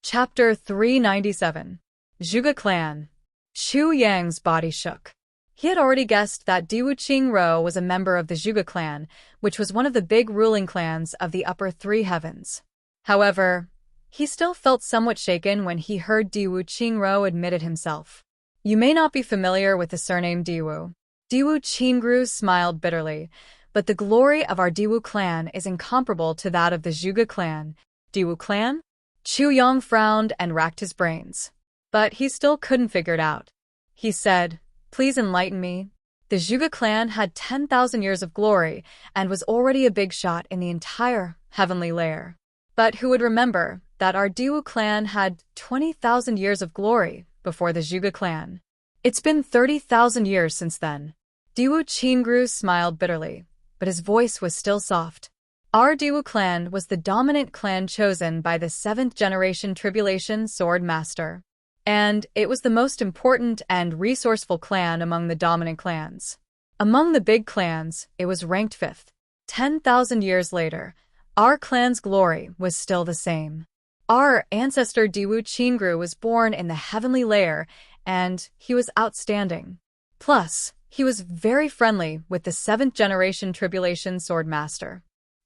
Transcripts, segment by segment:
Chapter 397. Zhuge Clan. Chu Yang's body shook. He had already guessed that Diwu Qingro was a member of the Zhuge clan, which was one of the big ruling clans of the upper three heavens. However, he still felt somewhat shaken when he heard Diwu Qingro admit it himself. You may not be familiar with the surname Diwu. Diwu Qingru smiled bitterly, but the glory of our Diwu clan is incomparable to that of the Zhuge clan. Diwu clan? Chu Yang frowned and racked his brains. But he still couldn't figure it out. He said, "Please enlighten me." The Zhuge clan had 10,000 years of glory and was already a big shot in the entire heavenly layer. But who would remember that our Diwu clan had 20,000 years of glory before the Zhuge clan? It's been 30,000 years since then. Diwu Qingru smiled bitterly, but his voice was still soft. Our Diwu clan was the dominant clan chosen by the 7th generation Tribulation Sword Master. And it was the most important and resourceful clan among the dominant clans. Among the big clans, it was ranked 5th. 10,000 years later, our clan's glory was still the same. Our ancestor Diwu Qingru was born in the heavenly layer, and he was outstanding. Plus, he was very friendly with the 7th generation Tribulation Sword Master.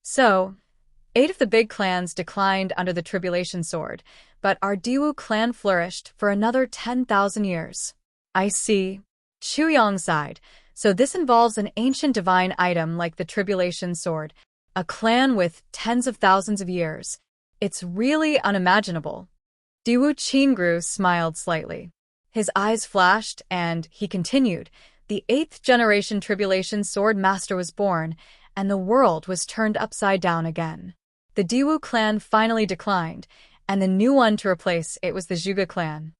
So, 8 of the big clans declined under the Tribulation Sword, but our Diwu clan flourished for another 10,000 years. I see. Chu Yang sighed. So this involves an ancient divine item like the Tribulation Sword, a clan with tens of thousands of years. It's really unimaginable. Diwu Qingru smiled slightly. His eyes flashed, and he continued. The 8th generation Tribulation Sword Master was born, and the world was turned upside down again. The Diwu clan finally declined, and the new one to replace it was the Zhuge clan.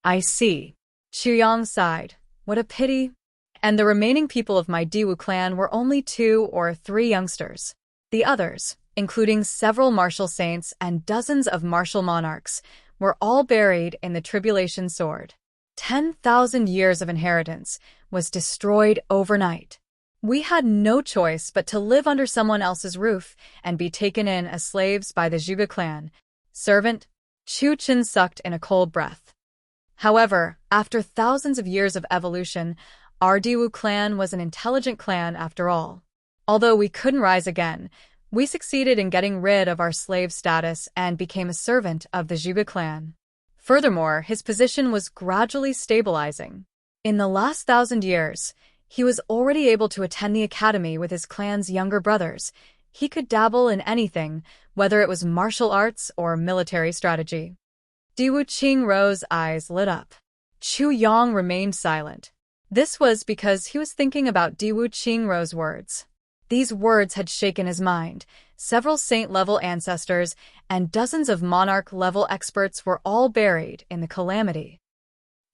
I see. Chu Yang sighed. What a pity. And the remaining people of my Diwu clan were only 2 or 3 youngsters. The others, including several martial saints and dozens of martial monarchs, were all buried in the Tribulation Sword. 10,000 years of inheritance was destroyed overnight. We had no choice but to live under someone else's roof and be taken in as slaves by the Zhuge clan. Servant? Chu Chen sucked in a cold breath. However, after thousands of years of evolution, our Diwu clan was an intelligent clan after all. Although we couldn't rise again, we succeeded in getting rid of our slave status and became a servant of the Zhuge clan. Furthermore, his position was gradually stabilizing. In the last 1,000 years, he was already able to attend the academy with his clan's younger brothers. He could dabble in anything, whether it was martial arts or military strategy. Diwu Qingru's eyes lit up. Chu Yang remained silent. This was because he was thinking about Diwu Qingru's words. These words had shaken his mind. Several saint-level ancestors and dozens of monarch-level experts were all buried in the calamity.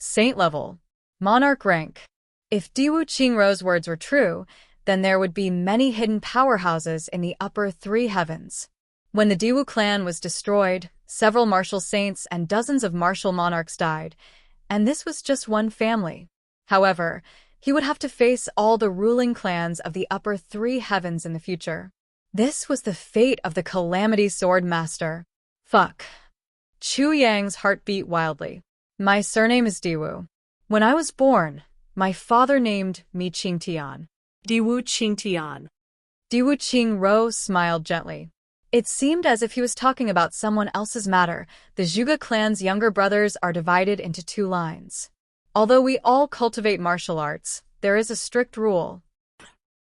Saint-level. Monarch rank. If Diwu Qingru's words were true, then there would be many hidden powerhouses in the upper 3 heavens. When the Diwu clan was destroyed, several martial saints and dozens of martial monarchs died, and this was just one family. However, he would have to face all the ruling clans of the upper 3 heavens in the future. This was the fate of the Calamity Sword Master. Fuck. Chu Yang's heart beat wildly. My surname is Diwu. When I was born, my father named me Qingtian. Diwu Qingtian. Diwu Qingro smiled gently. It seemed as if he was talking about someone else's matter. The Zhuge clan's younger brothers are divided into 2 lines. Although we all cultivate martial arts, there is a strict rule.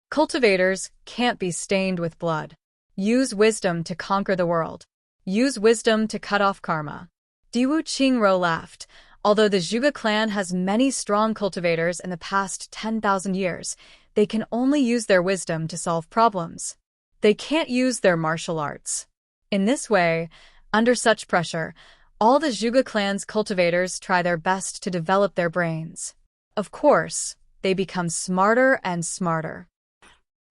Cultivators can't be stained with blood. Use wisdom to conquer the world. Use wisdom to cut off karma. Diwu Qingro laughed. Although the Zhuge clan has many strong cultivators in the past 10,000 years, they can only use their wisdom to solve problems. They can't use their martial arts. In this way, under such pressure, all the Zhuge clan's cultivators try their best to develop their brains. Of course, they become smarter and smarter.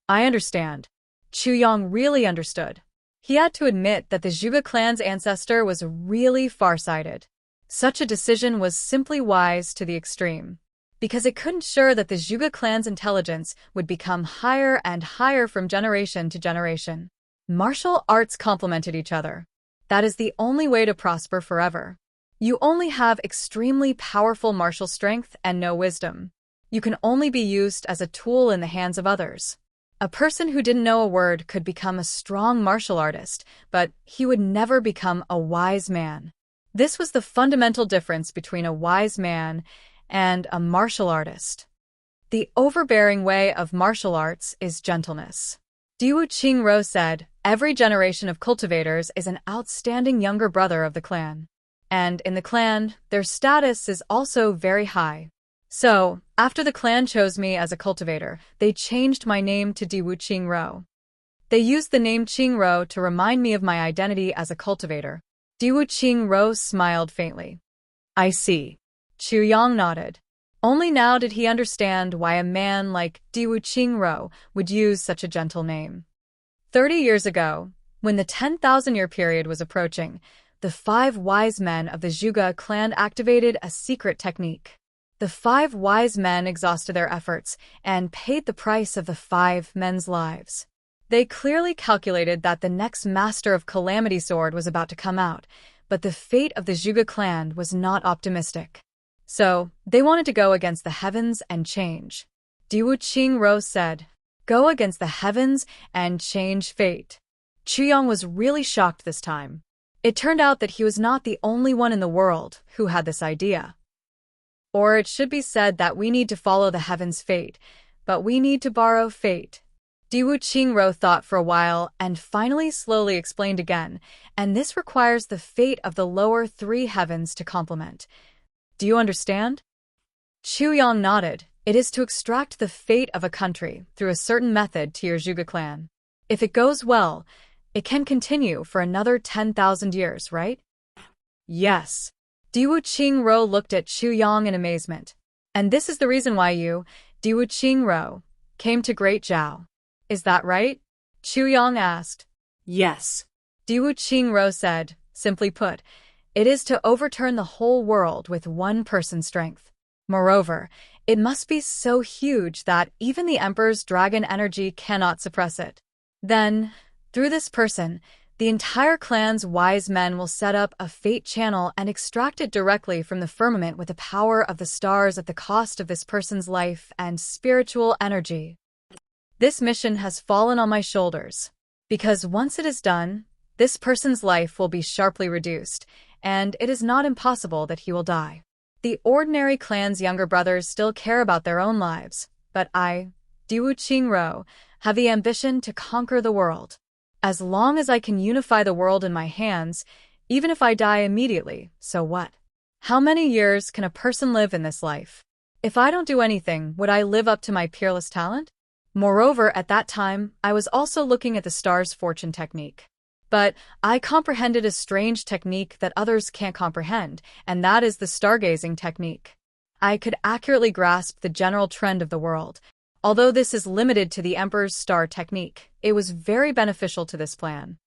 I understand. Chu Yang really understood. He had to admit that the Zhuge clan's ancestor was really farsighted. Such a decision was simply wise to the extreme, because it could ensure that the Zhuge clan's intelligence would become higher and higher from generation to generation. Martial arts complemented each other. That is the only way to prosper forever. You only have extremely powerful martial strength and no wisdom. You can only be used as a tool in the hands of others. A person who didn't know a word could become a strong martial artist, but he would never become a wise man. This was the fundamental difference between a wise man and a martial artist. The overbearing way of martial arts is gentleness. Diwu Qingro said, every generation of cultivators is an outstanding younger brother of the clan. And in the clan, their status is also very high. So, after the clan chose me as a cultivator, they changed my name to Diwu Qingro. They used the name Qingro to remind me of my identity as a cultivator. Diwu Qingro smiled faintly. I see. Chu Yang nodded. Only now did he understand why a man like Diwu Qingro would use such a gentle name. 30 years ago, when the 10,000-year period was approaching, the 5 wise men of the Zhuge clan activated a secret technique. The 5 wise men exhausted their efforts and paid the price of the 5 men's lives. They clearly calculated that the next master of Calamity Sword was about to come out, but the fate of the Zhuge clan was not optimistic. So, they wanted to go against the heavens and change. Diwu Qingro said, go against the heavens and change fate. Chuyang was really shocked this time. It turned out that he was not the only one in the world who had this idea. Or it should be said that we need to follow the heavens' fate, but we need to borrow fate. Diwu Qingro thought for a while and finally slowly explained again, and this requires the fate of the lower 3 heavens to complement. Do you understand? Chu Yang nodded. It is to extract the fate of a country through a certain method to your Zhuge clan. If it goes well, it can continue for another 10,000 years, right? Yes. Diwu Qingro looked at Chu Yang in amazement. And this is the reason why you, Diwu Qingro, came to Great Zhao. Is that right? Chu Yang asked. Yes. Diwu Qingro said, simply put, it is to overturn the whole world with one person's strength. Moreover, it must be so huge that even the Emperor's dragon energy cannot suppress it. Then, through this person, the entire clan's wise men will set up a fate channel and extract it directly from the firmament with the power of the stars at the cost of this person's life and spiritual energy. This mission has fallen on my shoulders, because once it is done, this person's life will be sharply reduced, and it is not impossible that he will die. The ordinary clan's younger brothers still care about their own lives, but I, Diwu Qingro, have the ambition to conquer the world. As long as I can unify the world in my hands, even if I die immediately, so what? How many years can a person live in this life? If I don't do anything, would I live up to my peerless talent? Moreover, at that time, I was also looking at the star's fortune technique. But I comprehended a strange technique that others can't comprehend, and that is the stargazing technique. I could accurately grasp the general trend of the world. Although this is limited to the Emperor's star technique, it was very beneficial to this plan.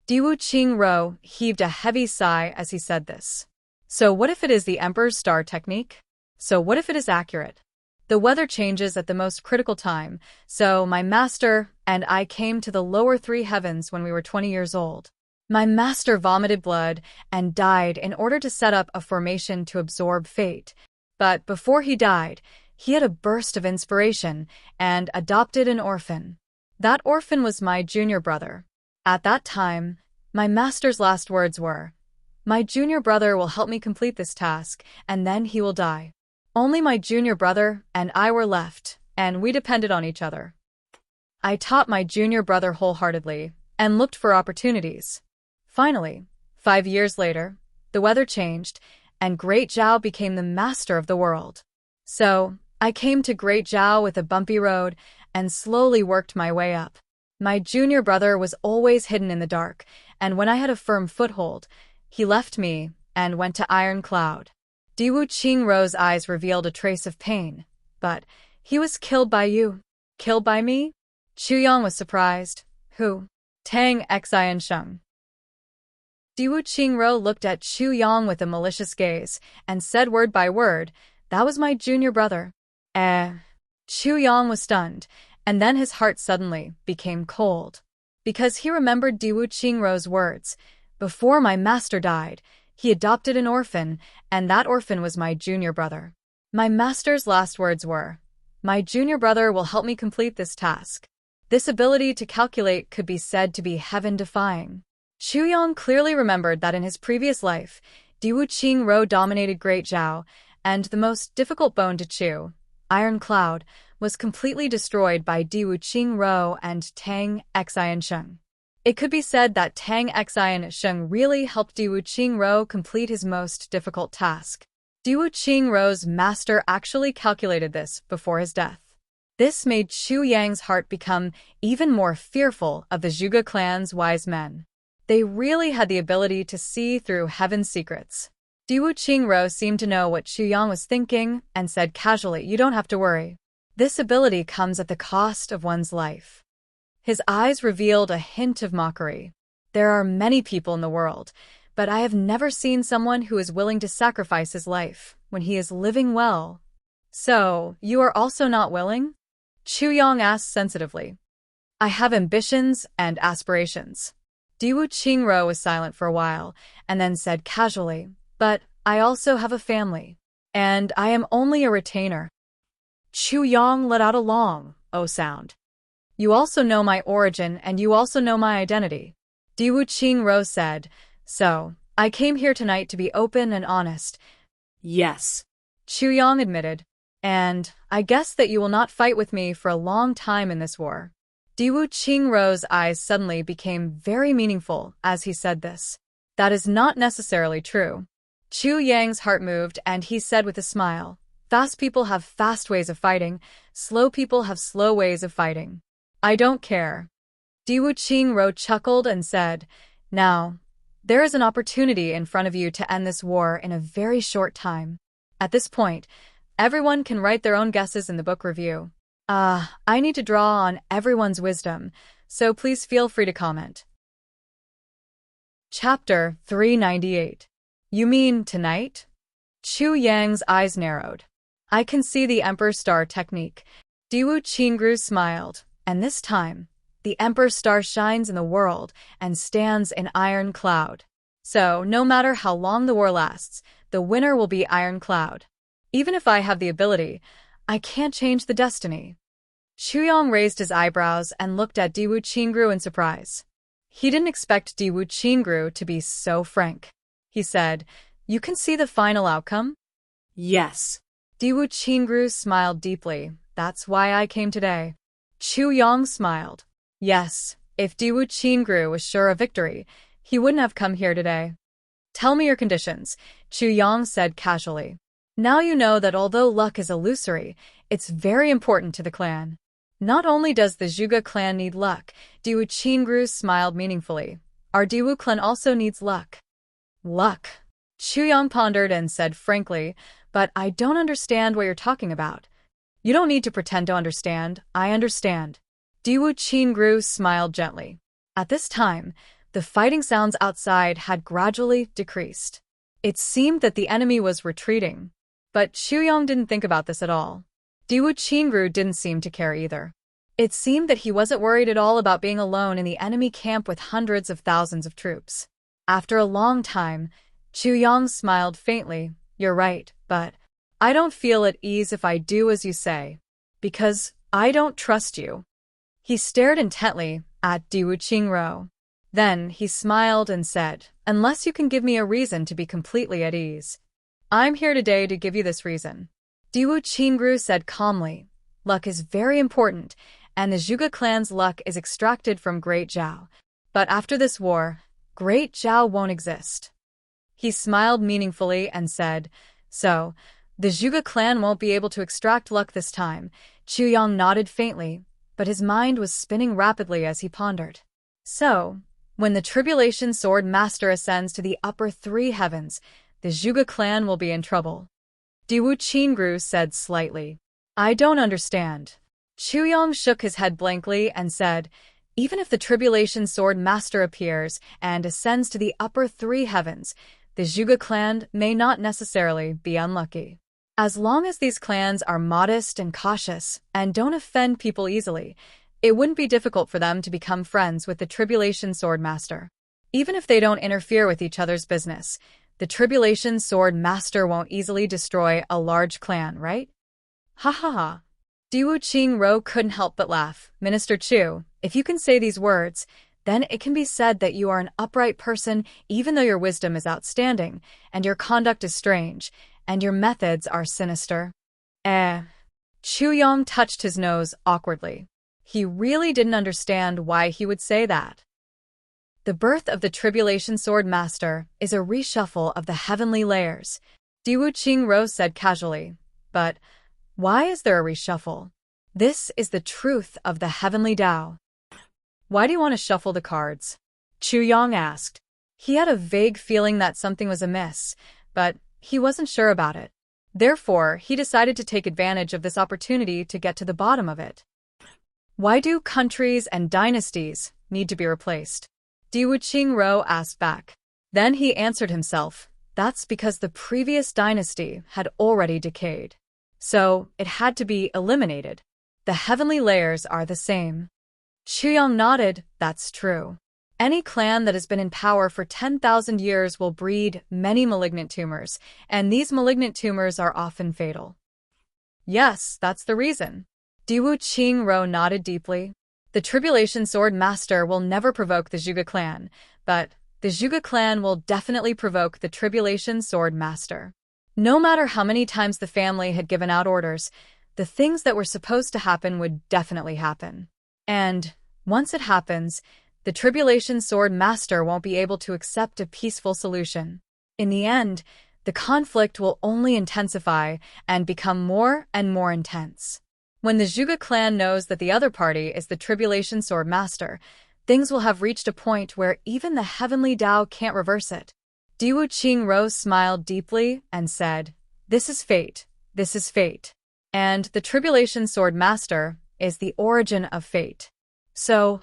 Diwu Qingro heaved a heavy sigh as he said this. So what if it is the Emperor's star technique? So what if it is accurate? The weather changes at the most critical time, so my master and I came to the lower 3 heavens when we were 20 years old. My master vomited blood and died in order to set up a formation to absorb fate. But before he died, he had a burst of inspiration and adopted an orphan. That orphan was my junior brother. At that time, my master's last words were, my junior brother will help me complete this task, and then he will die. Only my junior brother and I were left, and we depended on each other. I taught my junior brother wholeheartedly and looked for opportunities. Finally, 5 years later, the weather changed, and Great Zhao became the master of the world. So, I came to Great Zhao with a bumpy road and slowly worked my way up. My junior brother was always hidden in the dark, and when I had a firm foothold, he left me and went to Iron Cloud. Diwu Qingro's eyes revealed a trace of pain. But he was killed by you. Killed by me? Chu Yang was surprised. Who? Tang Xian Sheng. Diwu Qingro looked at Chu Yang with a malicious gaze and said word by word, that was my junior brother. Chu Yang was stunned, and then his heart suddenly became cold. Because he remembered Diwu Qingro's words, Before my master died, he adopted an orphan, and that orphan was my junior brother. My master's last words were, "My junior brother will help me complete this task." This ability to calculate could be said to be heaven-defying. Chu Yong clearly remembered that in his previous life, Diwu Qingro dominated Great Zhao, and the most difficult bone to chew, Iron Cloud, was completely destroyed by Diwu Qingro and Tang Xian Sheng. It could be said that Tang Xian Sheng really helped Diwu Qingro complete his most difficult task. Diwu Qingro's master actually calculated this before his death. This made Chu Yang's heart become even more fearful of the Zhuge clan's wise men. They really had the ability to see through heaven's secrets. Diwu Qingro seemed to know what Chu Yang was thinking and said casually, "You don't have to worry. This ability comes at the cost of one's life." His eyes revealed a hint of mockery. "There are many people in the world, but I have never seen someone who is willing to sacrifice his life when he is living well." "So, you are also not willing?" Chu Yang asked sensitively. "I have ambitions and aspirations." Diwu Qingro was silent for a while, and then said casually, "But I also have a family, and I am only a retainer." Chu Yang let out a long, "oh" sound. "You also know my origin, and you also know my identity." Diwu Qingro said, "So, I came here tonight to be open and honest." Yes, Chu Yang admitted. "And I guess that you will not fight with me for a long time in this war." Diwu Qingro's eyes suddenly became very meaningful as he said this. "That is not necessarily true." Chu Yang's heart moved and he said with a smile, "Fast people have fast ways of fighting, slow people have slow ways of fighting. I don't care." Diwu Qingro chuckled and said, "Now, there is an opportunity in front of you to end this war in a very short time. At this point, everyone can write their own guesses in the book review. I need to draw on everyone's wisdom, so please feel free to comment." Chapter 398. "You mean tonight?" Chu Yang's eyes narrowed. "I can see the Emperor Star technique." Diwu Qingru smiled, "And this time, the Emperor Star shines in the world and stands in Iron Cloud. So, no matter how long the war lasts, the winner will be Iron Cloud. Even if I have the ability, I can't change the destiny." Chu Yang raised his eyebrows and looked at Diwu Qingru in surprise. He didn't expect Diwu Qingru to be so frank. He said, "You can see the final outcome?" yes. Diwu Qingru smiled deeply. "That's why I came today." Chu Yang smiled. Yes, if Diwu Qingru was sure of victory, he wouldn't have come here today. "Tell me your conditions," Chu Yang said casually. "Now you know that although luck is illusory, it's very important to the clan." "Not only does the Zhuge clan need luck," Diwu Qingru smiled meaningfully. "Our Diwu clan also needs luck." "Luck?" Chu Yang pondered and said frankly, "But I don't understand what you're talking about." "You don't need to pretend to understand, I understand." Diwu Qingru smiled gently. At this time, the fighting sounds outside had gradually decreased. It seemed that the enemy was retreating. But Chu Yang didn't think about this at all. Diwu Qingru didn't seem to care either. It seemed that he wasn't worried at all about being alone in the enemy camp with hundreds of thousands of troops. After a long time, Chu Yang smiled faintly. "You're right, but I don't feel at ease if I do as you say, because I don't trust you." He stared intently at Diwu Qingru. Then he smiled and said, "Unless you can give me a reason to be completely at ease. I'm here today to give you this reason." Diwu Qingru said calmly, "Luck is very important, and the Zhuge clan's luck is extracted from Great Zhao. But after this war, Great Zhao won't exist." He smiled meaningfully and said, "So, the Zhuge clan won't be able to extract luck this time." Chu Yang nodded faintly, but his mind was spinning rapidly as he pondered. "So, when the Tribulation Sword Master ascends to the upper three heavens, the Zhuge clan will be in trouble." Diwu Qingru said slightly. "I don't understand." Chu Yang shook his head blankly and said, "Even if the Tribulation Sword Master appears and ascends to the upper three heavens, the Zhuge clan may not necessarily be unlucky. As long as these clans are modest and cautious and don't offend people easily, it wouldn't be difficult for them to become friends with the Tribulation Sword Master." Even if they don't interfere with each other's business, the Tribulation Sword Master won't easily destroy a large clan, right? Ha ha ha. Diwu Qingro couldn't help but laugh. Minister Chu, if you can say these words, then it can be said that you are an upright person even though your wisdom is outstanding, and your conduct is strange, and your methods are sinister. Chu Yong touched his nose awkwardly. He really didn't understand why he would say that. The birth of the Tribulation Sword Master is a reshuffle of the heavenly layers, Diwu Qingro said casually. But why is there a reshuffle? This is the truth of the heavenly Tao. Why do you want to shuffle the cards? Chu Yong asked. He had a vague feeling that something was amiss, but he wasn't sure about it. Therefore, he decided to take advantage of this opportunity to get to the bottom of it. Why do countries and dynasties need to be replaced? Diwu Qingro asked back. Then he answered himself, that's because the previous dynasty had already decayed. So, it had to be eliminated. The heavenly layers are the same. Chu Yong nodded, that's true. Any clan that has been in power for 10,000 years will breed many malignant tumors, and these malignant tumors are often fatal. Yes, that's the reason. Diwu Qingro nodded deeply. The Tribulation Sword Master will never provoke the Zhuge clan, but the Zhuge clan will definitely provoke the Tribulation Sword Master. No matter how many times the family had given out orders, the things that were supposed to happen would definitely happen. And once it happens, the Tribulation Sword Master won't be able to accept a peaceful solution. In the end, the conflict will only intensify and become more and more intense. When the Zhuge clan knows that the other party is the Tribulation Sword Master, things will have reached a point where even the heavenly Tao can't reverse it. Diwu Qingro smiled deeply and said, this is fate, this is fate. And the Tribulation Sword Master is the origin of fate. So,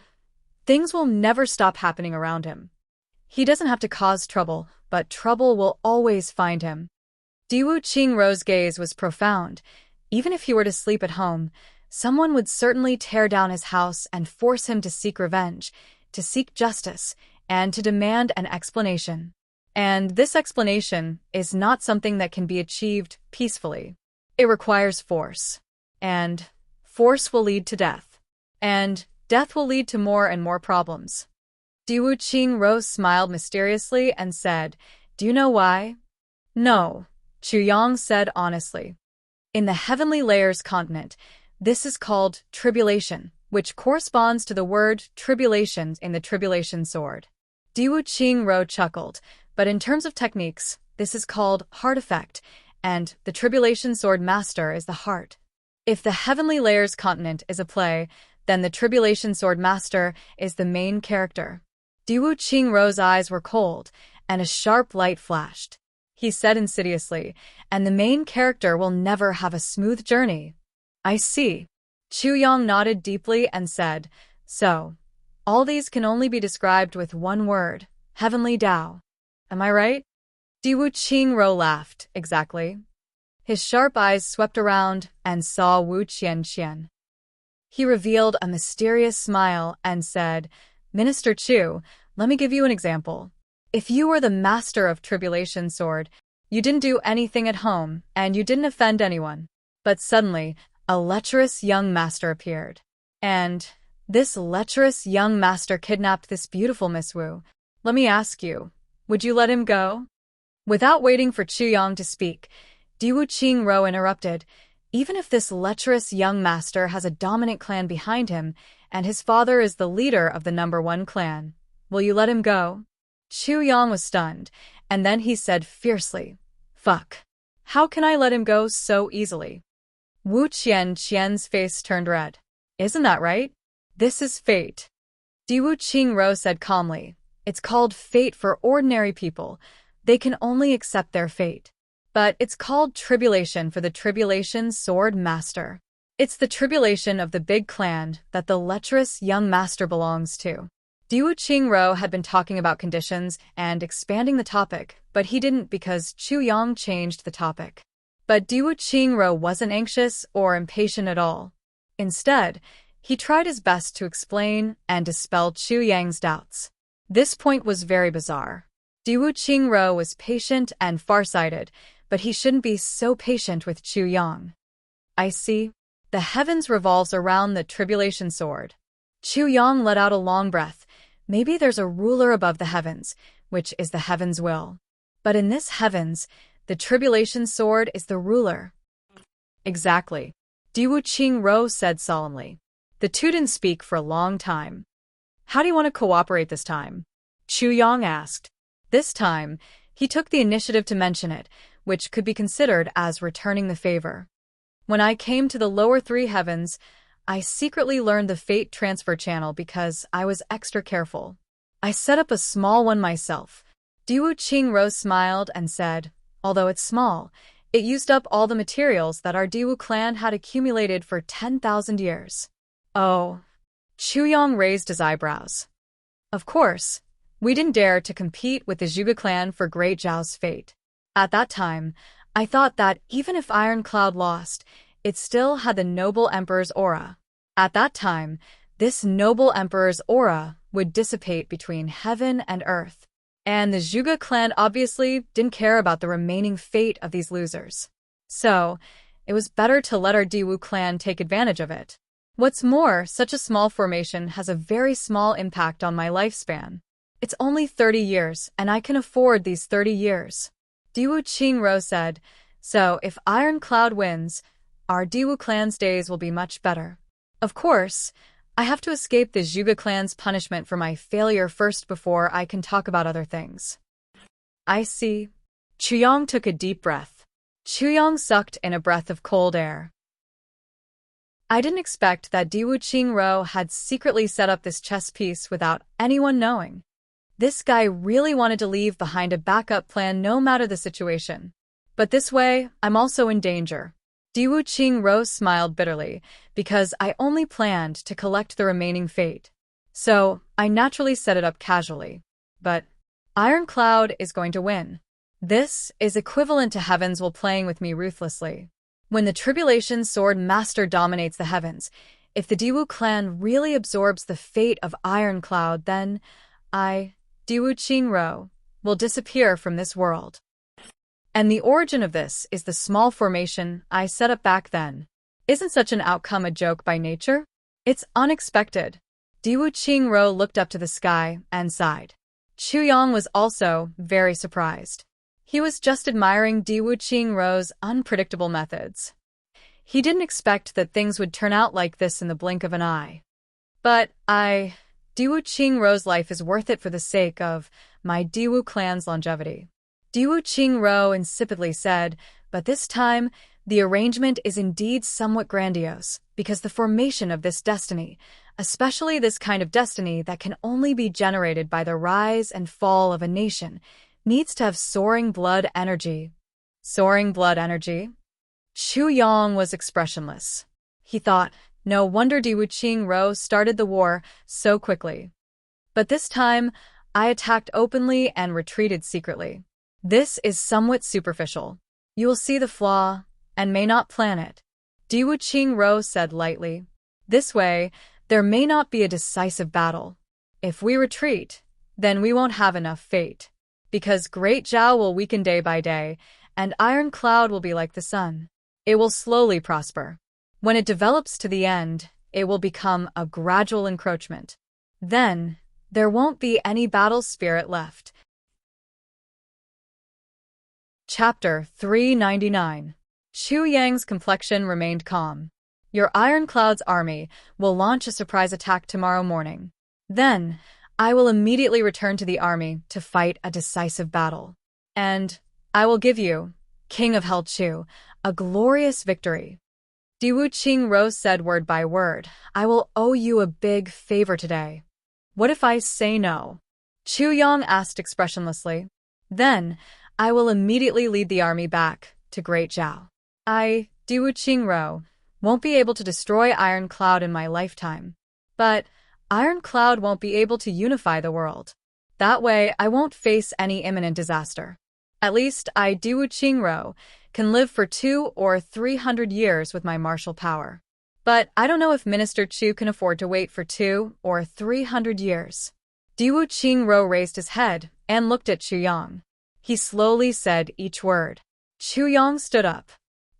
things will never stop happening around him. He doesn't have to cause trouble, but trouble will always find him. Diwu Qingro's gaze was profound. Even if he were to sleep at home, someone would certainly tear down his house and force him to seek revenge, to seek justice, and to demand an explanation. And this explanation is not something that can be achieved peacefully. It requires force. And force will lead to death. And death will lead to more and more problems. Diwu Qingro smiled mysteriously and said, do you know why? No, Chu Yong said honestly. In the Heavenly Layers continent, this is called tribulation, which corresponds to the word tribulations in the Tribulation Sword. Diwu Qingro chuckled, but in terms of techniques, this is called heart effect, and the Tribulation Sword Master is the heart. If the Heavenly Layers continent is a play, then the Tribulation Sword Master is the main character. Diwu Qingro's eyes were cold, and a sharp light flashed. He said insidiously, and the main character will never have a smooth journey. I see. Chu Yong nodded deeply and said, so, all these can only be described with one word, Heavenly Tao. Am I right? Diwu Qingro laughed, exactly. His sharp eyes swept around and saw Wu Qianqian. He revealed a mysterious smile and said, Minister Chu, let me give you an example. If you were the master of Tribulation Sword, you didn't do anything at home, and you didn't offend anyone. But suddenly, a lecherous young master appeared. And this lecherous young master kidnapped this beautiful Miss Wu. Let me ask you, would you let him go? Without waiting for Chu Yong to speak, Diwu Qingro interrupted. Even if this lecherous young master has a dominant clan behind him, and his father is the leader of the #1 clan, will you let him go? Chu Yong was stunned, and then he said fiercely, fuck. How can I let him go so easily? Wu Qianqian's face turned red. Isn't that right? This is fate. Diwu Qingro said calmly, it's called fate for ordinary people. They can only accept their fate. But it's called tribulation for the Tribulation Sword Master. It's the tribulation of the big clan that the lecherous young master belongs to. Diwu Qingro had been talking about conditions and expanding the topic, but he didn't because Chu Yong changed the topic. But Diwu Qingro wasn't anxious or impatient at all. Instead, he tried his best to explain and dispel Chu Yang's doubts. This point was very bizarre. Diwu Qingro was patient and farsighted, but he shouldn't be so patient with Chu Yang. I see. The heavens revolves around the tribulation sword. Chu Yang let out a long breath. Maybe there's a ruler above the heavens, which is the heaven's will. But in this heavens, the tribulation sword is the ruler. Exactly. Diwu Qingro said solemnly. The two didn't speak for a long time. How do you want to cooperate this time? Chu Yang asked. This time, he took the initiative to mention it, which could be considered as returning the favor. When I came to the lower three heavens, I secretly learned the fate transfer channel because I was extra careful. I set up a small one myself. Diwu Qingro smiled and said, although it's small, it used up all the materials that our Diwu clan had accumulated for 10,000 years. Oh. Chu Yang raised his eyebrows. Of course, we didn't dare to compete with the Zhuge clan for Great Zhao's fate. At that time, I thought that even if Iron Cloud lost, it still had the noble emperor's aura. At that time, this noble emperor's aura would dissipate between heaven and earth. And the Zhuge clan obviously didn't care about the remaining fate of these losers. So, it was better to let our Diwu clan take advantage of it. What's more, such a small formation has a very small impact on my lifespan. It's only 30 years, and I can afford these 30 years. Diwu Qingro said, so if Iron Cloud wins, our Diwu clan's days will be much better. Of course, I have to escape the Zhuge clan's punishment for my failure first before I can talk about other things. I see. Chu Yang took a deep breath. Chu Yang sucked in a breath of cold air. I didn't expect that Diwu Qingro had secretly set up this chess piece without anyone knowing. This guy really wanted to leave behind a backup plan no matter the situation. But this way, I'm also in danger. Diwu Qingro smiled bitterly, because I only planned to collect the remaining fate. So, I naturally set it up casually. But Iron Cloud is going to win. This is equivalent to Heavens while playing with me ruthlessly. When the Tribulation Sword Master dominates the heavens, if the Diwu clan really absorbs the fate of Iron Cloud, then Diwu Qingro, will disappear from this world. And the origin of this is the small formation I set up back then. Isn't such an outcome a joke by nature? It's unexpected. Diwu Qingro looked up to the sky and sighed. Chu Yang was also very surprised. He was just admiring Diwu Qingro's unpredictable methods. He didn't expect that things would turn out like this in the blink of an eye. But Diwu Qingro's life is worth it for the sake of my Diwu clan's longevity. Diwu Qingro insipidly said, but this time, the arrangement is indeed somewhat grandiose, because the formation of this destiny, especially this kind of destiny that can only be generated by the rise and fall of a nation, needs to have soaring blood energy. Soaring blood energy? Chu Yang was expressionless. He thought, no wonder Diwu Qingro started the war so quickly. But this time, I attacked openly and retreated secretly. This is somewhat superficial. You will see the flaw, and may not plan it. Diwu Qingro said lightly. This way, there may not be a decisive battle. If we retreat, then we won't have enough fate. Because Great Zhao will weaken day by day, and Iron Cloud will be like the sun. It will slowly prosper. When it develops to the end, it will become a gradual encroachment. Then, there won't be any battle spirit left. Chapter 399. Chu Yang's complexion remained calm. Your Iron Cloud's army will launch a surprise attack tomorrow morning. Then, I will immediately return to the army to fight a decisive battle. And I will give you, King of Hell Chu, a glorious victory. Diwu Qingro said word by word, I will owe you a big favor today. What if I say no? Chu Yang asked expressionlessly. Then, I will immediately lead the army back to Great Zhao. I, Diwu Qingro, won't be able to destroy Iron Cloud in my lifetime. But Iron Cloud won't be able to unify the world. That way, I won't face any imminent disaster. At least I, Diwu Qingro, can live for 200 or 300 years with my martial power. But I don't know if Minister Chu can afford to wait for 200 or 300 years. Diwu Qingro raised his head and looked at Chu Yang. He slowly said each word. Chu Yang stood up.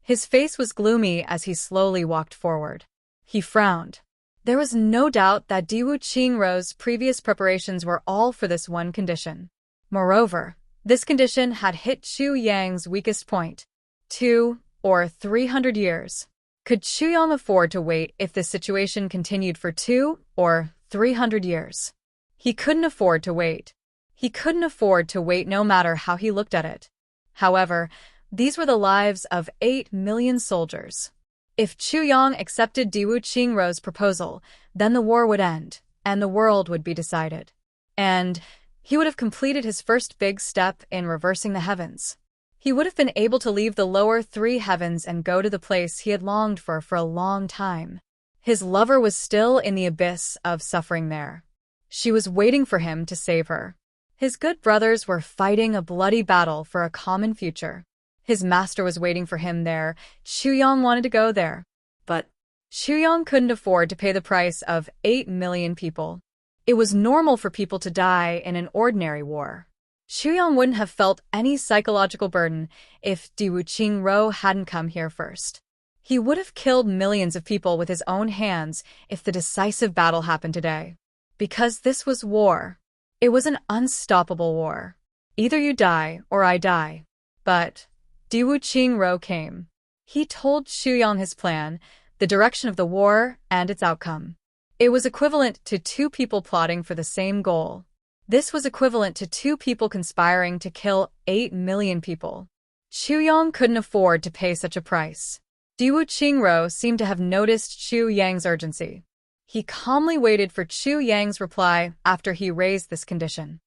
His face was gloomy as he slowly walked forward. He frowned. There was no doubt that Diwu Qingro's previous preparations were all for this one condition. Moreover, this condition had hit Chu Yang's weakest point. 2 or 300 years. Could Chu Yang afford to wait if this situation continued for 2 or 300 years? He couldn't afford to wait. He couldn't afford to wait no matter how he looked at it. However, these were the lives of 8 million soldiers. If Chu Yang accepted Diwu Qingro's proposal, then the war would end, and the world would be decided. And he would have completed his first big step in reversing the heavens. He would have been able to leave the lower 3 heavens and go to the place he had longed for a long time. His lover was still in the abyss of suffering there. She was waiting for him to save her. His good brothers were fighting a bloody battle for a common future. His master was waiting for him there. Chu Yang wanted to go there. But Chu Yang couldn't afford to pay the price of 8 million people. It was normal for people to die in an ordinary war. Chu Yang wouldn't have felt any psychological burden if Diwu Qingro hadn't come here first. He would have killed millions of people with his own hands if the decisive battle happened today. Because this was war. It was an unstoppable war. Either you die or I die. But Diwu Qingro came. He told Chu Yang his plan, the direction of the war, and its outcome. It was equivalent to 2 people plotting for the same goal. This was equivalent to 2 people conspiring to kill 8 million people. Chu Yang couldn't afford to pay such a price. Diwu Qingro seemed to have noticed Chu Yang's urgency. He calmly waited for Chu Yang's reply after he raised this condition.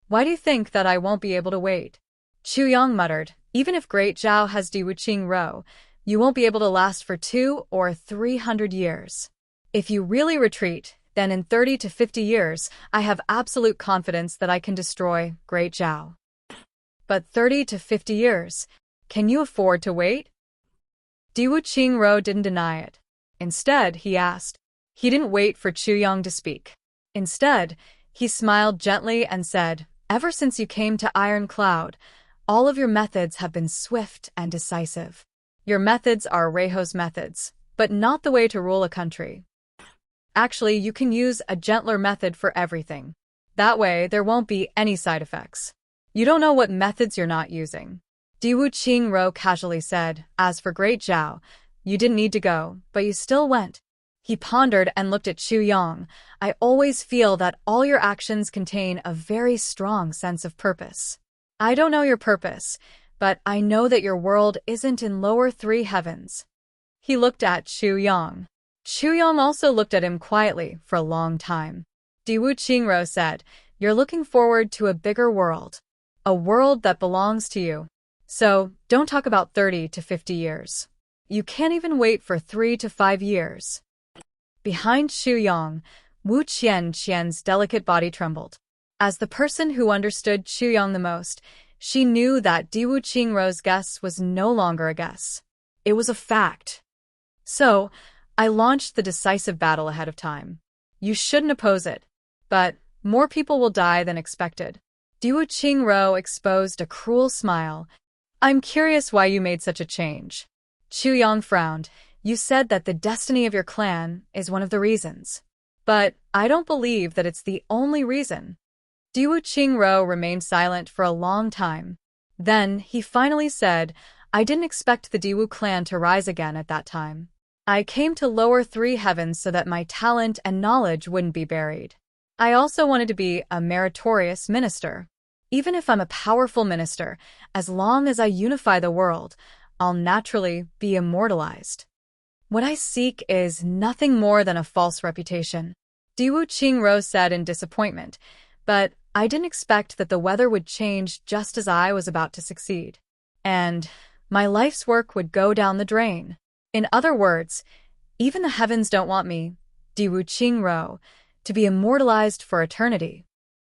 Why do you think that I won't be able to wait? Chu Yang muttered, even if Great Zhao has Diwu Qingro, you won't be able to last for 2 or 300 years. If you really retreat, then in 30 to 50 years, I have absolute confidence that I can destroy Great Zhao. But 30 to 50 years, can you afford to wait? Diwu Qingro didn't deny it. Instead, he asked. He didn't wait for Chu Yang to speak. Instead, he smiled gently and said, ever since you came to Iron Cloud, all of your methods have been swift and decisive. Your methods are Reiho's methods, but not the way to rule a country. Actually, you can use a gentler method for everything. That way, there won't be any side effects. You don't know what methods you're not using. Diwu Qingro casually said, as for Great Zhao, you didn't need to go, but you still went. He pondered and looked at Chu Yang. I always feel that all your actions contain a very strong sense of purpose. I don't know your purpose, but I know that your world isn't in lower 3 heavens. He looked at Chu Yang. Chu Yang also looked at him quietly for a long time. Diwu Qingro said, you're looking forward to a bigger world. A world that belongs to you. So, don't talk about 30 to 50 years. You can't even wait for 3 to 5 years. Behind Chu Yang, Wu Qian's delicate body trembled. As the person who understood Chu Yang the most, she knew that Diwu Qingro's guess was no longer a guess. It was a fact. So, I launched the decisive battle ahead of time. You shouldn't oppose it. But more people will die than expected. Diwu Qingro exposed a cruel smile. I'm curious why you made such a change. Chu Yang frowned. You said that the destiny of your clan is one of the reasons. But I don't believe that it's the only reason. Diwu Qingro remained silent for a long time. Then he finally said, I didn't expect the Diwu clan to rise again at that time. I came to lower 3 heavens so that my talent and knowledge wouldn't be buried. I also wanted to be a meritorious minister. Even if I'm a powerful minister, as long as I unify the world, I'll naturally be immortalized. What I seek is nothing more than a false reputation. Diwu Qingro said in disappointment, but I didn't expect that the weather would change just as I was about to succeed. And my life's work would go down the drain. In other words, even the heavens don't want me, Diwu Qingro, to be immortalized for eternity.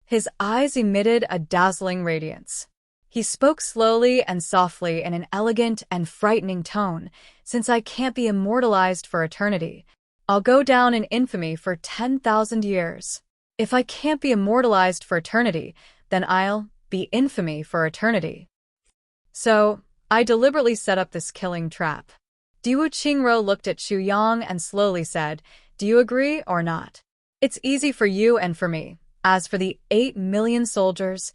His eyes emitted a dazzling radiance. He spoke slowly and softly in an elegant and frightening tone. Since I can't be immortalized for eternity, I'll go down in infamy for 10,000 years. If I can't be immortalized for eternity, then I'll be infamy for eternity. So, I deliberately set up this killing trap. Diwu Qingro looked at Xu Yang and slowly said, "Do you agree or not? It's easy for you and for me. As for the 8 million soldiers,"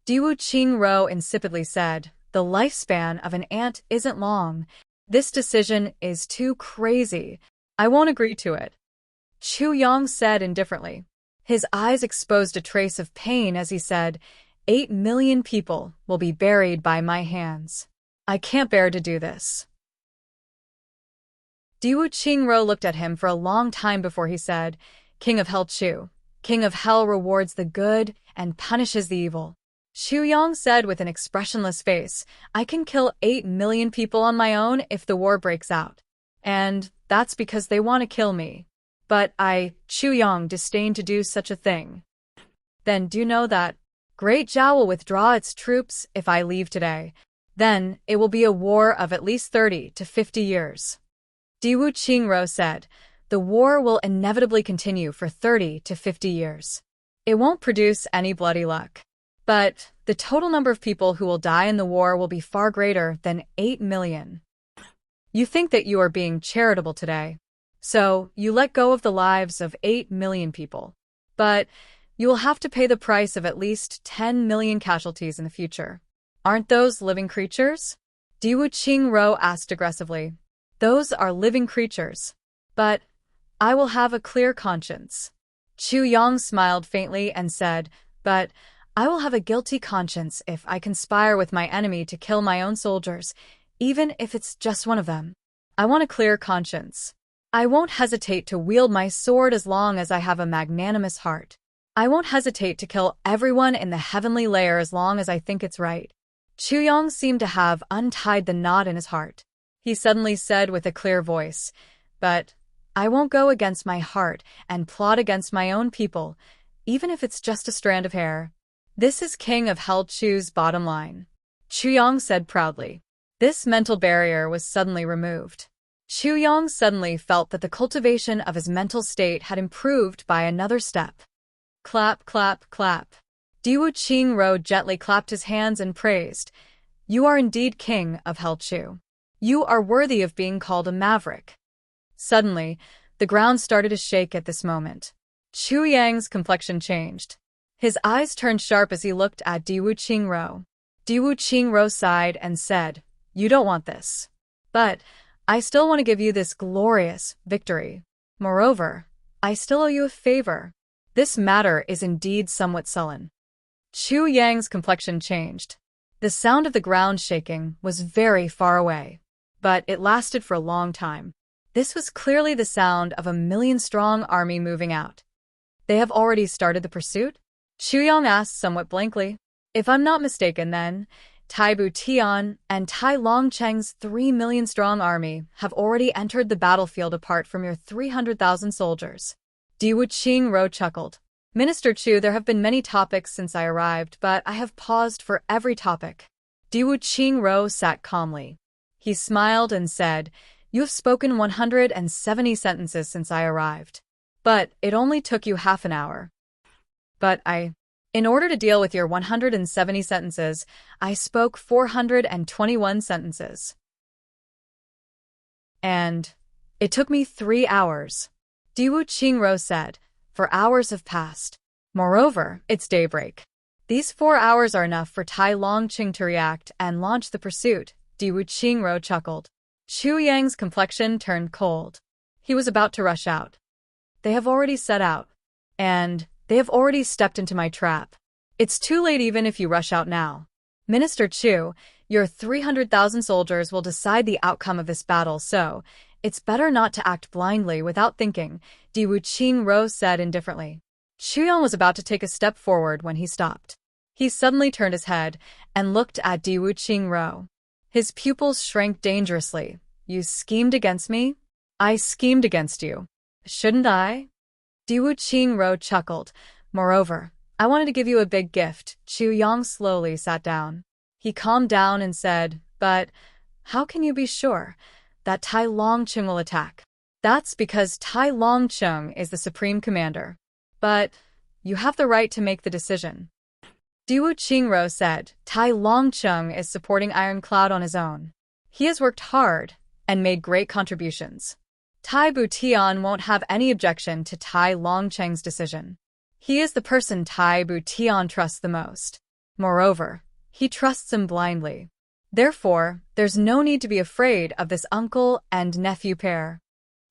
Diwu Qingro insipidly said, "the lifespan of an ant isn't long. This decision is too crazy. I won't agree to it." Xu Yang said indifferently. His eyes exposed a trace of pain as he said, 8 million people will be buried by my hands. I can't bear to do this." Diwu Qingro looked at him for a long time before he said, "King of Hell Chu, King of Hell rewards the good and punishes the evil." Xu Yang said with an expressionless face, "I can kill 8 million people on my own if the war breaks out. And that's because they want to kill me. But I, Xu Yang, disdain to do such a thing. Then do you know that Great Zhao will withdraw its troops if I leave today? Then it will be a war of at least 30 to 50 years. Diwu Qingro said, "The war will inevitably continue for 30 to 50 years. It won't produce any bloody luck. But the total number of people who will die in the war will be far greater than 8 million. You think that you are being charitable today. So you let go of the lives of 8 million people. But you will have to pay the price of at least 10 million casualties in the future. Aren't those living creatures?" Diwu Qingro asked aggressively. "Those are living creatures. But I will have a clear conscience." Xu Yang smiled faintly and said, "But I will have a guilty conscience if I conspire with my enemy to kill my own soldiers, even if it's just one of them. I want a clear conscience. I won't hesitate to wield my sword as long as I have a magnanimous heart. I won't hesitate to kill everyone in the heavenly layer as long as I think it's right." Xu Yang seemed to have untied the knot in his heart. He suddenly said with a clear voice, "But I won't go against my heart and plot against my own people, even if it's just a strand of hair. This is King of Hell Chu's bottom line." Xu Yang said proudly. This mental barrier was suddenly removed. Xu Yang suddenly felt that the cultivation of his mental state had improved by another step. Clap, clap, clap. Diwu Qingro gently clapped his hands and praised, "You are indeed King of Hell Chu. You are worthy of being called a maverick." Suddenly, the ground started to shake at this moment. Xu Yang's complexion changed. His eyes turned sharp as he looked at Diwu Qingro. Diwu Qingro sighed and said, "You don't want this. But I still want to give you this glorious victory. Moreover, I still owe you a favor. This matter is indeed somewhat sullen." Xu Yang's complexion changed. The sound of the ground shaking was very far away, but it lasted for a long time. This was clearly the sound of a million-strong army moving out. "They have already started the pursuit?" Xu Yang asked somewhat blankly. "If I'm not mistaken, then, Tai Bu Tian and Tai Longcheng's 3 million-strong army have already entered the battlefield apart from your 300,000 soldiers." Diwu Qingro chuckled. "Minister Chu, there have been many topics since I arrived, but I have paused for every topic." Diwu Qingro sat calmly. He smiled and said, "You have spoken 170 sentences since I arrived. But it only took you half an hour. But in order to deal with your 170 sentences, I spoke 421 sentences. And it took me 3 hours." Diwu Qingro said, "For hours have passed. Moreover, it's daybreak. These 4 hours are enough for Tai Longqing to react and launch the pursuit." Diwu Qingro chuckled. Xu Yang's complexion turned cold. He was about to rush out. "They have already set out. And they have already stepped into my trap. It's too late even if you rush out now. Minister Chu, your 300,000 soldiers will decide the outcome of this battle, so it's better not to act blindly without thinking," Diwu Qingro said indifferently. Xu Yang was about to take a step forward when he stopped. He suddenly turned his head and looked at Diwu Qingro. His pupils shrank dangerously. "You schemed against me?" "I schemed against you. Shouldn't I?" Diwu Qingro chuckled. "Moreover, I wanted to give you a big gift." Xu Yang slowly sat down. He calmed down and said, "But how can you be sure that Tai Longqing will attack?" "That's because Tai Longqing is the supreme commander. But you have the right to make the decision. Diwu Qingro said, Tai Longcheng is supporting Ironcloud on his own. He has worked hard and made great contributions. Tai Butian won't have any objection to Tai Longcheng's decision. He is the person Tai Butian trusts the most. Moreover, he trusts him blindly. Therefore, there's no need to be afraid of this uncle and nephew pair.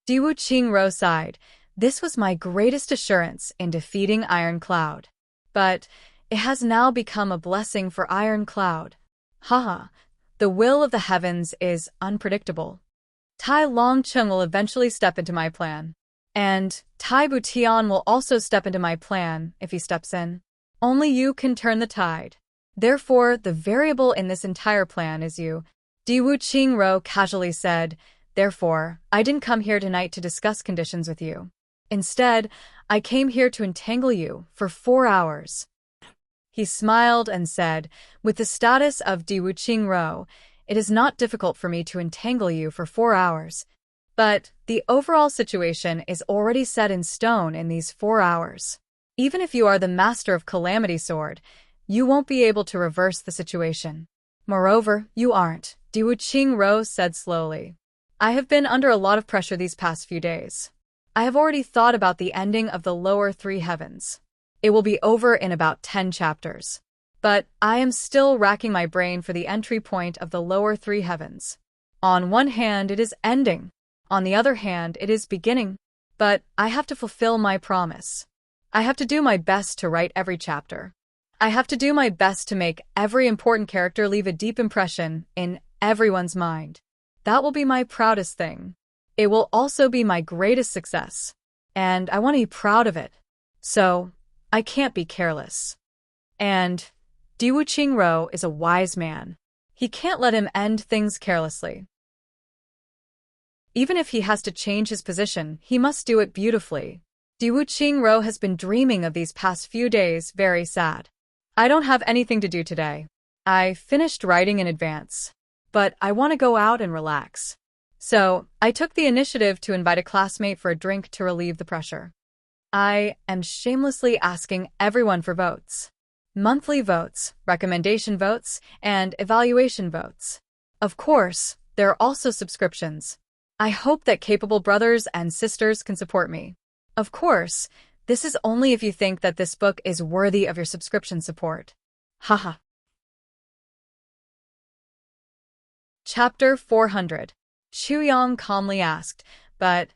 Diwu Qingro sighed. This was my greatest assurance in defeating Ironcloud. But it has now become a blessing for Ironcloud. Haha, the will of the heavens is unpredictable. Tai Longcheng will eventually step into my plan. And Tai Butian will also step into my plan if he steps in. Only you can turn the tide. Therefore, the variable in this entire plan is you. Diwu Qingro casually said, therefore, I didn't come here tonight to discuss conditions with you. Instead, I came here to entangle you for 4 hours. He smiled and said, with the status of Diwu Qingro, it is not difficult for me to entangle you for 4 hours. But the overall situation is already set in stone in these 4 hours. Even if you are the master of Calamity Sword, you won't be able to reverse the situation. Moreover, you aren't, Diwu Qingro said slowly. I have been under a lot of pressure these past few days. I have already thought about the ending of the lower 3 heavens. It will be over in about 10 chapters. But I am still racking my brain for the entry point of the lower 3 heavens. On one hand, it is ending. On the other hand, it is beginning. But I have to fulfill my promise. I have to do my best to write every chapter. I have to do my best to make every important character leave a deep impression in everyone's mind. That will be my proudest thing. It will also be my greatest success. And I want to be proud of it. So, I can't be careless. And Diwu Qingro is a wise man. He can't let him end things carelessly. Even if he has to change his position, he must do it beautifully. Diwu Qingro has been dreaming of these past few days, very sad. I don't have anything to do today. I finished writing in advance. But I want to go out and relax. So, I took the initiative to invite a classmate for a drink to relieve the pressure. I am shamelessly asking everyone for votes. Monthly votes, recommendation votes, and evaluation votes. Of course, there are also subscriptions. I hope that capable brothers and sisters can support me. Of course, this is only if you think that this book is worthy of your subscription support. Haha. Chapter 400. Xuyang calmly asked, but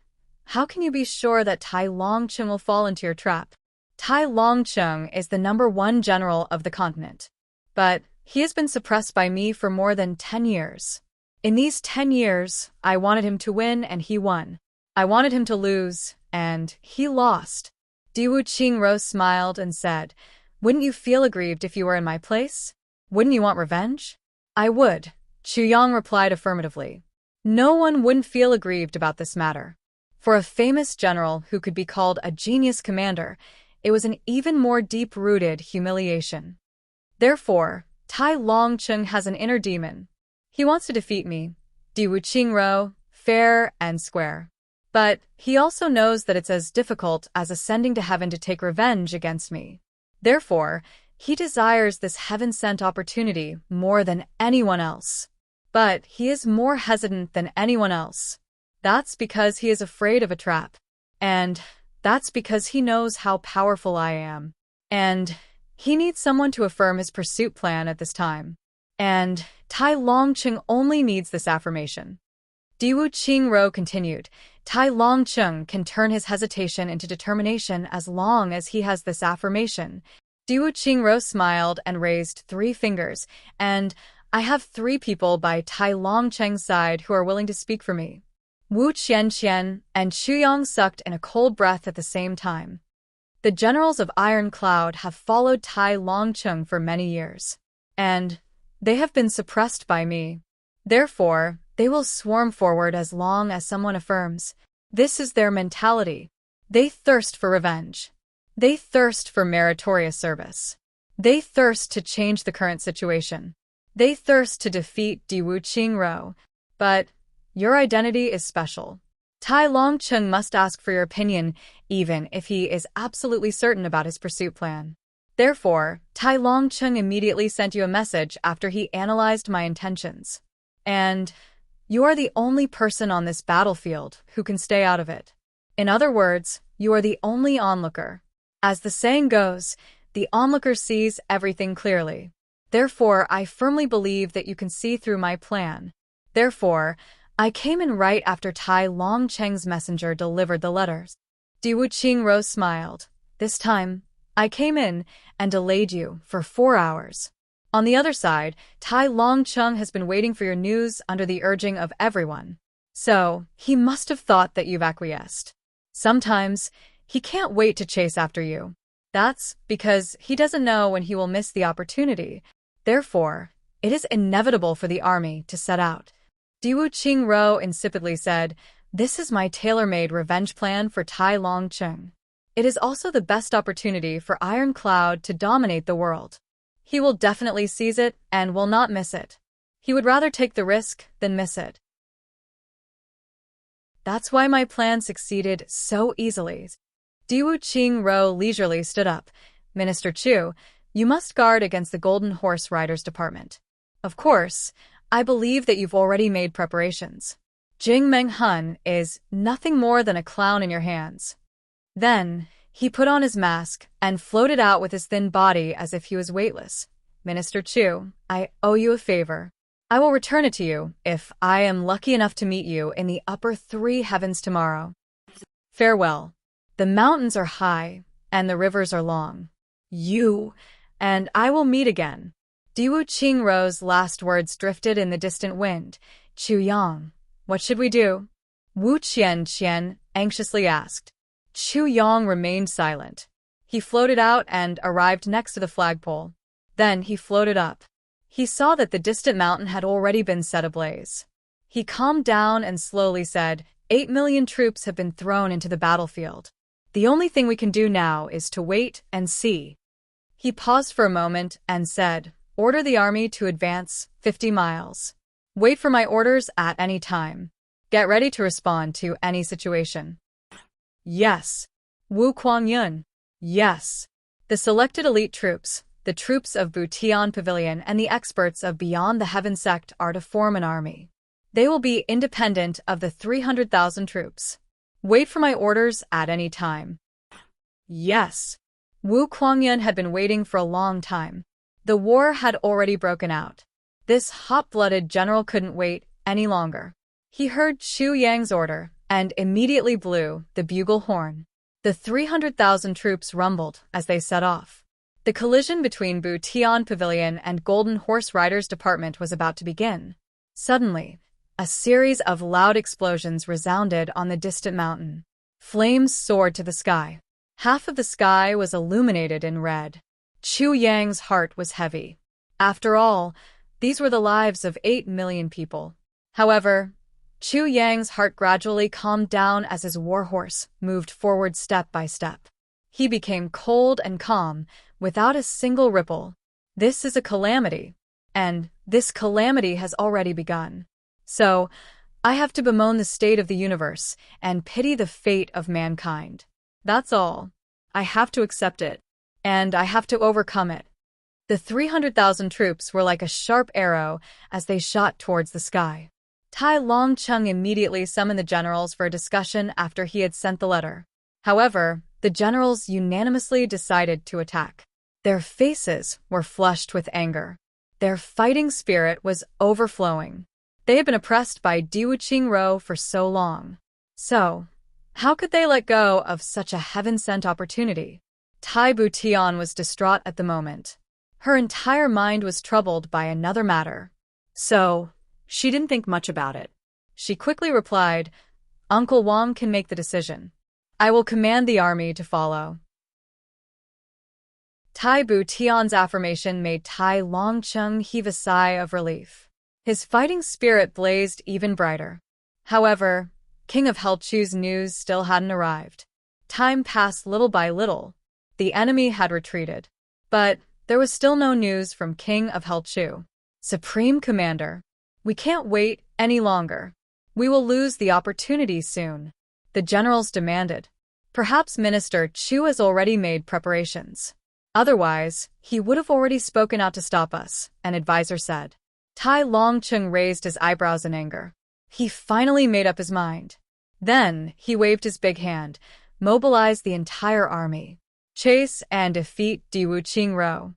how can you be sure that Tai Longcheng will fall into your trap? Tai Longcheng is the #1 general of the continent. But he has been suppressed by me for more than 10 years. In these 10 years, I wanted him to win and he won. I wanted him to lose and he lost. Diwu Qingro smiled and said, wouldn't you feel aggrieved if you were in my place? Wouldn't you want revenge? I would, Xuyang replied affirmatively. No one wouldn't feel aggrieved about this matter. For a famous general who could be called a genius commander, it was an even more deep-rooted humiliation. Therefore, Tai Longcheng has an inner demon. He wants to defeat me, Diwu Qingro, fair and square. But he also knows that it's as difficult as ascending to heaven to take revenge against me. Therefore, he desires this heaven-sent opportunity more than anyone else. But he is more hesitant than anyone else. That's because he is afraid of a trap. And that's because he knows how powerful I am. And he needs someone to affirm his pursuit plan at this time. And Tai Longcheng only needs this affirmation. Diwu Qingro continued, Tai Longcheng can turn his hesitation into determination as long as he has this affirmation. Diwu Qingro smiled and raised 3 fingers, and I have 3 people by Tai Longcheng's side who are willing to speak for me. Wu Qianqian and Xuyang sucked in a cold breath at the same time. The generals of Iron Cloud have followed Tai Longcheng for many years, and they have been suppressed by me. Therefore, they will swarm forward as long as someone affirms. This is their mentality. They thirst for revenge. They thirst for meritorious service. They thirst to change the current situation. They thirst to defeat Diwu Qingro. But your identity is special. Tai Longcheng must ask for your opinion, even if he is absolutely certain about his pursuit plan. Therefore, Tai Longcheng immediately sent you a message after he analyzed my intentions. And you are the only person on this battlefield who can stay out of it. In other words, you are the only onlooker. As the saying goes, the onlooker sees everything clearly. Therefore, I firmly believe that you can see through my plan. Therefore, I came in right after Tai Longcheng's messenger delivered the letters. Diwu Qingro smiled. This time, I came in and delayed you for 4 hours. On the other side, Tai Longcheng has been waiting for your news under the urging of everyone. So, he must have thought that you've acquiesced. Sometimes, he can't wait to chase after you. That's because he doesn't know when he will miss the opportunity. Therefore, it is inevitable for the army to set out. Diwu Qingro insipidly said, "This is my tailor-made revenge plan for Tai Longcheng. It is also the best opportunity for Iron Cloud to dominate the world. He will definitely seize it and will not miss it. He would rather take the risk than miss it. That's why my plan succeeded so easily." Diwu Qingro leisurely stood up. "Minister Chu, you must guard against the Golden Horse Riders Department. Of course, I believe that you've already made preparations. Jing Meng Hun is nothing more than a clown in your hands." Then, he put on his mask and floated out with his thin body as if he was weightless. "Minister Chu, I owe you a favor. I will return it to you if I am lucky enough to meet you in the upper 3 heavens tomorrow. Farewell. The mountains are high, and the rivers are long. You and I will meet again." Diwu Qingro's last words drifted in the distant wind. "Chu Yang, what should we do?" Wu Qian anxiously asked. Chu Yang remained silent. He floated out and arrived next to the flagpole. Then he floated up. He saw that the distant mountain had already been set ablaze. He calmed down and slowly said, 8 million troops have been thrown into the battlefield. The only thing we can do now is to wait and see." He paused for a moment and said, "Order the army to advance 50 miles. Wait for my orders at any time. Get ready to respond to any situation." "Yes." Wu Kuangyun. "Yes." The selected elite troops, the troops of Butian Pavilion and the experts of Beyond the Heaven sect are to form an army. They will be independent of the 300,000 troops. Wait for my orders at any time. "Yes." Wu Kuangyun had been waiting for a long time. The war had already broken out. This hot-blooded general couldn't wait any longer. He heard Chu Yang's order and immediately blew the bugle horn. The 300,000 troops rumbled as they set off. The collision between Butian Pavilion and Golden Horse Riders Department was about to begin. Suddenly, a series of loud explosions resounded on the distant mountain. Flames soared to the sky. Half of the sky was illuminated in red. Chu Yang's heart was heavy. After all, these were the lives of 8 million people. However, Chu Yang's heart gradually calmed down as his warhorse moved forward step by step. He became cold and calm, without a single ripple. This is a calamity, and this calamity has already begun. So, I have to bemoan the state of the universe and pity the fate of mankind. That's all. I have to accept it, and I have to overcome it. The 300,000 troops were like a sharp arrow as they shot towards the sky. Tai Longcheng immediately summoned the generals for a discussion after he had sent the letter. However, the generals unanimously decided to attack. Their faces were flushed with anger. Their fighting spirit was overflowing. They had been oppressed by Diwu Qingro for so long. So, how could they let go of such a heaven-sent opportunity? Tai Butian was distraught at the moment. Her entire mind was troubled by another matter. So, she didn't think much about it. She quickly replied, "Uncle Wang can make the decision. I will command the army to follow." Tai Butian's affirmation made Tai Longcheng heave a sigh of relief. His fighting spirit blazed even brighter. However, King of Helchu's news still hadn't arrived. Time passed little by little. The enemy had retreated. But there was still no news from King of Helchu. "Supreme Commander, we can't wait any longer. We will lose the opportunity soon." The generals demanded. Perhaps Minister Chu has already made preparations. Otherwise, he would have already spoken out to stop us, an advisor said. Tai Longcheng raised his eyebrows in anger. He finally made up his mind. Then, he waved his big hand, mobilized the entire army. Chase and defeat Diwu Qingro.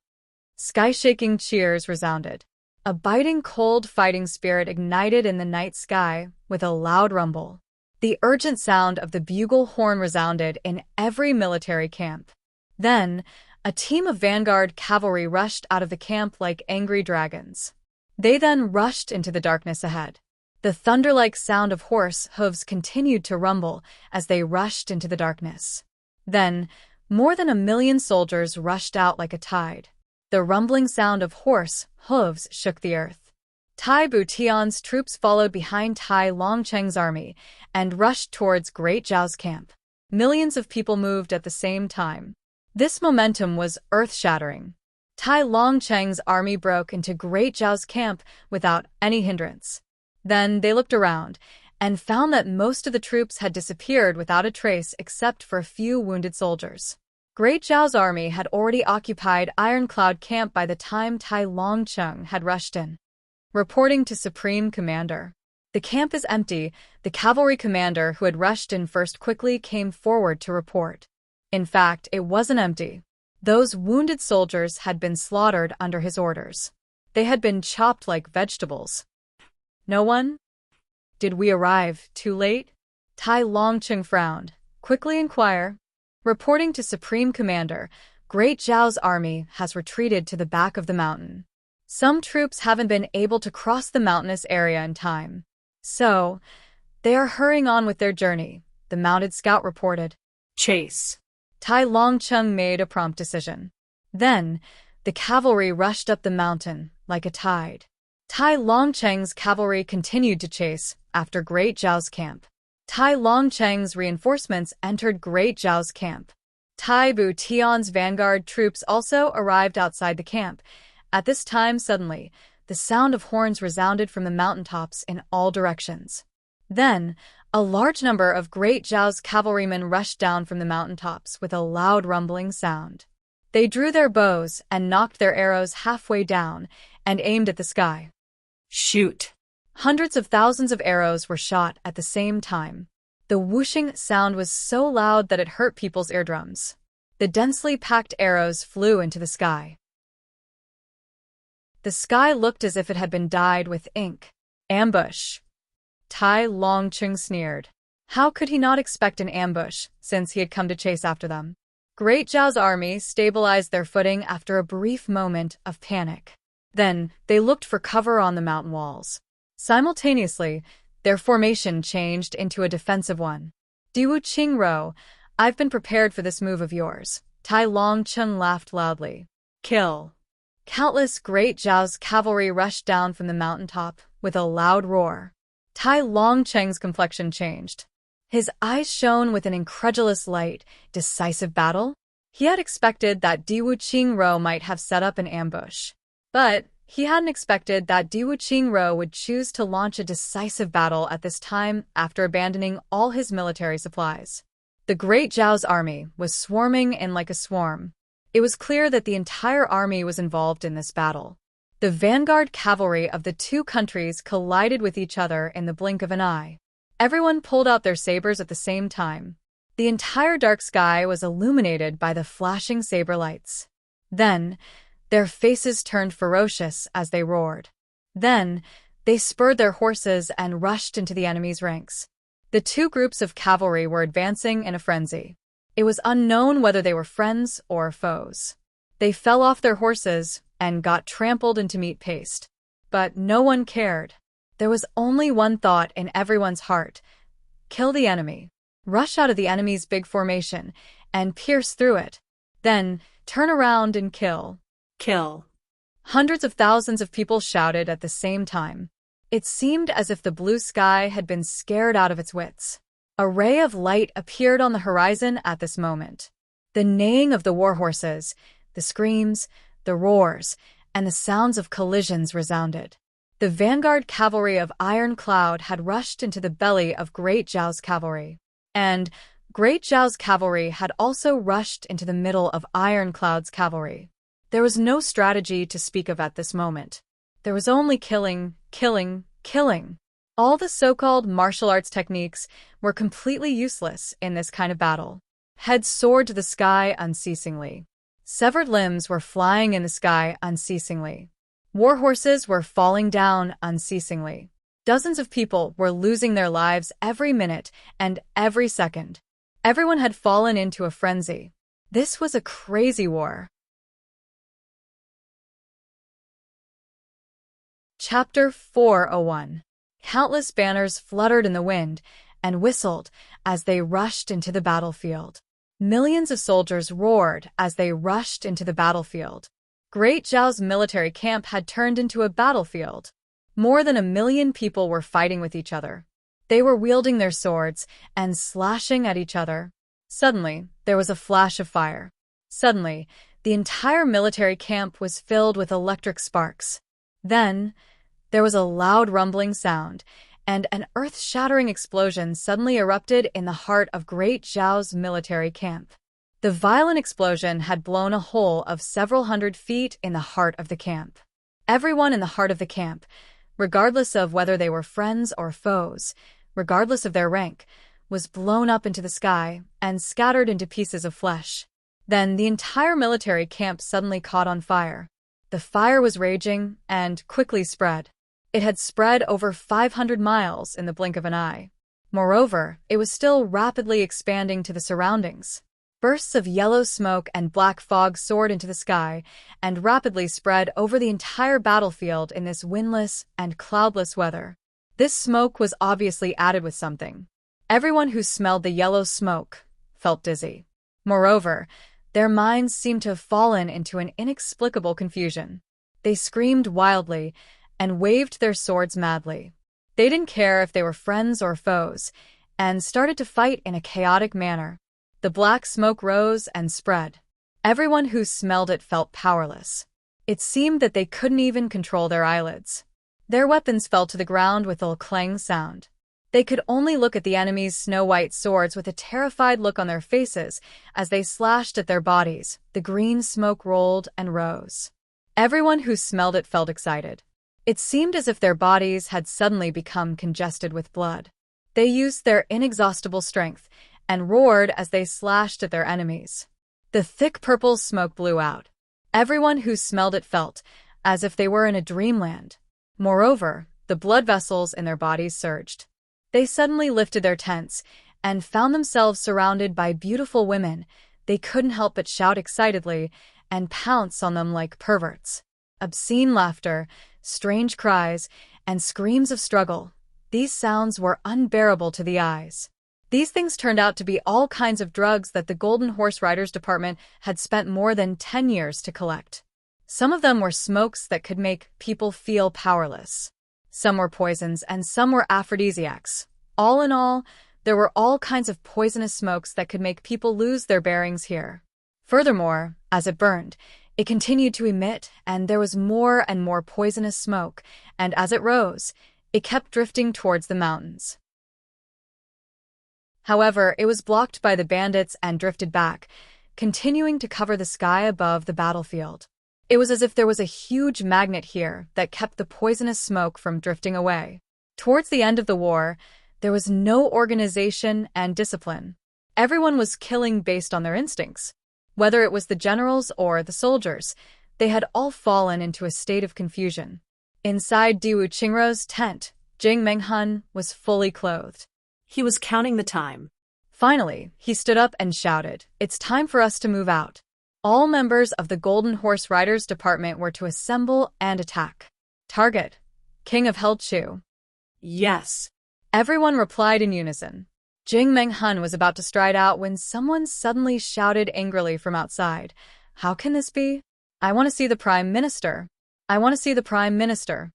Sky-shaking cheers resounded. A biting cold fighting spirit ignited in the night sky with a loud rumble. The urgent sound of the bugle horn resounded in every military camp. Then, a team of vanguard cavalry rushed out of the camp like angry dragons. They then rushed into the darkness ahead. The thunder-like sound of horse hooves continued to rumble as they rushed into the darkness. Then, more than 1,000,000 soldiers rushed out like a tide. The rumbling sound of horse hooves shook the earth. Tai Butian's troops followed behind Tai Longcheng's army and rushed towards Great Zhao's camp. Millions of people moved at the same time. This momentum was earth-shattering. Tai Longcheng's army broke into Great Zhao's camp without any hindrance. Then they looked around and found that most of the troops had disappeared without a trace except for a few wounded soldiers. Great Zhao's army had already occupied Ironclad Camp by the time Tai Longcheng had rushed in. Reporting to Supreme Commander. The camp is empty. The cavalry commander who had rushed in first quickly came forward to report. In fact, it wasn't empty. Those wounded soldiers had been slaughtered under his orders. They had been chopped like vegetables. No one? Did we arrive too late? Tai Longcheng frowned. Quickly inquire. Reporting to Supreme Commander, Great Zhao's army has retreated to the back of the mountain. Some troops haven't been able to cross the mountainous area in time. So, they are hurrying on with their journey, the mounted scout reported. Chase. Tai Longcheng made a prompt decision. Then, the cavalry rushed up the mountain like a tide. Tai Longcheng's cavalry continued to chase after Great Zhao's camp. Tai Longcheng's reinforcements entered Great Zhao's camp. Tai Butian's vanguard troops also arrived outside the camp. At this time, suddenly, the sound of horns resounded from the mountaintops in all directions. Then, a large number of Great Zhao's cavalrymen rushed down from the mountaintops with a loud rumbling sound. They drew their bows and knocked their arrows halfway down and aimed at the sky. Shoot! Hundreds of thousands of arrows were shot at the same time. The whooshing sound was so loud that it hurt people's eardrums. The densely packed arrows flew into the sky. The sky looked as if it had been dyed with ink. Ambush. Tai Longcheng sneered. How could he not expect an ambush, since he had come to chase after them? Great Zhao's army stabilized their footing after a brief moment of panic. Then, they looked for cover on the mountain walls. Simultaneously, their formation changed into a defensive one. Diwu Qingro, I've been prepared for this move of yours. Tai Longcheng laughed loudly. Kill. Countless Great Zhao's cavalry rushed down from the mountaintop with a loud roar. Tai Longcheng's complexion changed. His eyes shone with an incredulous light. Decisive battle? He had expected that Diwu Qingro might have set up an ambush. But he hadn't expected that Diwu Qingro would choose to launch a decisive battle at this time after abandoning all his military supplies. The Great Zhao's army was swarming in like a swarm. It was clear that the entire army was involved in this battle. The vanguard cavalry of the two countries collided with each other in the blink of an eye. Everyone pulled out their sabers at the same time. The entire dark sky was illuminated by the flashing saber lights. Then, their faces turned ferocious as they roared. Then, they spurred their horses and rushed into the enemy's ranks. The two groups of cavalry were advancing in a frenzy. It was unknown whether they were friends or foes. They fell off their horses and got trampled into meat paste. But no one cared. There was only one thought in everyone's heart. Kill the enemy. Rush out of the enemy's big formation and pierce through it. Then, turn around and kill. Kill. Hundreds of thousands of people shouted at the same time. It seemed as if the blue sky had been scared out of its wits. A ray of light appeared on the horizon at this moment. The neighing of the war horses, the screams, the roars, and the sounds of collisions resounded. The vanguard cavalry of Iron Cloud had rushed into the belly of Great Zhao's cavalry. And Great Zhao's cavalry had also rushed into the middle of Ironclad's cavalry. There was no strategy to speak of at this moment. There was only killing, killing, killing. All the so-called martial arts techniques were completely useless in this kind of battle. Heads soared to the sky unceasingly. Severed limbs were flying in the sky unceasingly. War horses were falling down unceasingly. Dozens of people were losing their lives every minute and every second. Everyone had fallen into a frenzy. This was a crazy war. Chapter 401. Countless banners fluttered in the wind and whistled as they rushed into the battlefield. Millions of soldiers roared as they rushed into the battlefield. Great Zhao's military camp had turned into a battlefield. More than 1 million people were fighting with each other. They were wielding their swords and slashing at each other. Suddenly, there was a flash of fire. Suddenly, the entire military camp was filled with electric sparks. Then, there was a loud rumbling sound, and an earth-shattering explosion suddenly erupted in the heart of Great Zhao's military camp. The violent explosion had blown a hole of several hundred feet in the heart of the camp. Everyone in the heart of the camp, regardless of whether they were friends or foes, regardless of their rank, was blown up into the sky and scattered into pieces of flesh. Then the entire military camp suddenly caught on fire. The fire was raging and quickly spread. It had spread over 500 miles in the blink of an eye. Moreover, it was still rapidly expanding to the surroundings. Bursts of yellow smoke and black fog soared into the sky and rapidly spread over the entire battlefield in this windless and cloudless weather. This smoke was obviously added with something. Everyone who smelled the yellow smoke felt dizzy. Moreover, their minds seemed to have fallen into an inexplicable confusion. They screamed wildly and waved their swords madly. They didn't care if they were friends or foes, and started to fight in a chaotic manner. The black smoke rose and spread. Everyone who smelled it felt powerless. It seemed that they couldn't even control their eyelids. Their weapons fell to the ground with a clang sound. They could only look at the enemy's snow-white swords with a terrified look on their faces as they slashed at their bodies. The green smoke rolled and rose. Everyone who smelled it felt excited. It seemed as if their bodies had suddenly become congested with blood. They used their inexhaustible strength and roared as they slashed at their enemies. The thick purple smoke blew out. Everyone who smelled it felt as if they were in a dreamland. Moreover, the blood vessels in their bodies surged. They suddenly lifted their tents and found themselves surrounded by beautiful women. They couldn't help but shout excitedly and pounce on them like perverts. Obscene laughter, strange cries, and screams of struggle. These sounds were unbearable to the eyes. These things turned out to be all kinds of drugs that the Golden Horse Riders Department had spent more than 10 years to collect. Some of them were smokes that could make people feel powerless. Some were poisons and some were aphrodisiacs. All in all, there were all kinds of poisonous smokes that could make people lose their bearings here. Furthermore, as it burned, it continued to emit, and there was more and more poisonous smoke, and as it rose, it kept drifting towards the mountains. However, it was blocked by the bandits and drifted back, continuing to cover the sky above the battlefield. It was as if there was a huge magnet here that kept the poisonous smoke from drifting away. Towards the end of the war, there was no organization and discipline. Everyone was killing based on their instincts. Whether it was the generals or the soldiers, they had all fallen into a state of confusion. Inside Diwu Qingrou's tent, Jing Menghun was fully clothed. He was counting the time. Finally, he stood up and shouted, "It's time for us to move out." All members of the Golden Horse Riders Department were to assemble and attack. Target: King of Helchu. Yes. Everyone replied in unison. Jing Menghun was about to stride out when someone suddenly shouted angrily from outside, "How can this be? I want to see the Prime Minister. I want to see the Prime Minister."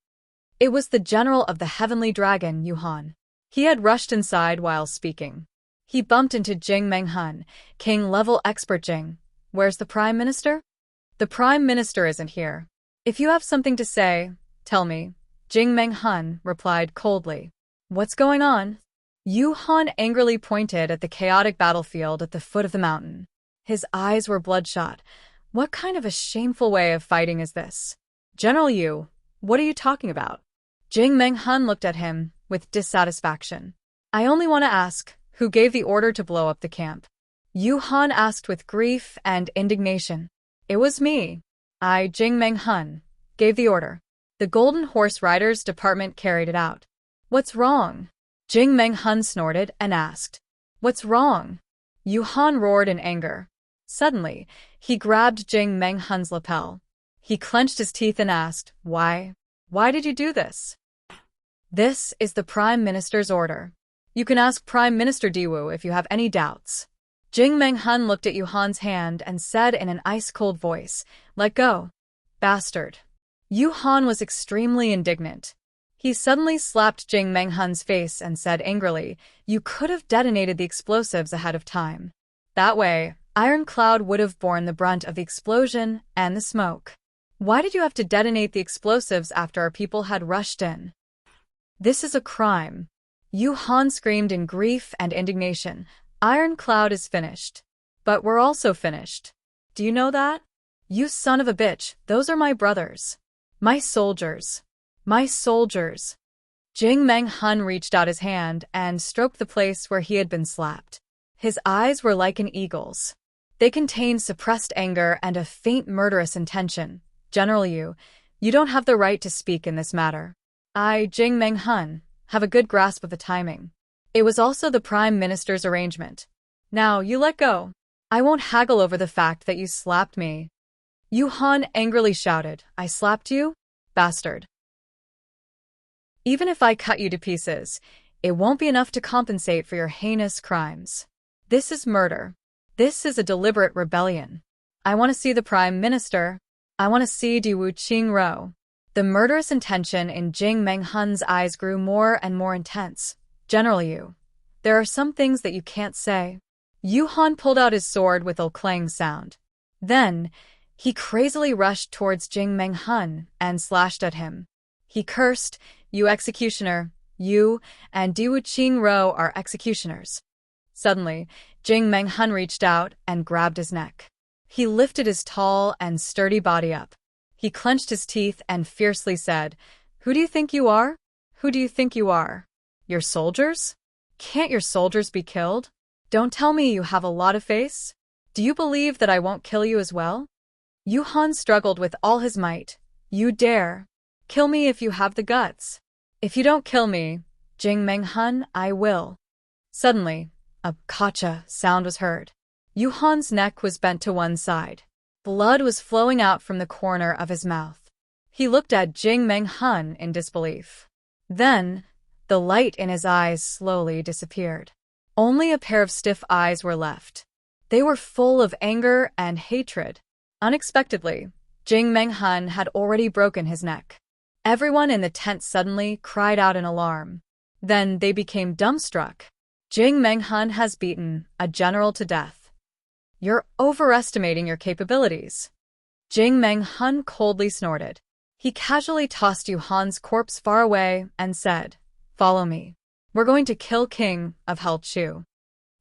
It was the general of the Heavenly Dragon, Yuhan. He had rushed inside while speaking. He bumped into Jing Menghun. "King-level expert Jing. Where's the Prime Minister?" "The Prime Minister isn't here. If you have something to say, tell me," Jing Menghun replied coldly. "What's going on?" Yu Han angrily pointed at the chaotic battlefield at the foot of the mountain. His eyes were bloodshot. What kind of a shameful way of fighting is this? General Yu, what are you talking about? Jing Menghun looked at him with dissatisfaction. I only want to ask, who gave the order to blow up the camp? Yu Han asked with grief and indignation. It was me. I, Jing Menghun, gave the order. The Golden Horse Riders Department carried it out. What's wrong? Jing Menghun snorted and asked. What's wrong? Yu Han roared in anger. Suddenly, he grabbed Jing Menghun's lapel. He clenched his teeth and asked, Why? Why did you do this? This is the Prime Minister's order. You can ask Prime Minister Diwu if you have any doubts. Jing Menghun looked at Yu Han's hand and said in an ice-cold voice, Let go, bastard. Yu Han was extremely indignant. He suddenly slapped Jing Menghun's face and said angrily, You could have detonated the explosives ahead of time. That way, Iron Cloud would have borne the brunt of the explosion and the smoke. Why did you have to detonate the explosives after our people had rushed in? This is a crime. Yu Han screamed in grief and indignation. Iron Cloud is finished. But we're also finished. Do you know that? You son of a bitch, those are my brothers. My soldiers. My soldiers. Jing Menghun reached out his hand and stroked the place where he had been slapped. His eyes were like an eagle's. They contained suppressed anger and a faint murderous intention. General Yu, you don't have the right to speak in this matter. I, Jing Menghun, have a good grasp of the timing. It was also the Prime Minister's arrangement. Now, you let go. I won't haggle over the fact that you slapped me. Yu Han angrily shouted, I slapped you? Bastard. Even if I cut you to pieces, it won't be enough to compensate for your heinous crimes. This is murder. This is a deliberate rebellion. I want to see the Prime Minister. I want to see Diwu Qingro. The murderous intention in Jing Menghun's eyes grew more and more intense. General Yu, there are some things that you can't say. Yu Han pulled out his sword with a clang sound. Then, he crazily rushed towards Jing Menghun and slashed at him. He cursed, You executioner, you and Diwu Qingro are executioners. Suddenly, Jing Menghun reached out and grabbed his neck. He lifted his tall and sturdy body up. He clenched his teeth and fiercely said, Who do you think you are? Who do you think you are? Your soldiers? Can't your soldiers be killed? Don't tell me you have a lot of face. Do you believe that I won't kill you as well? Yu Han struggled with all his might. You dare. Kill me if you have the guts. If you don't kill me, Jing Menghun, I will. Suddenly, a kacha sound was heard. Yu Han's neck was bent to one side. Blood was flowing out from the corner of his mouth. He looked at Jing Menghun in disbelief. Then, the light in his eyes slowly disappeared. Only a pair of stiff eyes were left. They were full of anger and hatred. Unexpectedly, Jing Menghun had already broken his neck. Everyone in the tent suddenly cried out in alarm. Then they became dumbstruck. Jing Menghun has beaten a general to death. You're overestimating your capabilities. Jing Menghun coldly snorted. He casually tossed Yu Han's corpse far away and said, Follow me. We're going to kill King of Hell Chu.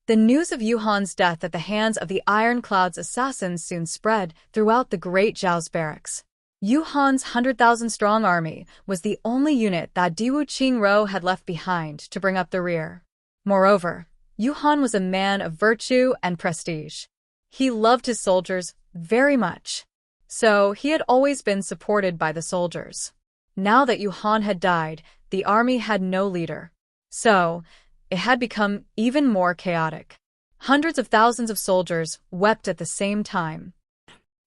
The news of Yu Han's death at the hands of the Iron Cloud's assassins soon spread throughout the Great Zhao's barracks. Yu Han's 100,000-strong army was the only unit that Diwu Qingro had left behind to bring up the rear. Moreover, Yu Han was a man of virtue and prestige. He loved his soldiers very much. So he had always been supported by the soldiers. Now that Yu Han had died, the army had no leader. So, it had become even more chaotic. Hundreds of thousands of soldiers wept at the same time.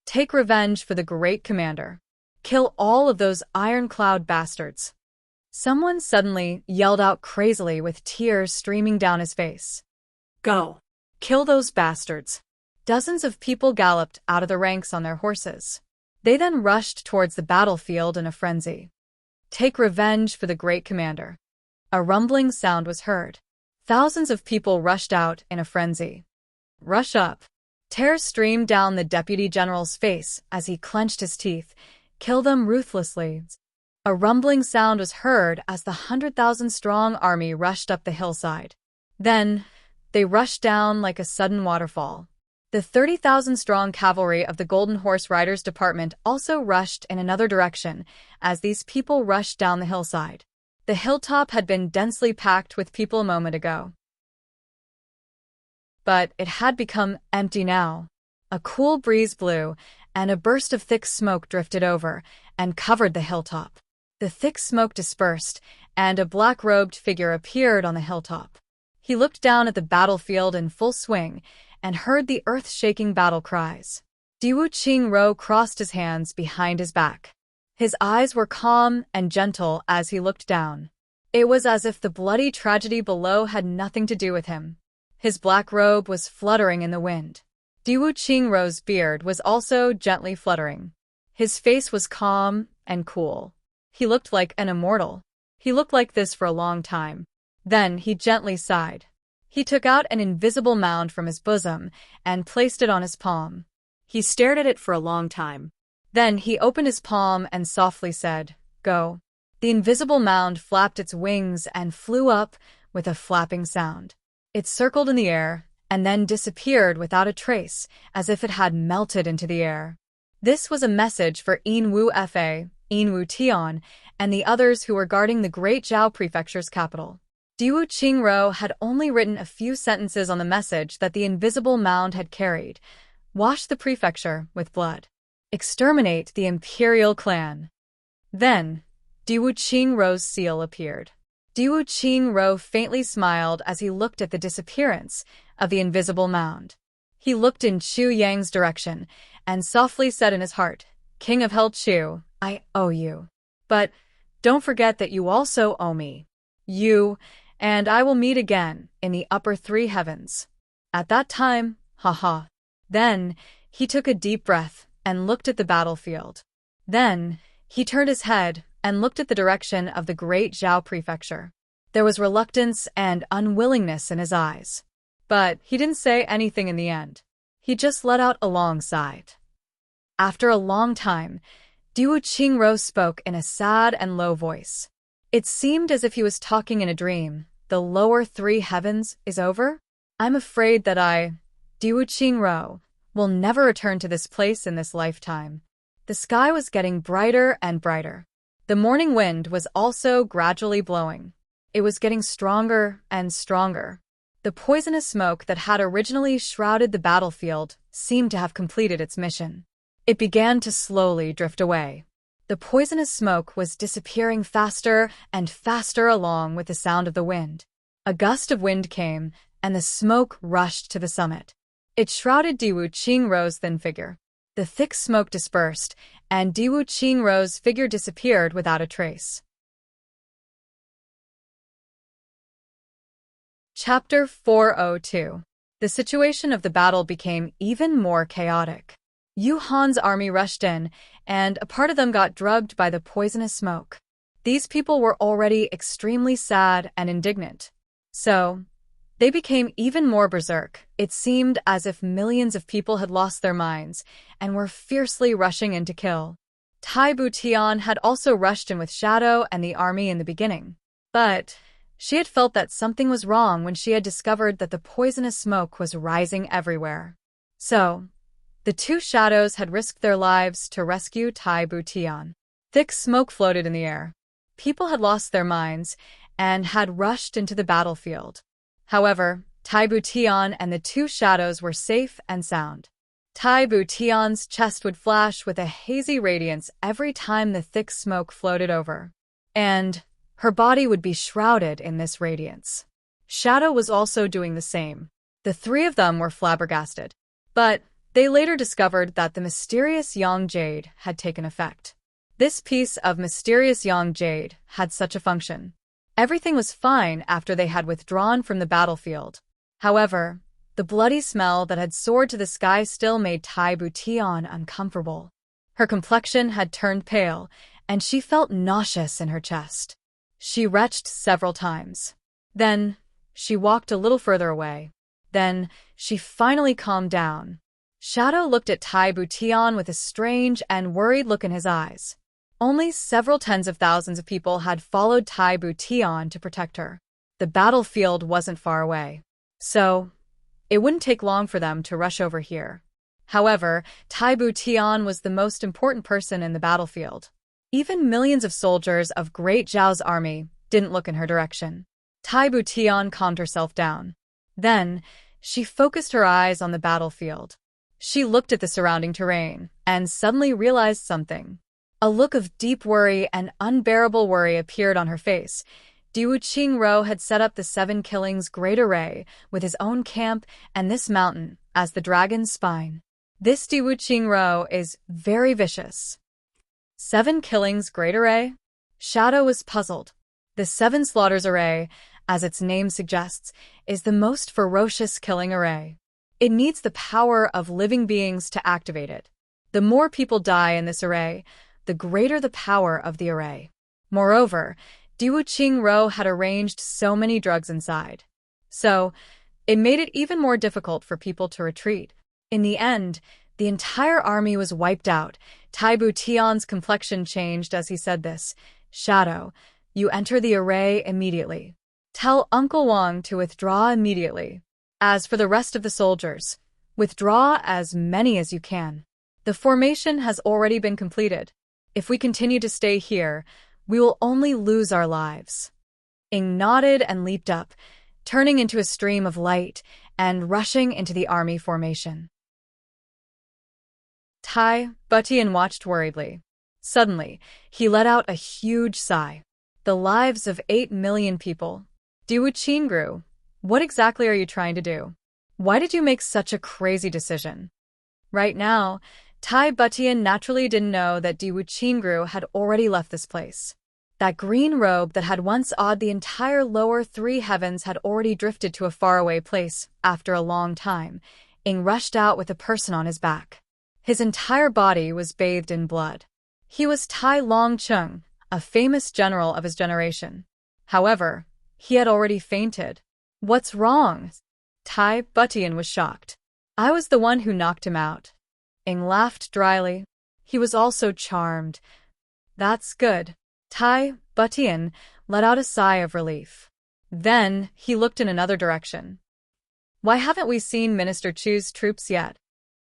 Take revenge for the great commander. Kill all of those Iron Cloud bastards. Someone suddenly yelled out crazily with tears streaming down his face. Go. Kill those bastards. Dozens of people galloped out of the ranks on their horses. They then rushed towards the battlefield in a frenzy. Take revenge for the great commander. A rumbling sound was heard. Thousands of people rushed out in a frenzy. Rush up. Tears streamed down the deputy general's face as he clenched his teeth. Kill them ruthlessly. A rumbling sound was heard as the 100,000-strong army rushed up the hillside. Then, they rushed down like a sudden waterfall. The 30,000-strong cavalry of the Golden Horse Riders Department also rushed in another direction as these people rushed down the hillside. The hilltop had been densely packed with people a moment ago, but it had become empty now. A cool breeze blew, and a burst of thick smoke drifted over and covered the hilltop. The thick smoke dispersed, and a black-robed figure appeared on the hilltop. He looked down at the battlefield in full swing and heard the earth-shaking battle cries. Wuxia crossed his hands behind his back. His eyes were calm and gentle as he looked down. It was as if the bloody tragedy below had nothing to do with him. His black robe was fluttering in the wind. Wuxia's beard was also gently fluttering. His face was calm and cool. He looked like an immortal. He looked like this for a long time. Then he gently sighed. He took out an invisible mound from his bosom and placed it on his palm. He stared at it for a long time. Then he opened his palm and softly said, "Go." The invisible mound flapped its wings and flew up with a flapping sound. It circled in the air and then disappeared without a trace, as if it had melted into the air. This was a message for Wu Tian, and the others who were guarding the Great Zhao Prefecture's capital. Wuxia had only written a few sentences on the message that the invisible mound had carried. Wash the prefecture with blood. Exterminate the imperial clan. Then, Wuxia's seal appeared. Wuxia faintly smiled as he looked at the disappearance of the invisible mound. He looked in Chu Yang's direction and softly said in his heart, "King of Hell Chu, I owe you. But don't forget that you also owe me. You and I will meet again in the upper three heavens. At that time, haha." Then, he took a deep breath and looked at the battlefield. Then, he turned his head and looked at the direction of the Great Zhao Prefecture. There was reluctance and unwillingness in his eyes. But he didn't say anything in the end. He just let out a long sigh. After a long time, Wuxia spoke in a sad and low voice. It seemed as if he was talking in a dream. "The lower three heavens is over? I'm afraid that Wuxia, will never return to this place in this lifetime." The sky was getting brighter and brighter. The morning wind was also gradually blowing. It was getting stronger and stronger. The poisonous smoke that had originally shrouded the battlefield seemed to have completed its mission. It began to slowly drift away. The poisonous smoke was disappearing faster and faster along with the sound of the wind. A gust of wind came, and the smoke rushed to the summit. It shrouded Wuxia's thin figure. The thick smoke dispersed, and Wuxia's figure disappeared without a trace. Chapter 402. The situation of the battle became even more chaotic. Yu Han's army rushed in, and a part of them got drugged by the poisonous smoke. These people were already extremely sad and indignant. So, they became even more berserk. It seemed as if millions of people had lost their minds and were fiercely rushing in to kill. Tai Butian had also rushed in with Shadow and the army in the beginning. But she had felt that something was wrong when she had discovered that the poisonous smoke was rising everywhere. So, the two shadows had risked their lives to rescue Tai Butian. Thick smoke floated in the air. People had lost their minds and had rushed into the battlefield. However, Tai Butian and the two shadows were safe and sound. Tai Butian's chest would flash with a hazy radiance every time the thick smoke floated over. And her body would be shrouded in this radiance. Shadow was also doing the same. The three of them were flabbergasted. But they later discovered that the mysterious Yang Jade had taken effect. This piece of mysterious Yang Jade had such a function. Everything was fine after they had withdrawn from the battlefield. However, the bloody smell that had soared to the sky still made Tai Butian uncomfortable. Her complexion had turned pale, and she felt nauseous in her chest. She retched several times. Then, she walked a little further away. Then, she finally calmed down. Shadow looked at Tai Butian with a strange and worried look in his eyes. Only several tens of thousands of people had followed Tai Butian to protect her. The battlefield wasn't far away. So, it wouldn't take long for them to rush over here. However, Tai Butian was the most important person in the battlefield. Even millions of soldiers of Great Zhao's army didn't look in her direction. Tai Butian calmed herself down. Then, she focused her eyes on the battlefield. She looked at the surrounding terrain and suddenly realized something. A look of deep worry and unbearable worry appeared on her face. Diwu Qingro had set up the Seven Killings Great Array with his own camp and this mountain as the dragon's spine. This Diwu Qingro is very vicious. Seven Killings Great Array? Shadow was puzzled. The Seven Slaughters Array, as its name suggests, is the most ferocious killing array. It needs the power of living beings to activate it. The more people die in this array, the greater the power of the array. Moreover, Diwu Qingro had arranged so many drugs inside. So, it made it even more difficult for people to retreat. In the end, the entire army was wiped out. Tai Butian's complexion changed as he said this. Shadow, you enter the array immediately. Tell Uncle Wang to withdraw immediately. As for the rest of the soldiers, withdraw as many as you can. The formation has already been completed. If we continue to stay here, we will only lose our lives. Ing nodded and leaped up, turning into a stream of light and rushing into the army formation. Tai Butian watched worriedly. Suddenly, he let out a huge sigh. The lives of 8 million people. Diwu Qingru, what exactly are you trying to do? Why did you make such a crazy decision? Right now, Tai Butian naturally didn't know that Diwu Qingru had already left this place. That green robe that had once awed the entire lower 3 heavens had already drifted to a faraway place after a long time. Ing rushed out with a person on his back. His entire body was bathed in blood. He was Tai Longcheng, a famous general of his generation. However, he had already fainted. What's wrong? Tai Butian was shocked. I was the one who knocked him out. Ing laughed dryly. He was also charmed. That's good. Tai Butian let out a sigh of relief. Then he looked in another direction. Why haven't we seen Minister Chu's troops yet?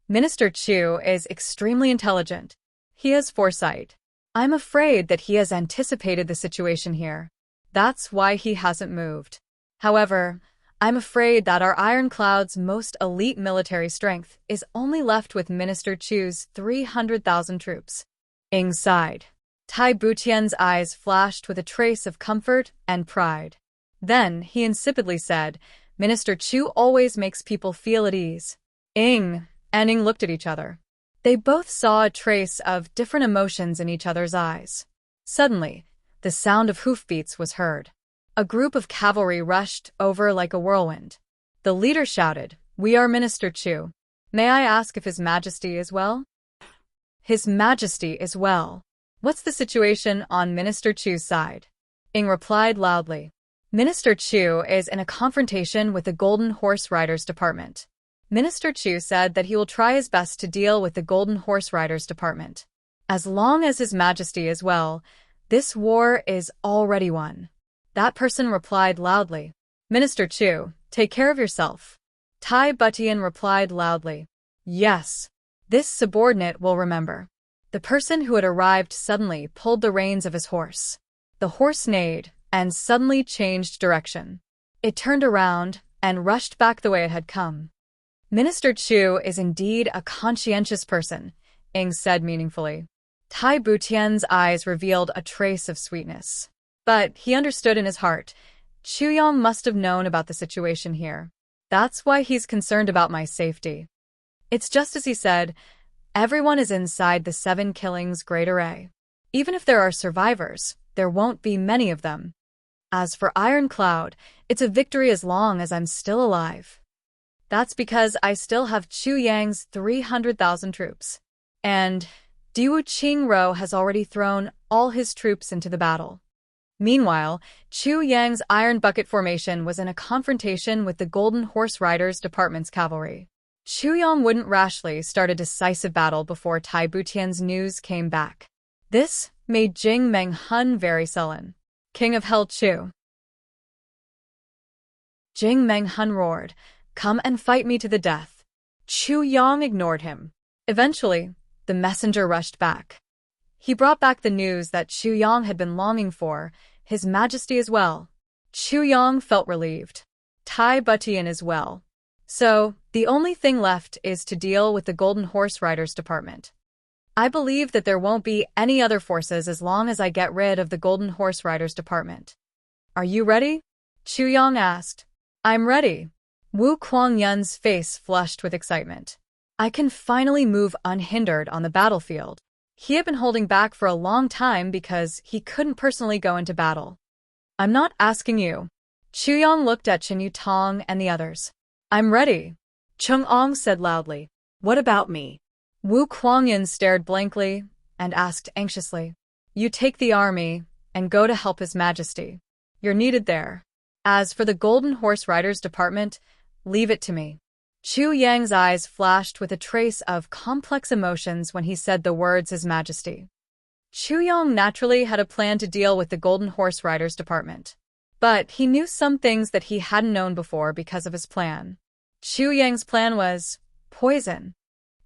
Minister Chu is extremely intelligent. He has foresight. I'm afraid that he has anticipated the situation here. That's why he hasn't moved. However, I'm afraid that our Ironclad's most elite military strength is only left with Minister Chu's 300,000 troops. Ing sighed. Tai Butian's eyes flashed with a trace of comfort and pride. Then he insipidly said, Minister Chu always makes people feel at ease. Ing and Ing looked at each other. They both saw a trace of different emotions in each other's eyes. Suddenly, the sound of hoofbeats was heard. A group of cavalry rushed over like a whirlwind. The leader shouted, We are Minister Chu. May I ask if His Majesty is well? His Majesty is well. What's the situation on Minister Chu's side? Ing replied loudly. Minister Chu is in a confrontation with the Golden Horse Riders Department. Minister Chu said that he will try his best to deal with the Golden Horse Riders Department. As long as His Majesty is well, this war is already won. That person replied loudly. Minister Chu, take care of yourself. Tai Butian replied loudly. Yes. This subordinate will remember. The person who had arrived suddenly pulled the reins of his horse. The horse neighed and suddenly changed direction. It turned around and rushed back the way it had come. Minister Chu is indeed a conscientious person, Ing said meaningfully. Tai Butian's eyes revealed a trace of sweetness. But he understood in his heart, Chu Yong must have known about the situation here. That's why he's concerned about my safety. It's just as he said, everyone is inside the Seven Killings Great Array. Even if there are survivors, there won't be many of them. As for Ironclad, it's a victory as long as I'm still alive. That's because I still have Chu Yang's 300,000 troops. And Diwu Qingro has already thrown all his troops into the battle. Meanwhile, Chu Yang's Iron Bucket Formation was in a confrontation with the Golden Horse Riders Department's cavalry. Chu Yang wouldn't rashly start a decisive battle before Tai Butian's news came back. This made Jing Menghun very sullen. King of Hell Chu. Jing Menghun roared, "Come and fight me to the death." Chu Yang ignored him. Eventually, the messenger rushed back. He brought back the news that Chu Yang had been longing for, His Majesty as well. Chu Yang felt relieved. Tai Butian as well. So, the only thing left is to deal with the Golden Horse Riders Department. I believe that there won't be any other forces as long as I get rid of the Golden Horse Riders Department. Are you ready? Chu Yang asked. I'm ready. Wu Kuangyun's face flushed with excitement. I can finally move unhindered on the battlefield. He had been holding back for a long time because he couldn't personally go into battle. I'm not asking you. Chu Yang looked at Chen Yutong and the others. I'm ready. Chung Ong said loudly. What about me? Wu Kuangyun stared blankly and asked anxiously. You take the army and go to help His Majesty. You're needed there. As for the Golden Horse Riders Department, leave it to me. Chu Yang's eyes flashed with a trace of complex emotions when he said the words His Majesty. Chu Yang naturally had a plan to deal with the Golden Horse Riders Department. But he knew some things that he hadn't known before because of his plan. Chu Yang's plan was poison.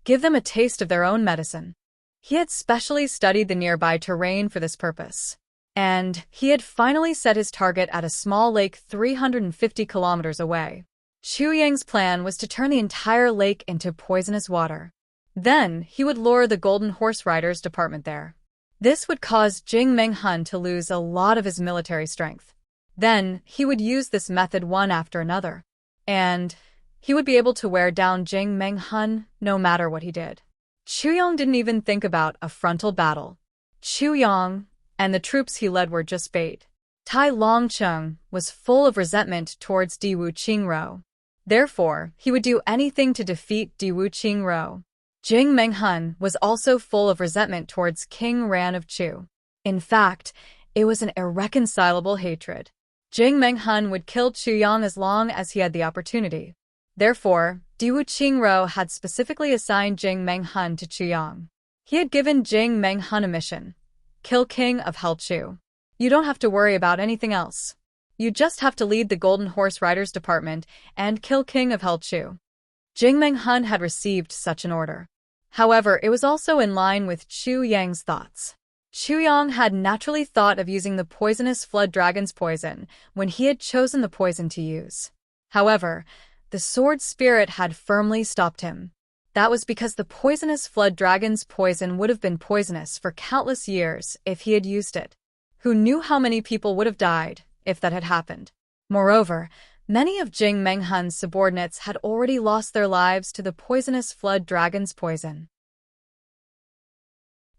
Give them a taste of their own medicine. He had specially studied the nearby terrain for this purpose. And he had finally set his target at a small lake 350 kilometers away. Chu Yang's plan was to turn the entire lake into poisonous water. Then he would lure the Golden Horse Riders Department there. This would cause Jing Menghun to lose a lot of his military strength. Then he would use this method one after another. And he would be able to wear down Jing Menghun no matter what he did. Chu Yang didn't even think about a frontal battle. Chu Yang and the troops he led were just bait. Tai Longcheng was full of resentment towards Diwu Qingro. Therefore, he would do anything to defeat Diwu Qingro. Jing Menghun was also full of resentment towards King Ran of Chu. In fact, it was an irreconcilable hatred. Jing Menghun would kill Chu Yang as long as he had the opportunity. Therefore, Diwu Qingro had specifically assigned Jing Menghun to Chu Yang. He had given Jing Menghun a mission: kill King of Hell Chu. You don't have to worry about anything else. You just have to lead the Golden Horse Riders Department and kill King of Hell Chu. Jing Menghun had received such an order. However, it was also in line with Chu Yang's thoughts. Chu Yang had naturally thought of using the poisonous flood dragon's poison when he had chosen the poison to use. However, the sword spirit had firmly stopped him. That was because the poisonous flood dragon's poison would have been poisonous for countless years if he had used it. Who knew how many people would have died if that had happened? Moreover, many of Jing Menghun's subordinates had already lost their lives to the poisonous flood dragon's poison.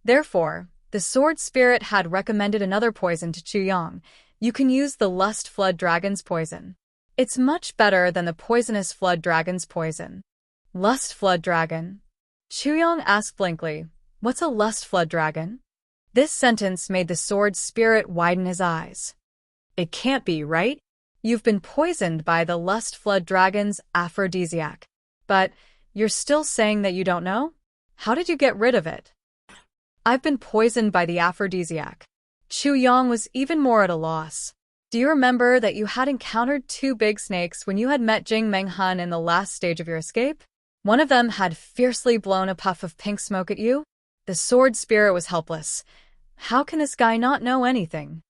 Therefore, the sword spirit had recommended another poison to Chu Yang. You can use the lust flood dragon's poison. It's much better than the poisonous flood dragon's poison. Lust flood dragon? Chu Yang asked blankly, what's a lust flood dragon? This sentence made the sword spirit widen his eyes. It can't be, right? You've been poisoned by the lust flood dragon's aphrodisiac. But you're still saying that you don't know? How did you get rid of it? I've been poisoned by the aphrodisiac. Chu Yang was even more at a loss. Do you remember that you had encountered 2 big snakes when you had met Jing Menghun in the last stage of your escape? One of them had fiercely blown a puff of pink smoke at you. The sword spirit was helpless. How can this guy not know anything?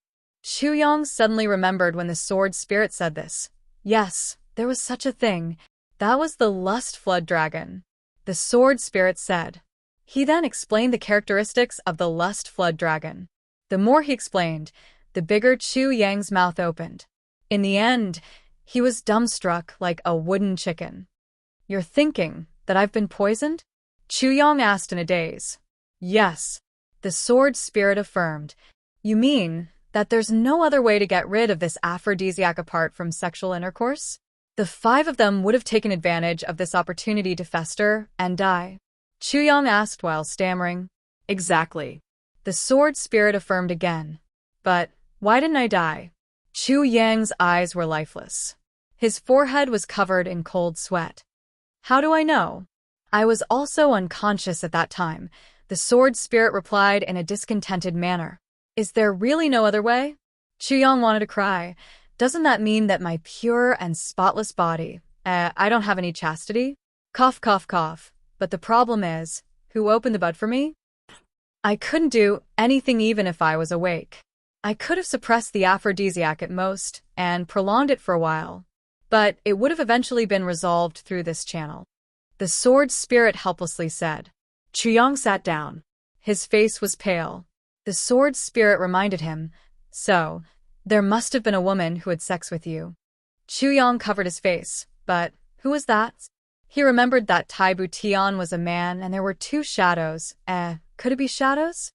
Chu Yang suddenly remembered when the sword spirit said this. Yes, there was such a thing. That was the lust flood dragon. The sword spirit said. He then explained the characteristics of the lust flood dragon. The more he explained, the bigger Chu Yang's mouth opened. In the end, he was dumbstruck like a wooden chicken. You're thinking that I've been poisoned? Chu Yang asked in a daze. Yes, the sword spirit affirmed. You mean that there's no other way to get rid of this aphrodisiac apart from sexual intercourse? The 5 of them would have taken advantage of this opportunity to fester and die. Chu Yang asked while stammering. Exactly. The sword spirit affirmed again. But why didn't I die? Chu Yang's eyes were lifeless. His forehead was covered in cold sweat. How do I know? I was also unconscious at that time, the sword spirit replied in a discontented manner. Is there really no other way? Chu Yang wanted to cry. Doesn't that mean that my pure and spotless body, I don't have any chastity? Cough, cough, cough. But the problem is, who opened the bud for me? I couldn't do anything even if I was awake. I could have suppressed the aphrodisiac at most and prolonged it for a while, but it would have eventually been resolved through this channel. The sword spirit helplessly said. Chuyang sat down. His face was pale. The sword spirit reminded him, so, there must have been a woman who had sex with you. Chuyang covered his face, but who was that? He remembered that Tai Butian was a man and there were two shadows. Could it be shadows?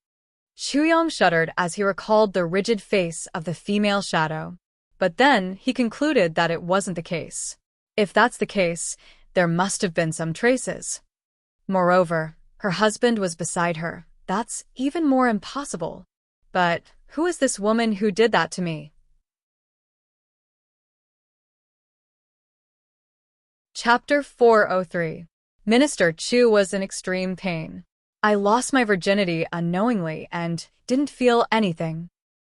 Chuyang shuddered as he recalled the rigid face of the female shadow. But then he concluded that it wasn't the case. If that's the case, there must have been some traces. Moreover, her husband was beside her. That's even more impossible. But who is this woman who did that to me? Chapter 403. Minister Chu was in extreme pain. I lost my virginity unknowingly and didn't feel anything.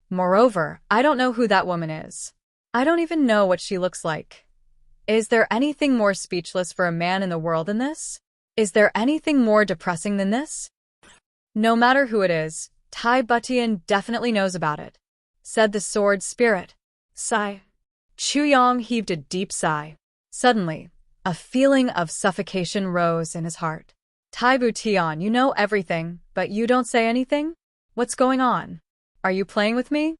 Moreover, I don't know who that woman is. I don't even know what she looks like. Is there anything more speechless for a man in the world than this? Is there anything more depressing than this? No matter who it is, Tai Butian definitely knows about it, said the sword spirit. Sigh. Chuyang heaved a deep sigh. Suddenly, a feeling of suffocation rose in his heart. Tai Butian, you know everything, but you don't say anything? What's going on? Are you playing with me?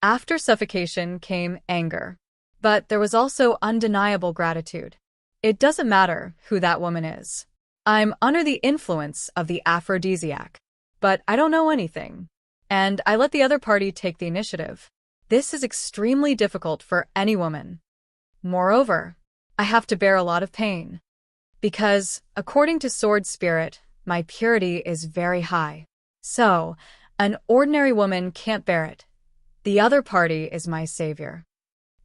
After suffocation came anger. But there was also undeniable gratitude. It doesn't matter who that woman is. I'm under the influence of the aphrodisiac. But I don't know anything. And I let the other party take the initiative. This is extremely difficult for any woman. Moreover, I have to bear a lot of pain. Because, according to Sword Spirit, my purity is very high. So, an ordinary woman can't bear it. The other party is my savior.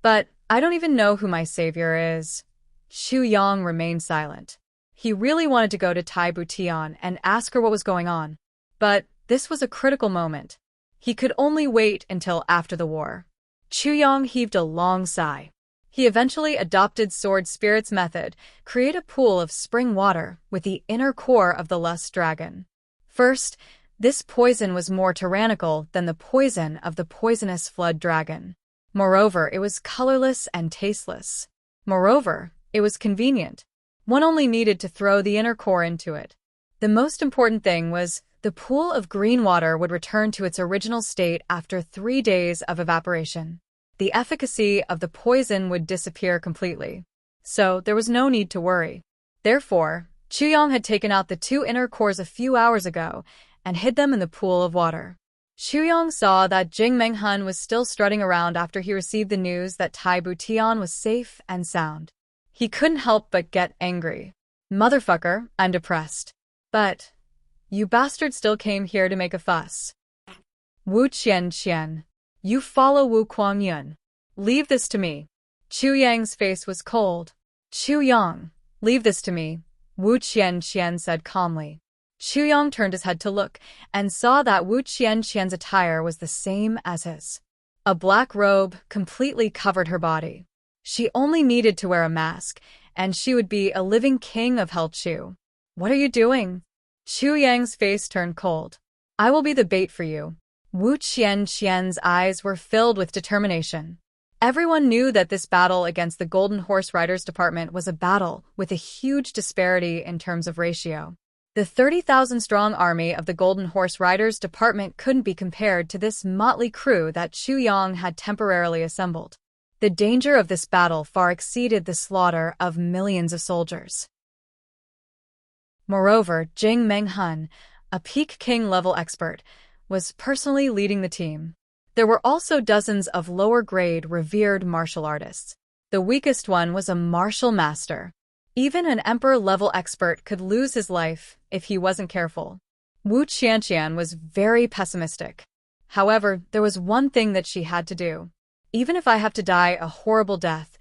But I don't even know who my savior is. Chuyang remained silent. He really wanted to go to Tai Butian and ask her what was going on. But this was a critical moment. He could only wait until after the war. Chuyang heaved a long sigh. He eventually adopted Sword Spirit's method, create a pool of spring water with the inner core of the lust dragon. First, this poison was more tyrannical than the poison of the poisonous flood dragon. Moreover, it was colorless and tasteless. Moreover, it was convenient. One only needed to throw the inner core into it. The most important thing was the pool of green water would return to its original state after 3 days of evaporation. The efficacy of the poison would disappear completely. So there was no need to worry. Therefore, Chuyang had taken out the 2 inner cores a few hours ago and hid them in the pool of water. Chuyang saw that Jing Menghun was still strutting around after he received the news that Tai Butian was safe and sound. He couldn't help but get angry. Motherfucker, I'm depressed. But you bastard still came here to make a fuss. Wu Qian, you follow Wu Kuangyun. Leave this to me. Chuyang's face was cold. Chuyang, leave this to me, Wu Qian said calmly. Chuyang turned his head to look and saw that Wu Qian's attire was the same as his. A black robe completely covered her body. She only needed to wear a mask, and she would be a living king of Hell Chu. What are you doing? Chuyang's face turned cold. I will be the bait for you. Wu Qian's eyes were filled with determination. Everyone knew that this battle against the Golden Horse Riders Department was a battle with a huge disparity in terms of ratio. The 30,000-strong army of the Golden Horse Riders Department couldn't be compared to this motley crew that Chuyang had temporarily assembled. The danger of this battle far exceeded the slaughter of millions of soldiers. Moreover, Jing Menghun, a peak king-level expert, was personally leading the team. There were also dozens of lower-grade, revered martial artists. The weakest one was a martial master. Even an emperor-level expert could lose his life if he wasn't careful. Wu Qian was very pessimistic. However, there was one thing that she had to do. Even if I have to die a horrible death,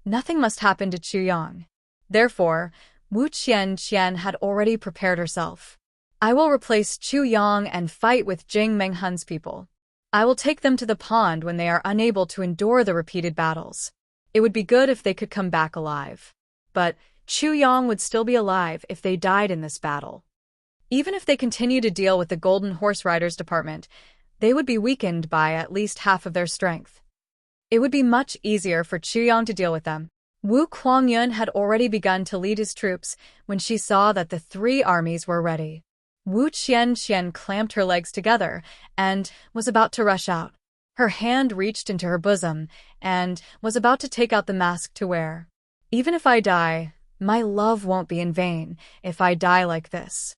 nothing must happen to Chuyang. Therefore, Wu Qian had already prepared herself. I will replace Chuyang and fight with Jing Menghun's people. I will take them to the pond when they are unable to endure the repeated battles. It would be good if they could come back alive. But Chu Yang would still be alive if they died in this battle. Even if they continue to deal with the Golden Horse Riders Department, they would be weakened by at least half of their strength. It would be much easier for Chu Yang to deal with them. Wu Kuangyun had already begun to lead his troops when she saw that the three armies were ready. Wu Qianqian clamped her legs together and was about to rush out. Her hand reached into her bosom and was about to take out the mask to wear. Even if I die, my love won't be in vain if I die like this.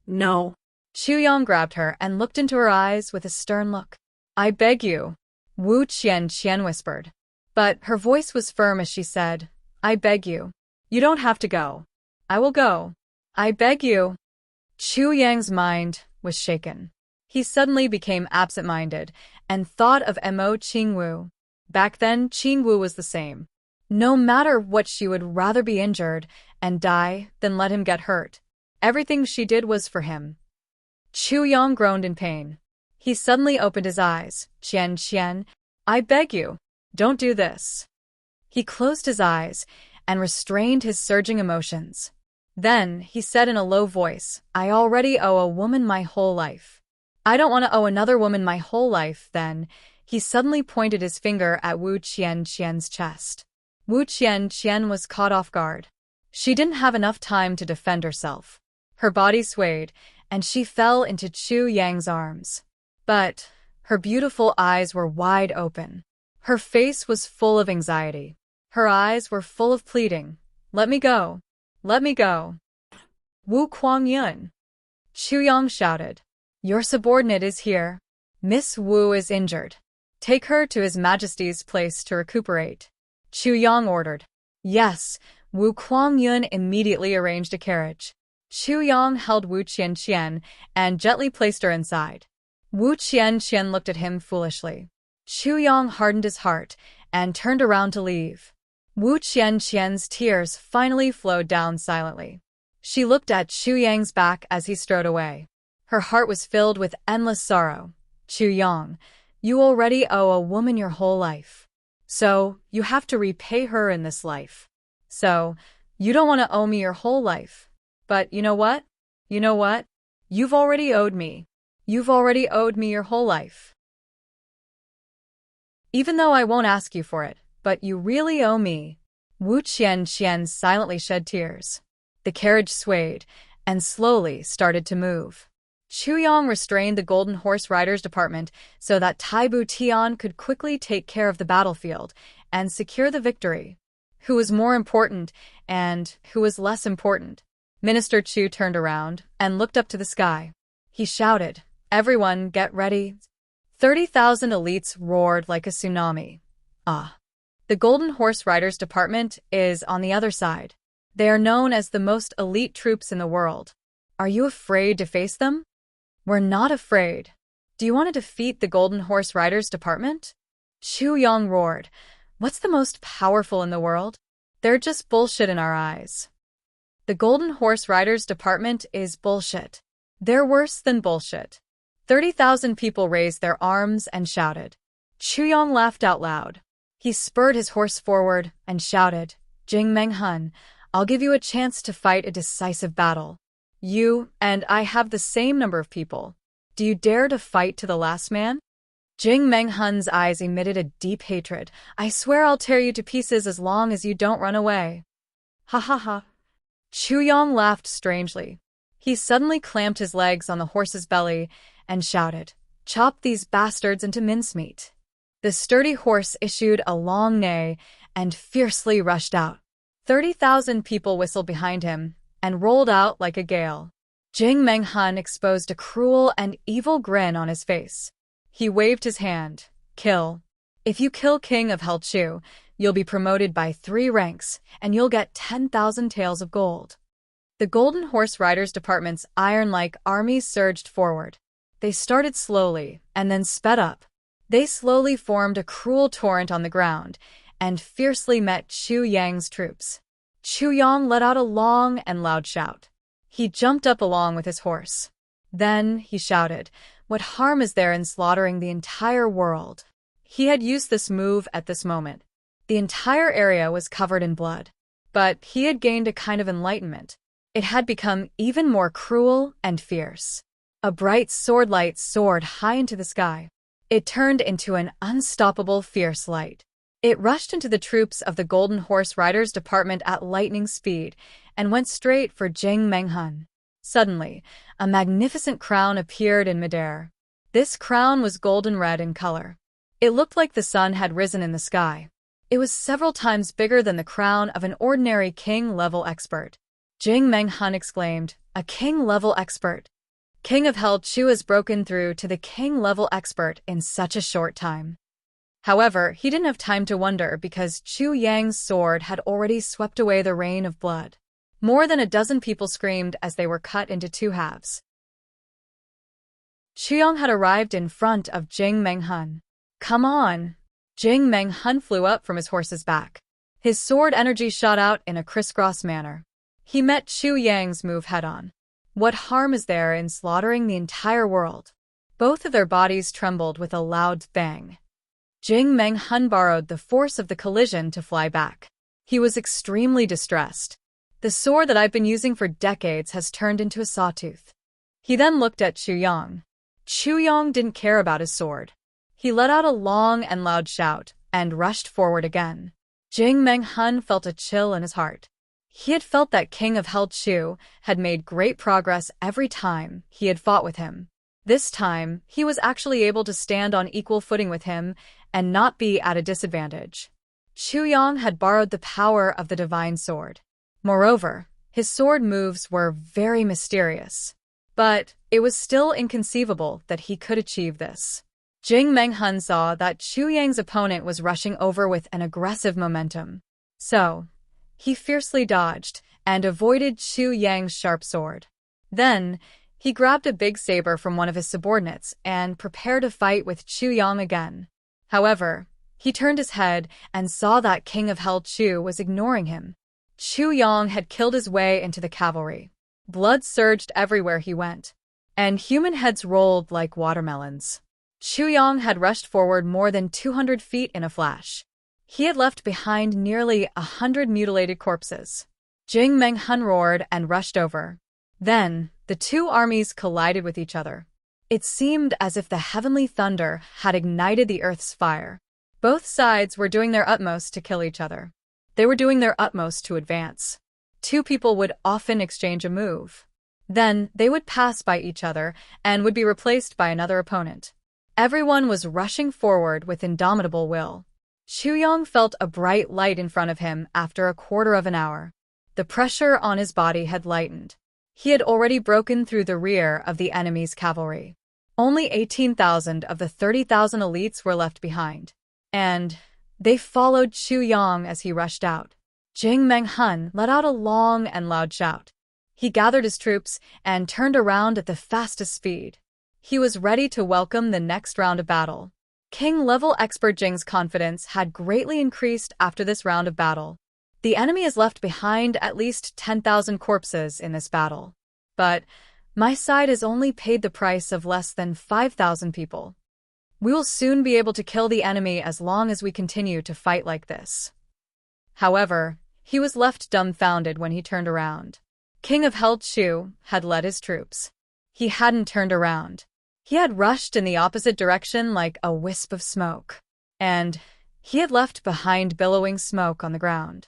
No. Chu Yang grabbed her and looked into her eyes with a stern look. I beg you, Wu Qianqian whispered. But her voice was firm as she said, I beg you. You don't have to go. I will go. I beg you. Chu Yang's mind was shaken. He suddenly became absent-minded and thought of Mo Qingwu. Back then, Qingwu was the same. No matter what, she would rather be injured and die than let him get hurt. Everything she did was for him. Chu Yang groaned in pain. He suddenly opened his eyes. Qian, I beg you, don't do this. He closed his eyes and restrained his surging emotions. Then he said in a low voice, I already owe a woman my whole life. I don't want to owe another woman my whole life. Then he suddenly pointed his finger at Wu Qianqian's chest. Wu Qianqian was caught off guard. She didn't have enough time to defend herself. Her body swayed, and she fell into Chu Yang's arms. But her beautiful eyes were wide open. Her face was full of anxiety. Her eyes were full of pleading. Let me go. Let me go. Wu Kuangyun. Chu Yang shouted. Your subordinate is here. Miss Wu is injured. Take her to His Majesty's place to recuperate. Chu Yang ordered. Yes, Wu Kuangyun immediately arranged a carriage. Chu Yang held Wu Qianqian and gently placed her inside. Wu Qianqian looked at him foolishly. Chu Yang hardened his heart and turned around to leave. Wu Qianqian's tears finally flowed down silently. She looked at Chu Yang's back as he strode away. Her heart was filled with endless sorrow. Chu Yang, you already owe a woman your whole life. So, you have to repay her in this life. So, you don't want to owe me your whole life. But you know what? You know what? You've already owed me. You've already owed me your whole life. Even though I won't ask you for it, but you really owe me. Wu Qianqian silently shed tears. The carriage swayed and slowly started to move. Chu Yang restrained the Golden Horse Riders Department so that Tai Bu Tian could quickly take care of the battlefield and secure the victory. Who was more important and who was less important? Minister Chu turned around and looked up to the sky. He shouted, Everyone, get ready. 30,000 elites roared like a tsunami. Ah. The Golden Horse Riders Department is on the other side. They are known as the most elite troops in the world. Are you afraid to face them? We're not afraid. Do you want to defeat the Golden Horse Riders Department? Chu Yang roared. What's the most powerful in the world? They're just bullshit in our eyes. The Golden Horse Riders Department is bullshit. They're worse than bullshit. 30,000 people raised their arms and shouted. Chu Yang laughed out loud. He spurred his horse forward and shouted, Jing Menghan, I'll give you a chance to fight a decisive battle. You and I have the same number of people. Do you dare to fight to the last man? Jing Menghan's eyes emitted a deep hatred. I swear I'll tear you to pieces as long as you don't run away. Ha ha ha. Chu Yang laughed strangely. He suddenly clamped his legs on the horse's belly and shouted, Chop these bastards into mincemeat. The sturdy horse issued a long neigh and fiercely rushed out. 30,000 people whistled behind him and rolled out like a gale. Jing Menghan exposed a cruel and evil grin on his face. He waved his hand. Kill. If you kill King of Helchu, you'll be promoted by 3 ranks and you'll get 10,000 taels of gold. The Golden Horse Riders Department's iron-like army surged forward. They started slowly and then sped up. They slowly formed a cruel torrent on the ground and fiercely met Chu Yang's troops. Chu Yang let out a long and loud shout. He jumped up along with his horse. Then he shouted, What harm is there in slaughtering the entire world? He had used this move at this moment. The entire area was covered in blood. But he had gained a kind of enlightenment. It had become even more cruel and fierce. A bright swordlight soared high into the sky. It turned into an unstoppable fierce light. It rushed into the troops of the Golden Horse Riders Department at lightning speed and went straight for Jing Menghun. Suddenly, a magnificent crown appeared in midair. This crown was golden red in color. It looked like the sun had risen in the sky. It was several times bigger than the crown of an ordinary king-level expert. Jing Menghun exclaimed, "A king-level expert! King of Hell Chu has broken through to the king-level expert in such a short time." However, he didn't have time to wonder because Chu Yang's sword had already swept away the rain of blood. More than a dozen people screamed as they were cut into two halves. Chu Yang had arrived in front of Jing Menghun. "Come on!" Jing Menghun flew up from his horse's back. His sword energy shot out in a crisscross manner. He met Chu Yang's move head-on. What harm is there in slaughtering the entire world? Both of their bodies trembled with a loud bang. Jing Menghun borrowed the force of the collision to fly back. He was extremely distressed. The sword that I've been using for decades has turned into a sawtooth. He then looked at Chu Yang. Chu Yang didn't care about his sword. He let out a long and loud shout and rushed forward again. Jing Menghun felt a chill in his heart. He had felt that King of Hell Chu had made great progress every time he had fought with him. This time, he was actually able to stand on equal footing with him and not be at a disadvantage. Chu Yang had borrowed the power of the divine sword. Moreover, his sword moves were very mysterious. But it was still inconceivable that he could achieve this. Jing Menghun saw that Chu Yang's opponent was rushing over with an aggressive momentum. So, he fiercely dodged and avoided Chu Yang's sharp sword. Then, he grabbed a big saber from one of his subordinates and prepared to fight with Chu Yang again. However, he turned his head and saw that King of Hell Chu was ignoring him. Chu Yang had killed his way into the cavalry. Blood surged everywhere he went, and human heads rolled like watermelons. Chu Yang had rushed forward more than 200 feet in a flash. He had left behind nearly 100 mutilated corpses. Jing Menghun roared and rushed over. Then, the two armies collided with each other. It seemed as if the heavenly thunder had ignited the earth's fire. Both sides were doing their utmost to kill each other. They were doing their utmost to advance. Two people would often exchange a move. Then, they would pass by each other and would be replaced by another opponent. Everyone was rushing forward with indomitable will. Chu Yang felt a bright light in front of him after a quarter of an hour. The pressure on his body had lightened. He had already broken through the rear of the enemy's cavalry. Only 18,000 of the 30,000 elites were left behind. And they followed Chu Yang as he rushed out. Jing Menghun let out a long and loud shout. He gathered his troops and turned around at the fastest speed. He was ready to welcome the next round of battle. King-level expert Jing's confidence had greatly increased after this round of battle. The enemy has left behind at least 10,000 corpses in this battle. But my side has only paid the price of less than 5,000 people. We will soon be able to kill the enemy as long as we continue to fight like this. However, he was left dumbfounded when he turned around. King of Hell Chu had led his troops. He hadn't turned around. He had rushed in the opposite direction like a wisp of smoke. And he had left behind billowing smoke on the ground.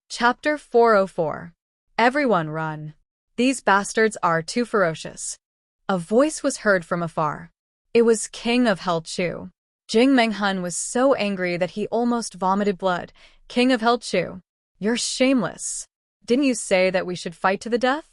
Chapter 404. Everyone run. These bastards are too ferocious. A voice was heard from afar. It was King of Hell Chu. Jing Menghun was so angry that he almost vomited blood. King of Hell Chu, you're shameless. Didn't you say that we should fight to the death?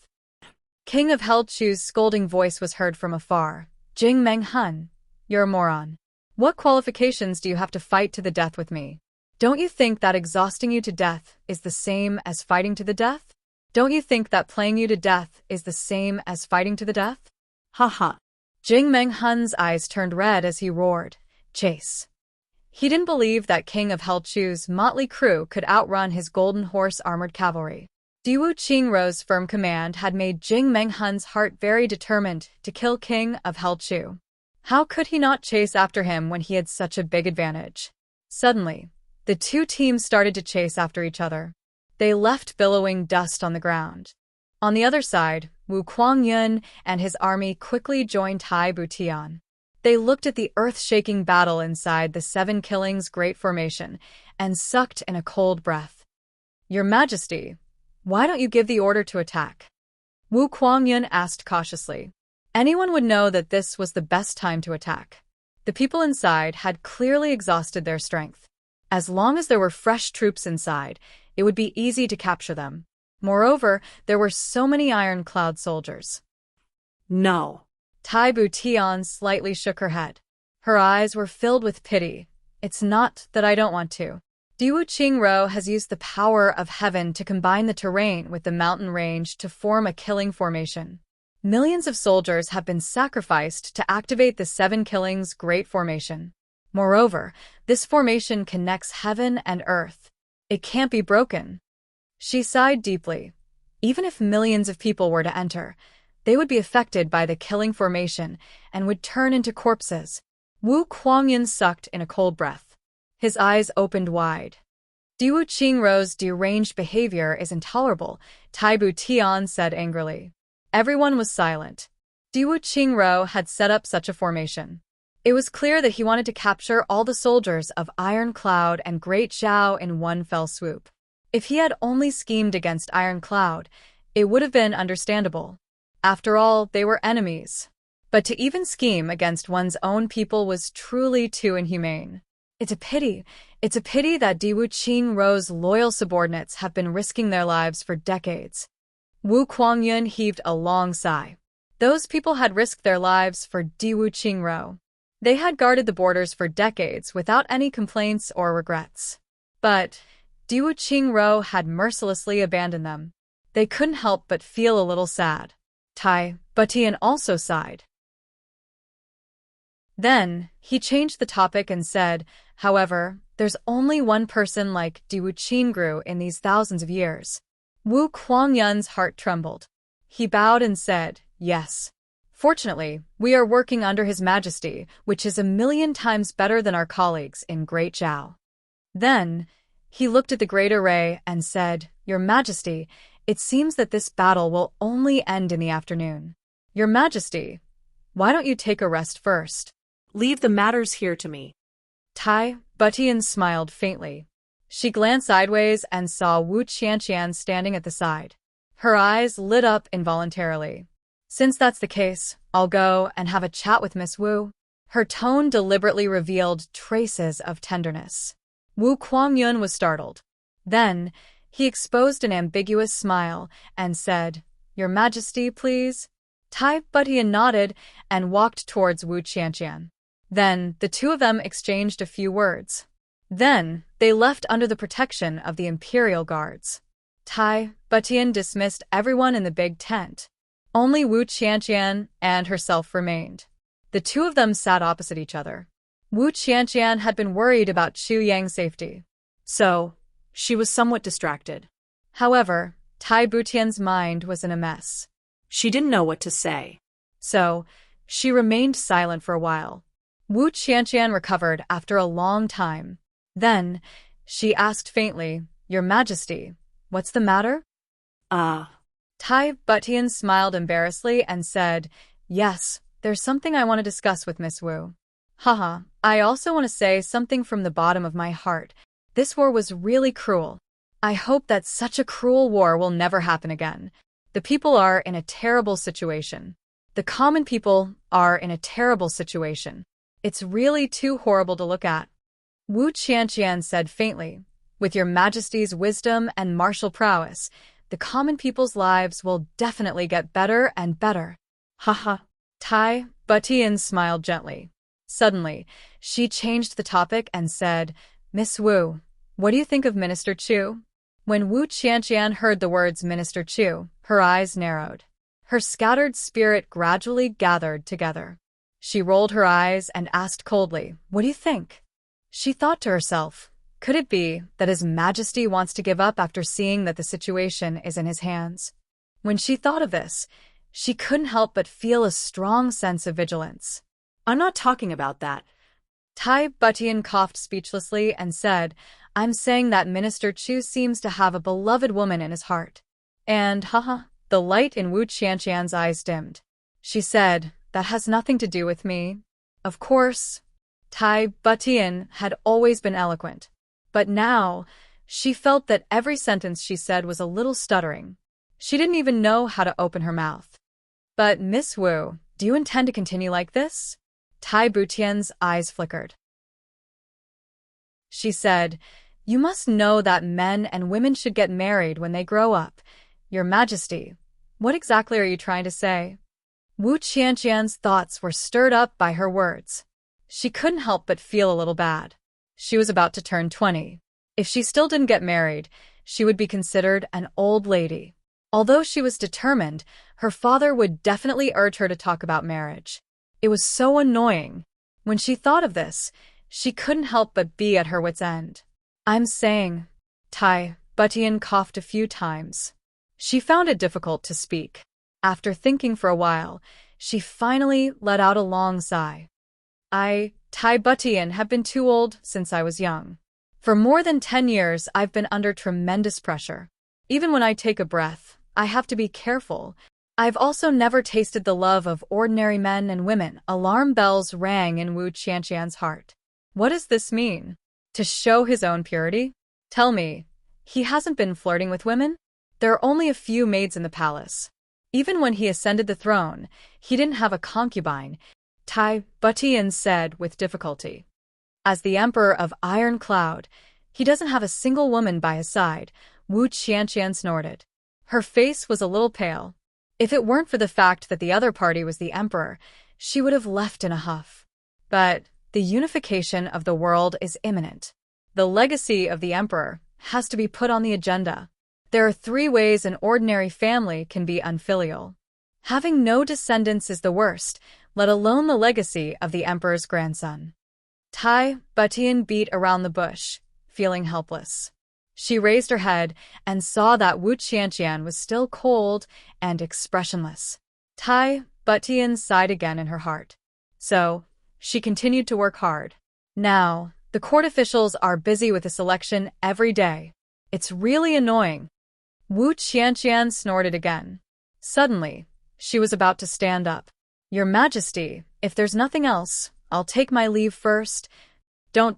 King of Hell Chu's scolding voice was heard from afar. Jing Menghun, you're a moron. What qualifications do you have to fight to the death with me? Don't you think that exhausting you to death is the same as fighting to the death? Don't you think that playing you to death is the same as fighting to the death? Ha ha. Jing Menghun's eyes turned red as he roared, Chase. He didn't believe that King of Hell Chu's motley crew could outrun his golden horse armored cavalry. Diwu Qingrou's firm command had made Jing Menghun's heart very determined to kill King of Hell Chu. How could he not chase after him when he had such a big advantage? Suddenly, the two teams started to chase after each other. They left billowing dust on the ground. On the other side, Wu Kuangyun and his army quickly joined Tai Butian. They looked at the earth-shaking battle inside the Seven Killings Great Formation and sucked in a cold breath. "Your Majesty, why don't you give the order to attack?" Wu Kuangyun asked cautiously. Anyone would know that this was the best time to attack. The people inside had clearly exhausted their strength. As long as there were fresh troops inside, it would be easy to capture them. Moreover, there were so many ironclad soldiers. No. Tai Butian slightly shook her head. Her eyes were filled with pity. "It's not that I don't want to. Diwu Qingrou's has used the power of heaven to combine the terrain with the mountain range to form a killing formation. Millions of soldiers have been sacrificed to activate the Seven Killings Great Formation. Moreover, this formation connects heaven and earth. It can't be broken." She sighed deeply. Even if millions of people were to enter, they would be affected by the killing formation and would turn into corpses. Wu Kuangyun sucked in a cold breath. His eyes opened wide. "Diwu Qingrou's deranged behavior is intolerable," Tai Butian said angrily. Everyone was silent. Diwu Qingrou had set up such a formation. It was clear that he wanted to capture all the soldiers of Iron Cloud and Great Zhao in one fell swoop. If he had only schemed against Iron Cloud, it would have been understandable. After all, they were enemies. But to even scheme against one's own people was truly too inhumane. It's a pity that Diwu Qingrou's loyal subordinates have been risking their lives for decades. Wu Kuangyun heaved a long sigh. Those people had risked their lives for Diwu Qingrou. They had guarded the borders for decades without any complaints or regrets. But Diwu Qingrou had mercilessly abandoned them. They couldn't help but feel a little sad. Tai Butian also sighed. Then, he changed the topic and said, "However, there's only one person like Diwu Qingrou in these thousands of years." Wu Kuangyun's heart trembled. He bowed and said, "Yes. Fortunately, we are working under His Majesty, which is 1,000,000 times better than our colleagues in Great Zhao." Then, he looked at the great array and said, "Your Majesty, it seems that this battle will only end in the afternoon. Your Majesty, why don't you take a rest first?" "Leave the matters here to me." Tai Butian smiled faintly. She glanced sideways and saw Wu Qianqian standing at the side. Her eyes lit up involuntarily. "Since that's the case, I'll go and have a chat with Miss Wu." Her tone deliberately revealed traces of tenderness. Wu Kuangyun was startled. Then, he exposed an ambiguous smile and said, "Your Majesty, please." Tai Butian nodded and walked towards Wu Qianqian. Then, the two of them exchanged a few words. Then, they left under the protection of the Imperial Guards. Tai Butian dismissed everyone in the big tent. Only Wu Qianqian and herself remained. The two of them sat opposite each other. Wu Qianqian had been worried about Xu Yang's safety, so she was somewhat distracted. However, Tai Butian's mind was in a mess. She didn't know what to say. So, she remained silent for a while. Wu Qianqian recovered after a long time. Then, she asked faintly, "Your Majesty, what's the matter?" Tai Butian smiled embarrassedly and said, "Yes, there's something I want to discuss with Miss Wu. Haha, I also want to say something from the bottom of my heart. This war was really cruel. I hope that such a cruel war will never happen again. The people are in a terrible situation. The common people are in a terrible situation. It's really too horrible to look at." Wu Qianqian said faintly, "With your Majesty's wisdom and martial prowess, the common people's lives will definitely get better and better." Haha. Tai Butian smiled gently. Suddenly, she changed the topic and said, "Miss Wu, what do you think of Minister Chu?" When Wu Qianqian heard the words Minister Chu, her eyes narrowed. Her scattered spirit gradually gathered together. She rolled her eyes and asked coldly, "What do you think?" She thought to herself, Could it be that His Majesty wants to give up after seeing that the situation is in his hands? When she thought of this, she couldn't help but feel a strong sense of vigilance. I'm not talking about that. Tai Butian coughed speechlessly and said, I'm saying that Minister Chu seems to have a beloved woman in his heart. And, the light in Wu Qianqian's eyes dimmed. She said, that has nothing to do with me. Of course, Tai Butian had always been eloquent. But now, she felt that every sentence she said was a little stuttering. She didn't even know how to open her mouth. But, Miss Wu, do you intend to continue like this? Tai Butian's eyes flickered. She said, You must know that men and women should get married when they grow up. Your Majesty, what exactly are you trying to say? Wu Qianqian's thoughts were stirred up by her words. She couldn't help but feel a little bad. She was about to turn 20. If she still didn't get married, she would be considered an old lady. Although she was determined, her father would definitely urge her to talk about marriage. It was so annoying. When she thought of this, she couldn't help but be at her wit's end. I'm saying, Tai Butian coughed a few times. She found it difficult to speak. After thinking for a while, she finally let out a long sigh. Tai Butian, have been too old since I was young. For more than 10 years, I've been under tremendous pressure. Even when I take a breath, I have to be careful. I've also never tasted the love of ordinary men and women. Alarm bells rang in Wu Qianqian's heart. What does this mean? To show his own purity? Tell me, he hasn't been flirting with women? There are only a few maids in the palace. Even when he ascended the throne, he didn't have a concubine, Tai Butian said with difficulty. As the Emperor of Iron Cloud, he doesn't have a single woman by his side, Wu Qianqian snorted. Her face was a little pale. If it weren't for the fact that the other party was the Emperor, she would have left in a huff. But the unification of the world is imminent. The legacy of the Emperor has to be put on the agenda. There are 3 ways an ordinary family can be unfilial. Having no descendants is the worst, let alone the legacy of the Emperor's grandson. Tai Butian beat around the bush, feeling helpless. She raised her head and saw that Wu Qianqian was still cold and expressionless. Tai Butian sighed again in her heart. So, she continued to work hard. Now, the court officials are busy with the selection every day. It's really annoying. Wu Qianqian snorted again. Suddenly, she was about to stand up. Your Majesty, if there's nothing else, I'll take my leave first. Don't.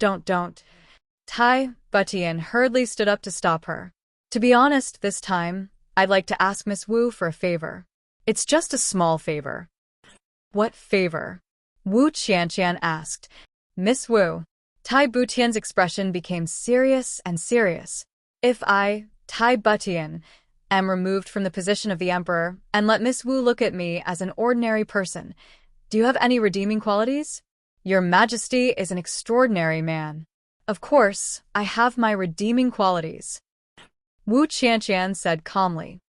Tai Butian hurriedly stood up to stop her. To be honest, this time, I'd like to ask Miss Wu for a favor. It's just a small favor. What favor? Wu Qianqian asked. Miss Wu. Tai Butian's expression became serious and serious. If I, Tai Butian, am removed from the position of the Emperor and let Miss Wu look at me as an ordinary person, do you have any redeeming qualities? Your Majesty is an extraordinary man. Of course, I have my redeeming qualities. Wu Qianqian said calmly.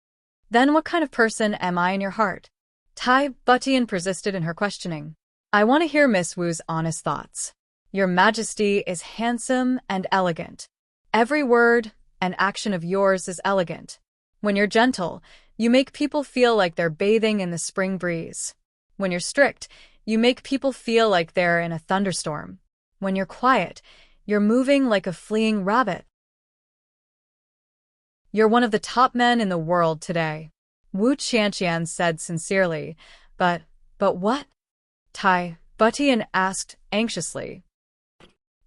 Then what kind of person am I in your heart? Tai Butian persisted in her questioning. I want to hear Miss Wu's honest thoughts. Your Majesty is handsome and elegant. Every word and action of yours is elegant. When you're gentle, you make people feel like they're bathing in the spring breeze. When you're strict, you make people feel like they're in a thunderstorm. When you're quiet, you're moving like a fleeing rabbit. You're one of the top men in the world today. Wu Qianqian said sincerely. But what? Tai Butian asked anxiously.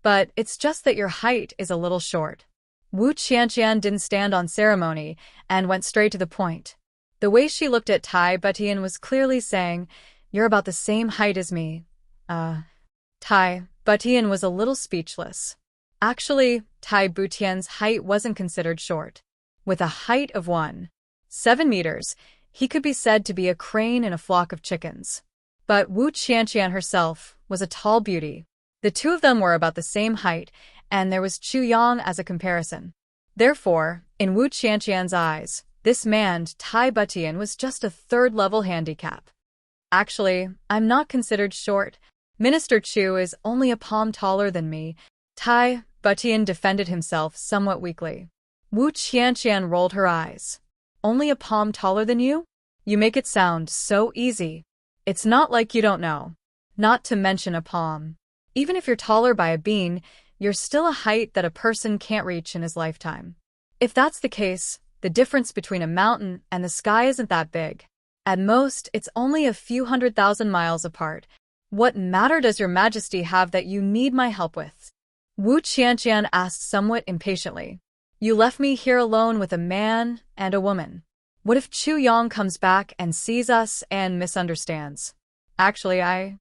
But it's just that your height is a little short. Wu Qianqian didn't stand on ceremony and went straight to the point. The way she looked at Tai Butian was clearly saying, You're about the same height as me. Tai Butian was a little speechless. Actually, Tai Butian's height wasn't considered short. With a height of 1.7 meters, he could be said to be a crane in a flock of chickens. But Wu Qianqian herself was a tall beauty. The two of them were about the same height, and there was Chu Yang as a comparison. Therefore, in Wu Qianqian's eyes, this man, Tai Butian, was just a third-level handicap. Actually, I'm not considered short. Minister Chu is only a palm taller than me. Tai Butian defended himself somewhat weakly. Wu Qianqian rolled her eyes. Only a palm taller than you? You make it sound so easy. It's not like you don't know. Not to mention a palm. Even if you're taller by a bean, you're still a height that a person can't reach in his lifetime. If that's the case, the difference between a mountain and the sky isn't that big. At most, it's only a few 100,000 miles apart. What matter does your majesty have that you need my help with? Wu Qianqian asked somewhat impatiently. You left me here alone with a man and a woman. What if Chu Yang comes back and sees us and misunderstands? Actually, I...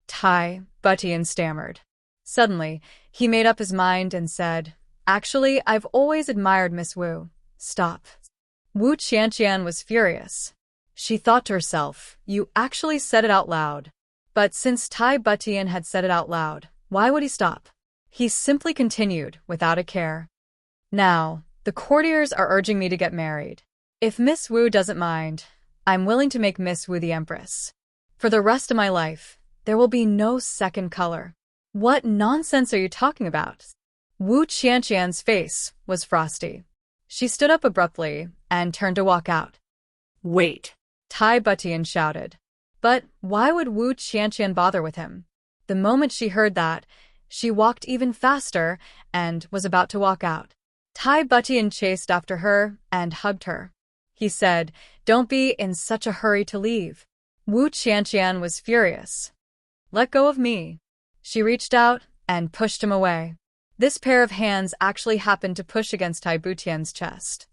Tai, Butian stammered. Suddenly, he made up his mind and said, Actually, I've always admired Miss Wu. Stop. Wu Qianqian was furious. She thought to herself, you actually said it out loud. But since Tai Butian had said it out loud, why would he stop? He simply continued, without a care. Now, the courtiers are urging me to get married. If Miss Wu doesn't mind, I'm willing to make Miss Wu the empress. For the rest of my life, there will be no second color. What nonsense are you talking about? Wu Qianqian's face was frosty. She stood up abruptly and turned to walk out. Wait, Tai Butian shouted. But why would Wu Qianqian bother with him? The moment she heard that, she walked even faster and was about to walk out. Tai Butian chased after her and hugged her. He said, Don't be in such a hurry to leave. Wu Qianqian was furious. Let go of me. She reached out and pushed him away. This pair of hands actually happened to push against Tai Butian's chest.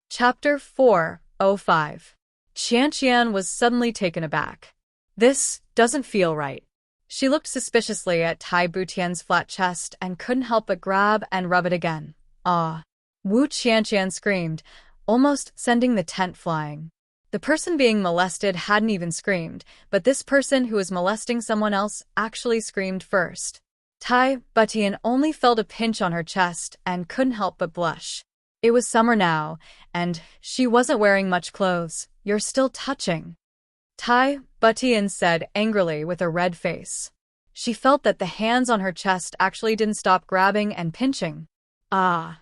Chapter 4:05. Qianqian was suddenly taken aback. This doesn't feel right. She looked suspiciously at Tai Butian's flat chest and couldn't help but grab and rub it again. Ah! Wu Qianqian screamed, almost sending the tent flying. The person being molested hadn't even screamed, but this person who was molesting someone else actually screamed first. Tai Butian only felt a pinch on her chest and couldn't help but blush. It was summer now, and she wasn't wearing much clothes. You're still touching. Tai Butian said angrily with a red face. She felt that the hands on her chest actually didn't stop grabbing and pinching. Ah!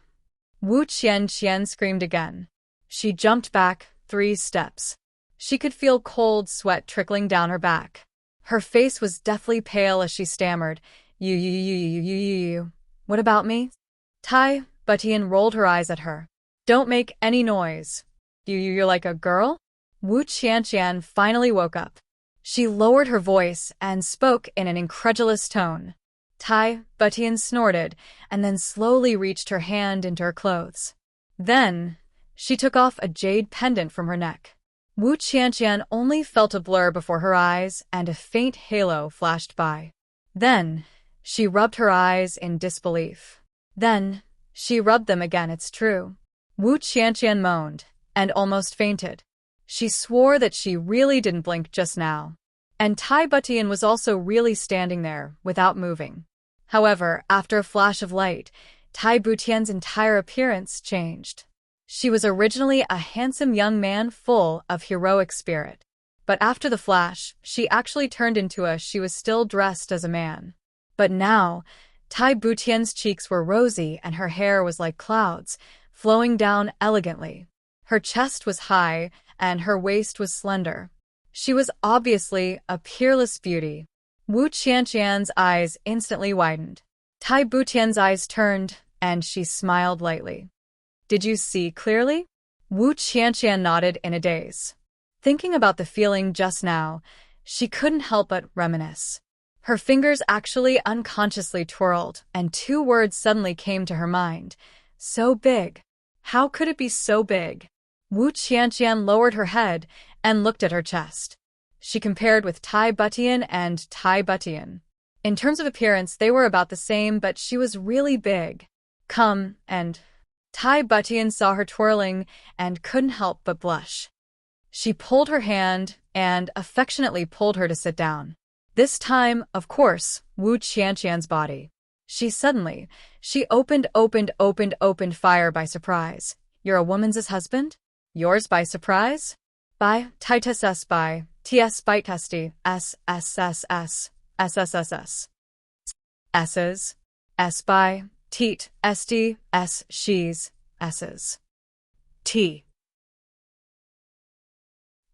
Wu Qianqian screamed again. She jumped back 3 steps. She could feel cold sweat trickling down her back. Her face was deathly pale as she stammered, You. What about me? Tai Butian rolled her eyes at her. Don't make any noise. You're like a girl? Wu Qianqian finally woke up. She lowered her voice and spoke in an incredulous tone. Tai Butian snorted and then slowly reached her hand into her clothes. Then, she took off a jade pendant from her neck. Wu Qianqian only felt a blur before her eyes and a faint halo flashed by. Then, she rubbed her eyes in disbelief. Then, she rubbed them again, it's true. Wu Qianqian moaned and almost fainted. She swore that she really didn't blink just now. And Tai Butian was also really standing there, without moving. However, after a flash of light, Tai Butian's entire appearance changed. She was originally a handsome young man full of heroic spirit. But after the flash, she actually turned into she was still dressed as a man. But now, Tai Butian's cheeks were rosy and her hair was like clouds, flowing down elegantly. Her chest was high and her waist was slender. She was obviously a peerless beauty. Wu Qianqian's eyes instantly widened. Tai Butian's eyes turned, and she smiled lightly. Did you see clearly? Wu Qianqian nodded in a daze. Thinking about the feeling just now, she couldn't help but reminisce. Her fingers actually unconsciously twirled, and 2 words suddenly came to her mind. So big. How could it be so big? Wu Qianqian lowered her head and looked at her chest. She compared with Tai Butian and Tai Butian. In terms of appearance, they were about the same, but she was really big. Come, and Tai Butian saw her twirling and couldn't help but blush. She pulled her hand and affectionately pulled her to sit down. This time, of course, Wu Qianqian's body. She opened fire by surprise. You're a woman's husband? Yours by surprise? By Titus by ts bite testy, s s s s s s s s s's, s by, teat, sd, s she's, s's, t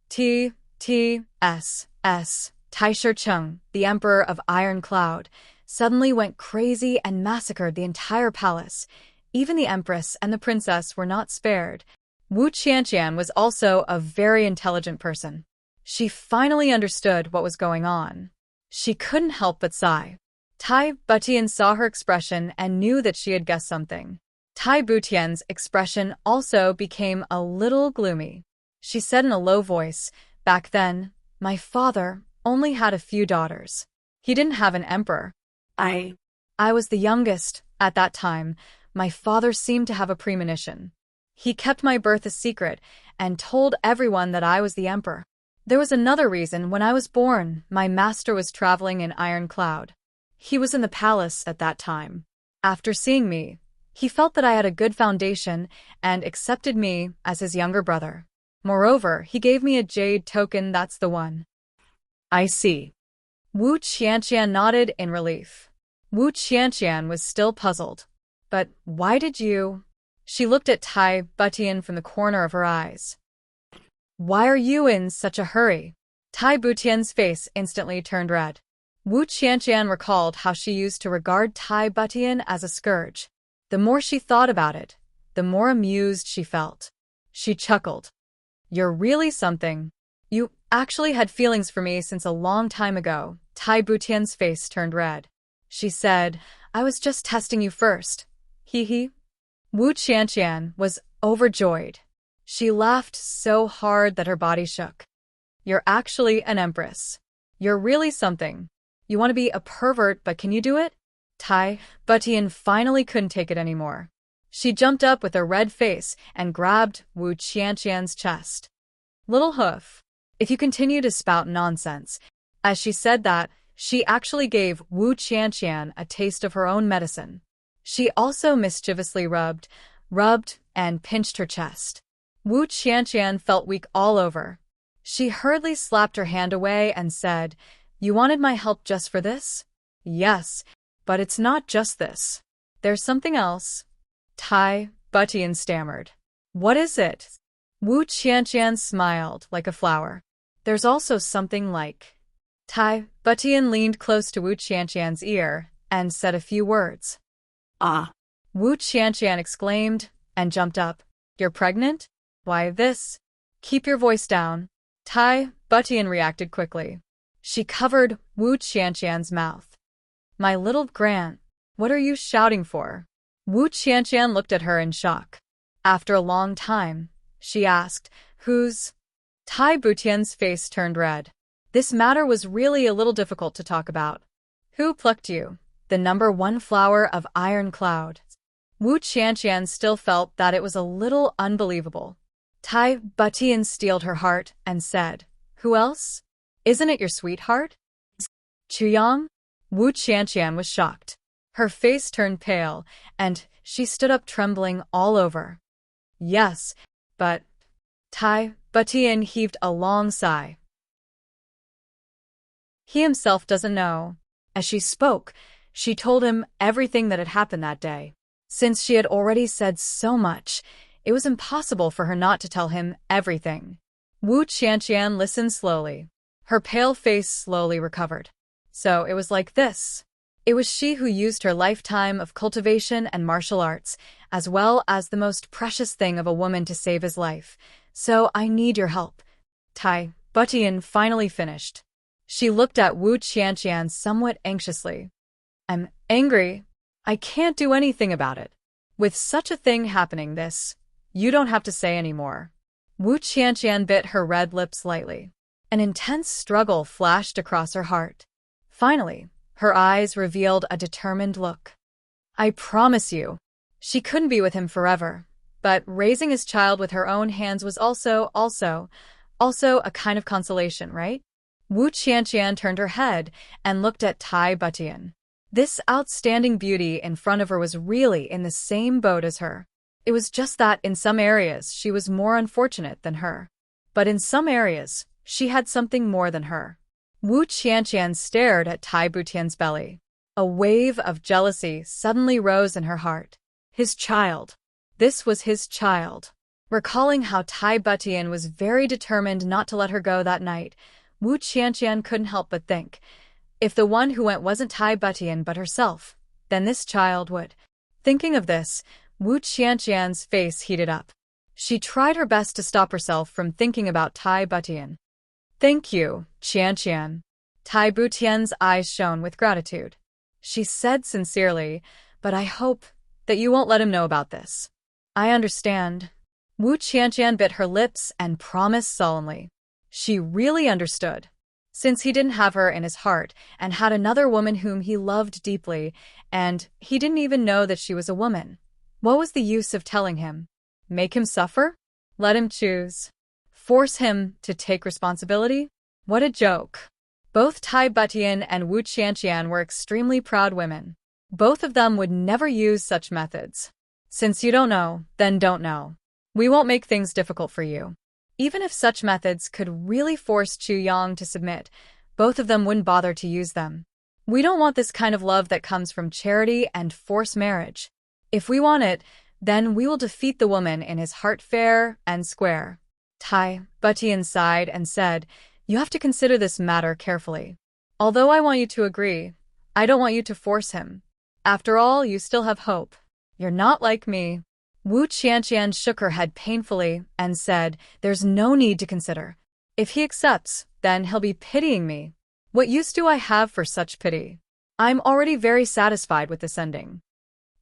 t t s s. Taisher Chung, the emperor of Iron Cloud, suddenly went crazy and massacred the entire palace. Even the empress and the princess were not spared. Wu Qianqian was also a very intelligent person. She finally understood what was going on. She couldn't help but sigh. Tai Butian saw her expression and knew that she had guessed something. Tai Butian's expression also became a little gloomy. She said in a low voice, "Back then, my father only had a few daughters. He didn't have an emperor. I was the youngest at that time. My father seemed to have a premonition. He kept my birth a secret and told everyone that I was the emperor. There was another reason. When I was born, my master was traveling in Iron Cloud. He was in the palace at that time. After seeing me, he felt that I had a good foundation and accepted me as his younger brother. Moreover, he gave me a jade token. That's the one." "I see." Wu Qianqian nodded in relief. Wu Qianqian was still puzzled. "But why did you—" She looked at Tai Butian from the corner of her eyes. "Why are you in such a hurry?" Tai Butian's face instantly turned red. Wu Qianqian recalled how she used to regard Tai Butian as a scourge. The more she thought about it, the more amused she felt. She chuckled. "You're really something. You actually had feelings for me since a long time ago." Tai Butian's face turned red. She said, "I was just testing you first. Hee hee." Wu Qianqian was overjoyed. She laughed so hard that her body shook. "You're actually an empress. You're really something. You want to be a pervert, but can you do it?" Tai Butian finally couldn't take it anymore. She jumped up with a red face and grabbed Wu Qianqian's chest. "Little hoof, if you continue to spout nonsense." As she said that, she actually gave Wu Qianqian a taste of her own medicine. She also mischievously rubbed, and pinched her chest. Wu Qianqian felt weak all over. She hurriedly slapped her hand away and said, "You wanted my help just for this?" "Yes, but it's not just this. There's something else." Tai Butian stammered. "What is it?" Wu Qianqian smiled like a flower. "There's also something like—" Tai Butian leaned close to Wu Qianqian's ear and said a few words. "Ah!" Wu Qianqian exclaimed and jumped up. "You're pregnant? Why this?" "Keep your voice down." Tai Butian reacted quickly. She covered Wu Qianqian's mouth. "My little Grant, what are you shouting for?" Wu Qianqian looked at her in shock. After a long time, she asked, "Who's—" Tai Butian's face turned red. This matter was really a little difficult to talk about. "Who plucked you? The #1 flower of Iron Cloud." Wu Qianqian still felt that it was a little unbelievable. Tai Butian steeled her heart and said, "Who else? Isn't it your sweetheart?" "Chuyang?" Wu Qianqian was shocked. Her face turned pale, and she stood up trembling all over. "Yes, but—" Tai Butian heaved a long sigh. "He himself doesn't know." As she spoke, she told him everything that had happened that day. Since she had already said so much, it was impossible for her not to tell him everything. Wu Qianqian listened slowly. Her pale face slowly recovered. So it was like this. It was she who used her lifetime of cultivation and martial arts, as well as the most precious thing of a woman, to save his life. "So I need your help." Tai Butian finally finished. She looked at Wu Qianqian somewhat anxiously. "I'm angry. I can't do anything about it. With such a thing happening, you don't have to say any more." Wu Qianqian bit her red lips lightly. An intense struggle flashed across her heart. Finally, her eyes revealed a determined look. "I promise you." She couldn't be with him forever, but raising his child with her own hands was also a kind of consolation, right? Wu Qianqian turned her head and looked at Tai Butian. This outstanding beauty in front of her was really in the same boat as her. It was just that in some areas she was more unfortunate than her. But in some areas, She had something more than her. Wu Qianqian stared at Tai Butian's belly. A wave of jealousy suddenly rose in her heart. His child. This was his child. Recalling how Tai Butian was very determined not to let her go that night, Wu Qianqian couldn't help but think, if the one who went wasn't Tai Butian but herself, then this child would. Thinking of this, Wu Qianqian's face heated up. She tried her best to stop herself from thinking about Tai Butian. Thank you, Qianqian. Tai Butian's eyes shone with gratitude. She said sincerely, but I hope that you won't let him know about this. I understand. Wu Qianqian bit her lips and promised solemnly. She really understood. Since he didn't have her in his heart and had another woman whom he loved deeply, and he didn't even know that she was a woman, what was the use of telling him? Make him suffer? Let him choose. Force him to take responsibility? What a joke. Both Tai Butian and Wu Qianqian were extremely proud women. Both of them would never use such methods. Since you don't know, then don't know. We won't make things difficult for you. Even if such methods could really force Chu Yang to submit, both of them wouldn't bother to use them. We don't want this kind of love that comes from charity and forced marriage. If we want it, then we will defeat the woman in his heart fair and square. Tai Butian sighed and said, You have to consider this matter carefully. Although I want you to agree, I don't want you to force him. After all, you still have hope. You're not like me. Wu Qianqian shook her head painfully and said, There's no need to consider. If he accepts, then he'll be pitying me. What use do I have for such pity? I'm already very satisfied with this ending.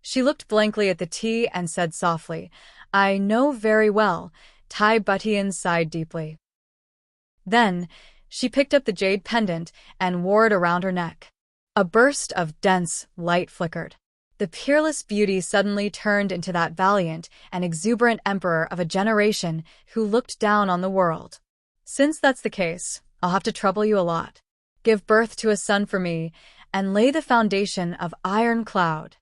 She looked blankly at the tea and said softly, I know very well. Tai Butian sighed deeply. Then, she picked up the jade pendant and wore it around her neck. A burst of dense light flickered. The peerless beauty suddenly turned into that valiant and exuberant emperor of a generation who looked down on the world. Since that's the case, I'll have to trouble you a lot. Give birth to a son for me, and lay the foundation of Iron Cloud.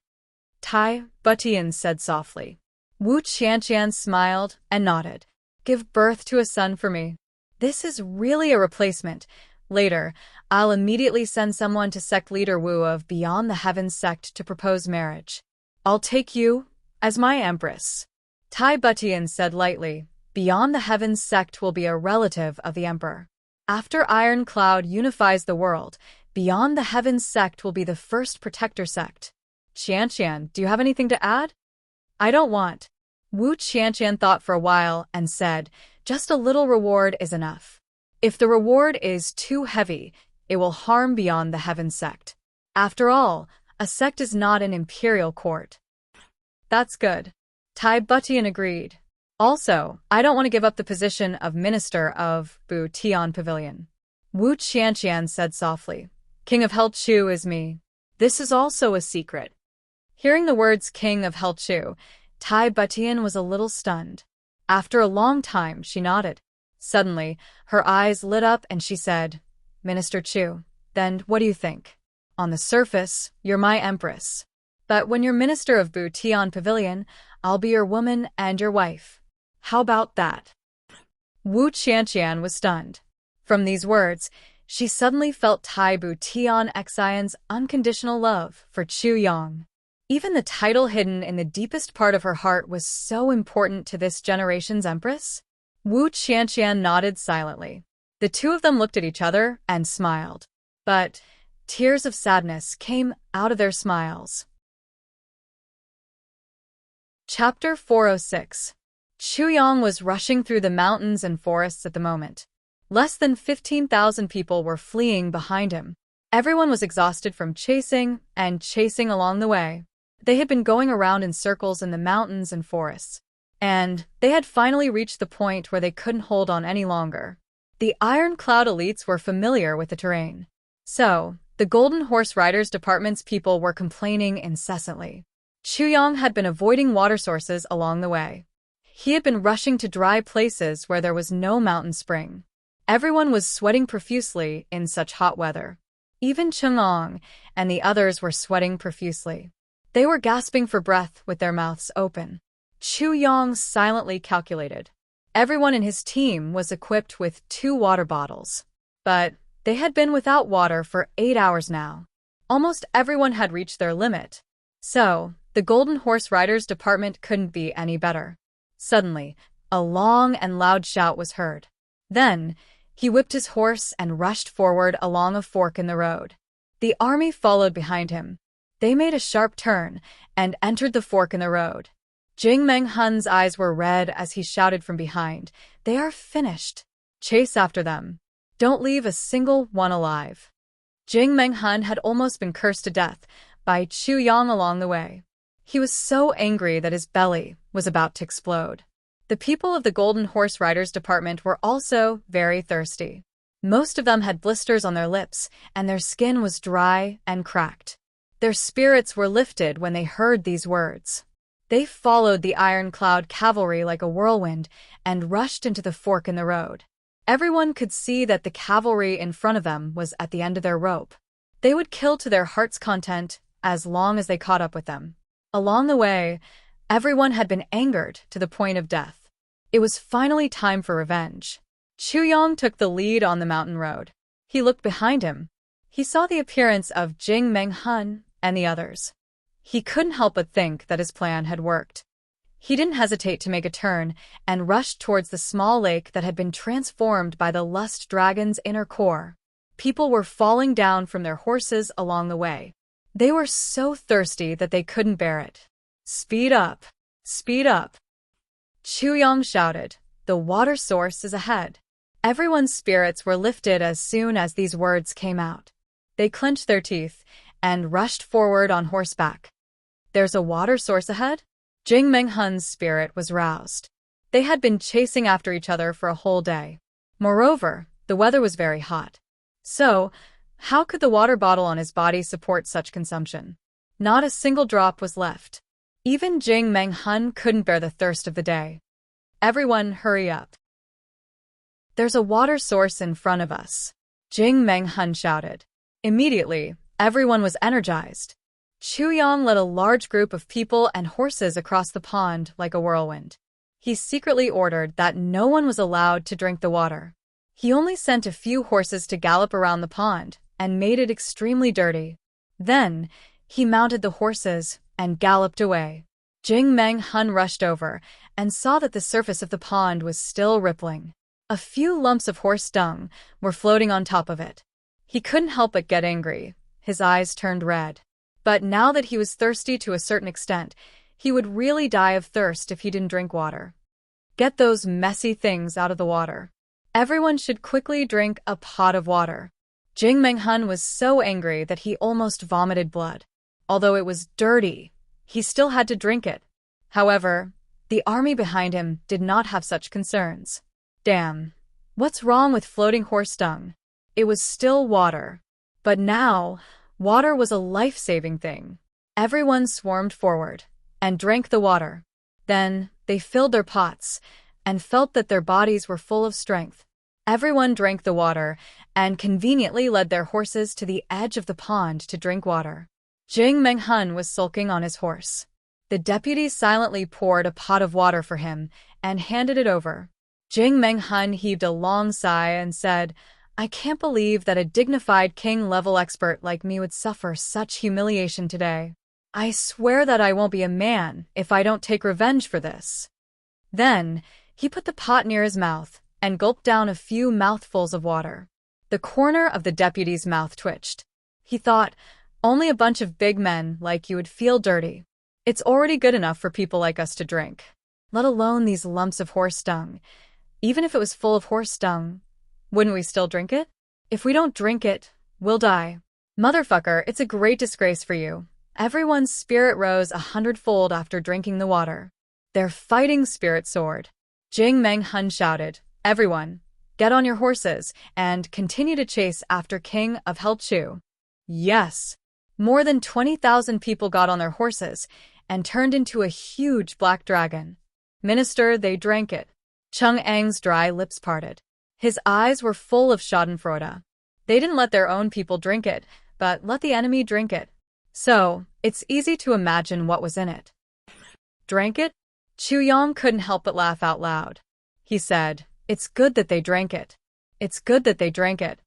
Tai Butian said softly. Wu Qianqian smiled and nodded. Give birth to a son for me. This is really a replacement. Later, I'll immediately send someone to sect leader Wu of Beyond the Heavens sect to propose marriage. I'll take you as my empress. Tai Butian said lightly, Beyond the Heavens sect will be a relative of the emperor. After Iron Cloud unifies the world, Beyond the Heavens sect will be the first protector sect. Qianqian, do you have anything to add? I don't want. Wu Qianqian thought for a while and said, Just a little reward is enough. If the reward is too heavy, it will harm Beyond the Heavens sect. After all, a sect is not an imperial court. That's good. Tai Butian agreed. Also, I don't want to give up the position of minister of Bu Tian Pavilion. Wu Qianqian said softly. King of Helchu is me. This is also a secret. Hearing the words King of Helchu, Tai Butian was a little stunned. After a long time, she nodded. Suddenly, her eyes lit up and she said, Minister Chu, then what do you think? On the surface, you're my empress. But when you're minister of Bu Tian Pavilion, I'll be your woman and your wife. How about that? Wu Qianqian was stunned. From these words, she suddenly felt Tai Bu Tian Xian's unconditional love for Chu Yang. Even the title hidden in the deepest part of her heart was so important to this generation's empress. Wu Qianqian nodded silently. The two of them looked at each other and smiled. But tears of sadness came out of their smiles. Chapter 406. Chu Yang was rushing through the mountains and forests at the moment. Less than 15,000 people were fleeing behind him. Everyone was exhausted from chasing and chasing along the way. They had been going around in circles in the mountains and forests, and they had finally reached the point where they couldn't hold on any longer. The Iron Cloud elites were familiar with the terrain. So, the Golden Horse Riders Department's people were complaining incessantly. Chu Yang had been avoiding water sources along the way. He had been rushing to dry places where there was no mountain spring. Everyone was sweating profusely in such hot weather. Even Chang'an and the others were sweating profusely. They were gasping for breath with their mouths open. Chu Yang silently calculated. Everyone in his team was equipped with 2 water bottles. But they had been without water for 8 hours now. Almost everyone had reached their limit. So, the Golden Horse Riders department couldn't be any better. Suddenly, a long and loud shout was heard. Then, he whipped his horse and rushed forward along a fork in the road. The army followed behind him. They made a sharp turn and entered the fork in the road. Jing Meng Hun's eyes were red as he shouted from behind, "They are finished! Chase after them! Don't leave a single one alive!" Jing Meng Hun had almost been cursed to death by Chu Yang along the way. He was so angry that his belly was about to explode. The people of the Golden Horse Riders department were also very thirsty. Most of them had blisters on their lips, and their skin was dry and cracked. Their spirits were lifted when they heard these words. They followed the iron-clad cavalry like a whirlwind and rushed into the fork in the road. Everyone could see that the cavalry in front of them was at the end of their rope. They would kill to their heart's content as long as they caught up with them. Along the way, everyone had been angered to the point of death. It was finally time for revenge. Chu Yang took the lead on the mountain road. He looked behind him. He saw the appearance of Jing Meng Hun and the others. He couldn't help but think that his plan had worked. He didn't hesitate to make a turn and rushed towards the small lake that had been transformed by the Lust Dragon's inner core. People were falling down from their horses along the way. They were so thirsty that they couldn't bear it. "Speed up! Speed up!" Chu Yang shouted, "The water source is ahead." Everyone's spirits were lifted as soon as these words came out. They clenched their teeth and rushed forward on horseback. "There's a water source ahead?" Jing Meng Hun's spirit was roused. They had been chasing after each other for a whole day. Moreover, the weather was very hot. So, how could the water bottle on his body support such consumption? Not a single drop was left. Even Jing Meng Hun couldn't bear the thirst of the day. "Everyone, hurry up. There's a water source in front of us," Jing Meng Hun shouted. Immediately, everyone was energized. Chu Yang led a large group of people and horses across the pond like a whirlwind. He secretly ordered that no one was allowed to drink the water. He only sent a few horses to gallop around the pond and made it extremely dirty. Then, he mounted the horses and galloped away. Jing Meng Hun rushed over and saw that the surface of the pond was still rippling. A few lumps of horse dung were floating on top of it. He couldn't help but get angry. His eyes turned red. But now that he was thirsty to a certain extent, he would really die of thirst if he didn't drink water. "Get those messy things out of the water. Everyone should quickly drink a pot of water." Jing Meng Hun was so angry that he almost vomited blood. Although it was dirty, he still had to drink it. However, the army behind him did not have such concerns. Damn, what's wrong with floating horse dung? It was still water. But now, water was a life-saving thing. Everyone swarmed forward and drank the water. Then, they filled their pots and felt that their bodies were full of strength. Everyone drank the water and conveniently led their horses to the edge of the pond to drink water. Jing Meng Hun was sulking on his horse. The deputy silently poured a pot of water for him and handed it over. Jing Meng Hun heaved a long sigh and said, "I can't believe that a dignified king-level expert like me would suffer such humiliation today. I swear that I won't be a man if I don't take revenge for this." Then, he put the pot near his mouth and gulped down a few mouthfuls of water. The corner of the deputy's mouth twitched. He thought, "Only a bunch of big men like you would feel dirty. It's already good enough for people like us to drink. Let alone these lumps of horse dung. Even if it was full of horse dung, wouldn't we still drink it? If we don't drink it, we'll die. Motherfucker, it's a great disgrace for you." Everyone's spirit rose 100-fold after drinking the water. Their fighting spirit soared. Jing Meng Hun shouted, "Everyone, get on your horses and continue to chase after King of Hell Chu." Yes! More than 20,000 people got on their horses and turned into a huge black dragon. Minister, they drank it. Cheng Ang's dry lips parted. His eyes were full of schadenfreude. They didn't let their own people drink it, but let the enemy drink it. So, it's easy to imagine what was in it. Drank it? Chu Yang couldn't help but laugh out loud. he said. It's good that they drank it. It's good that they drank it.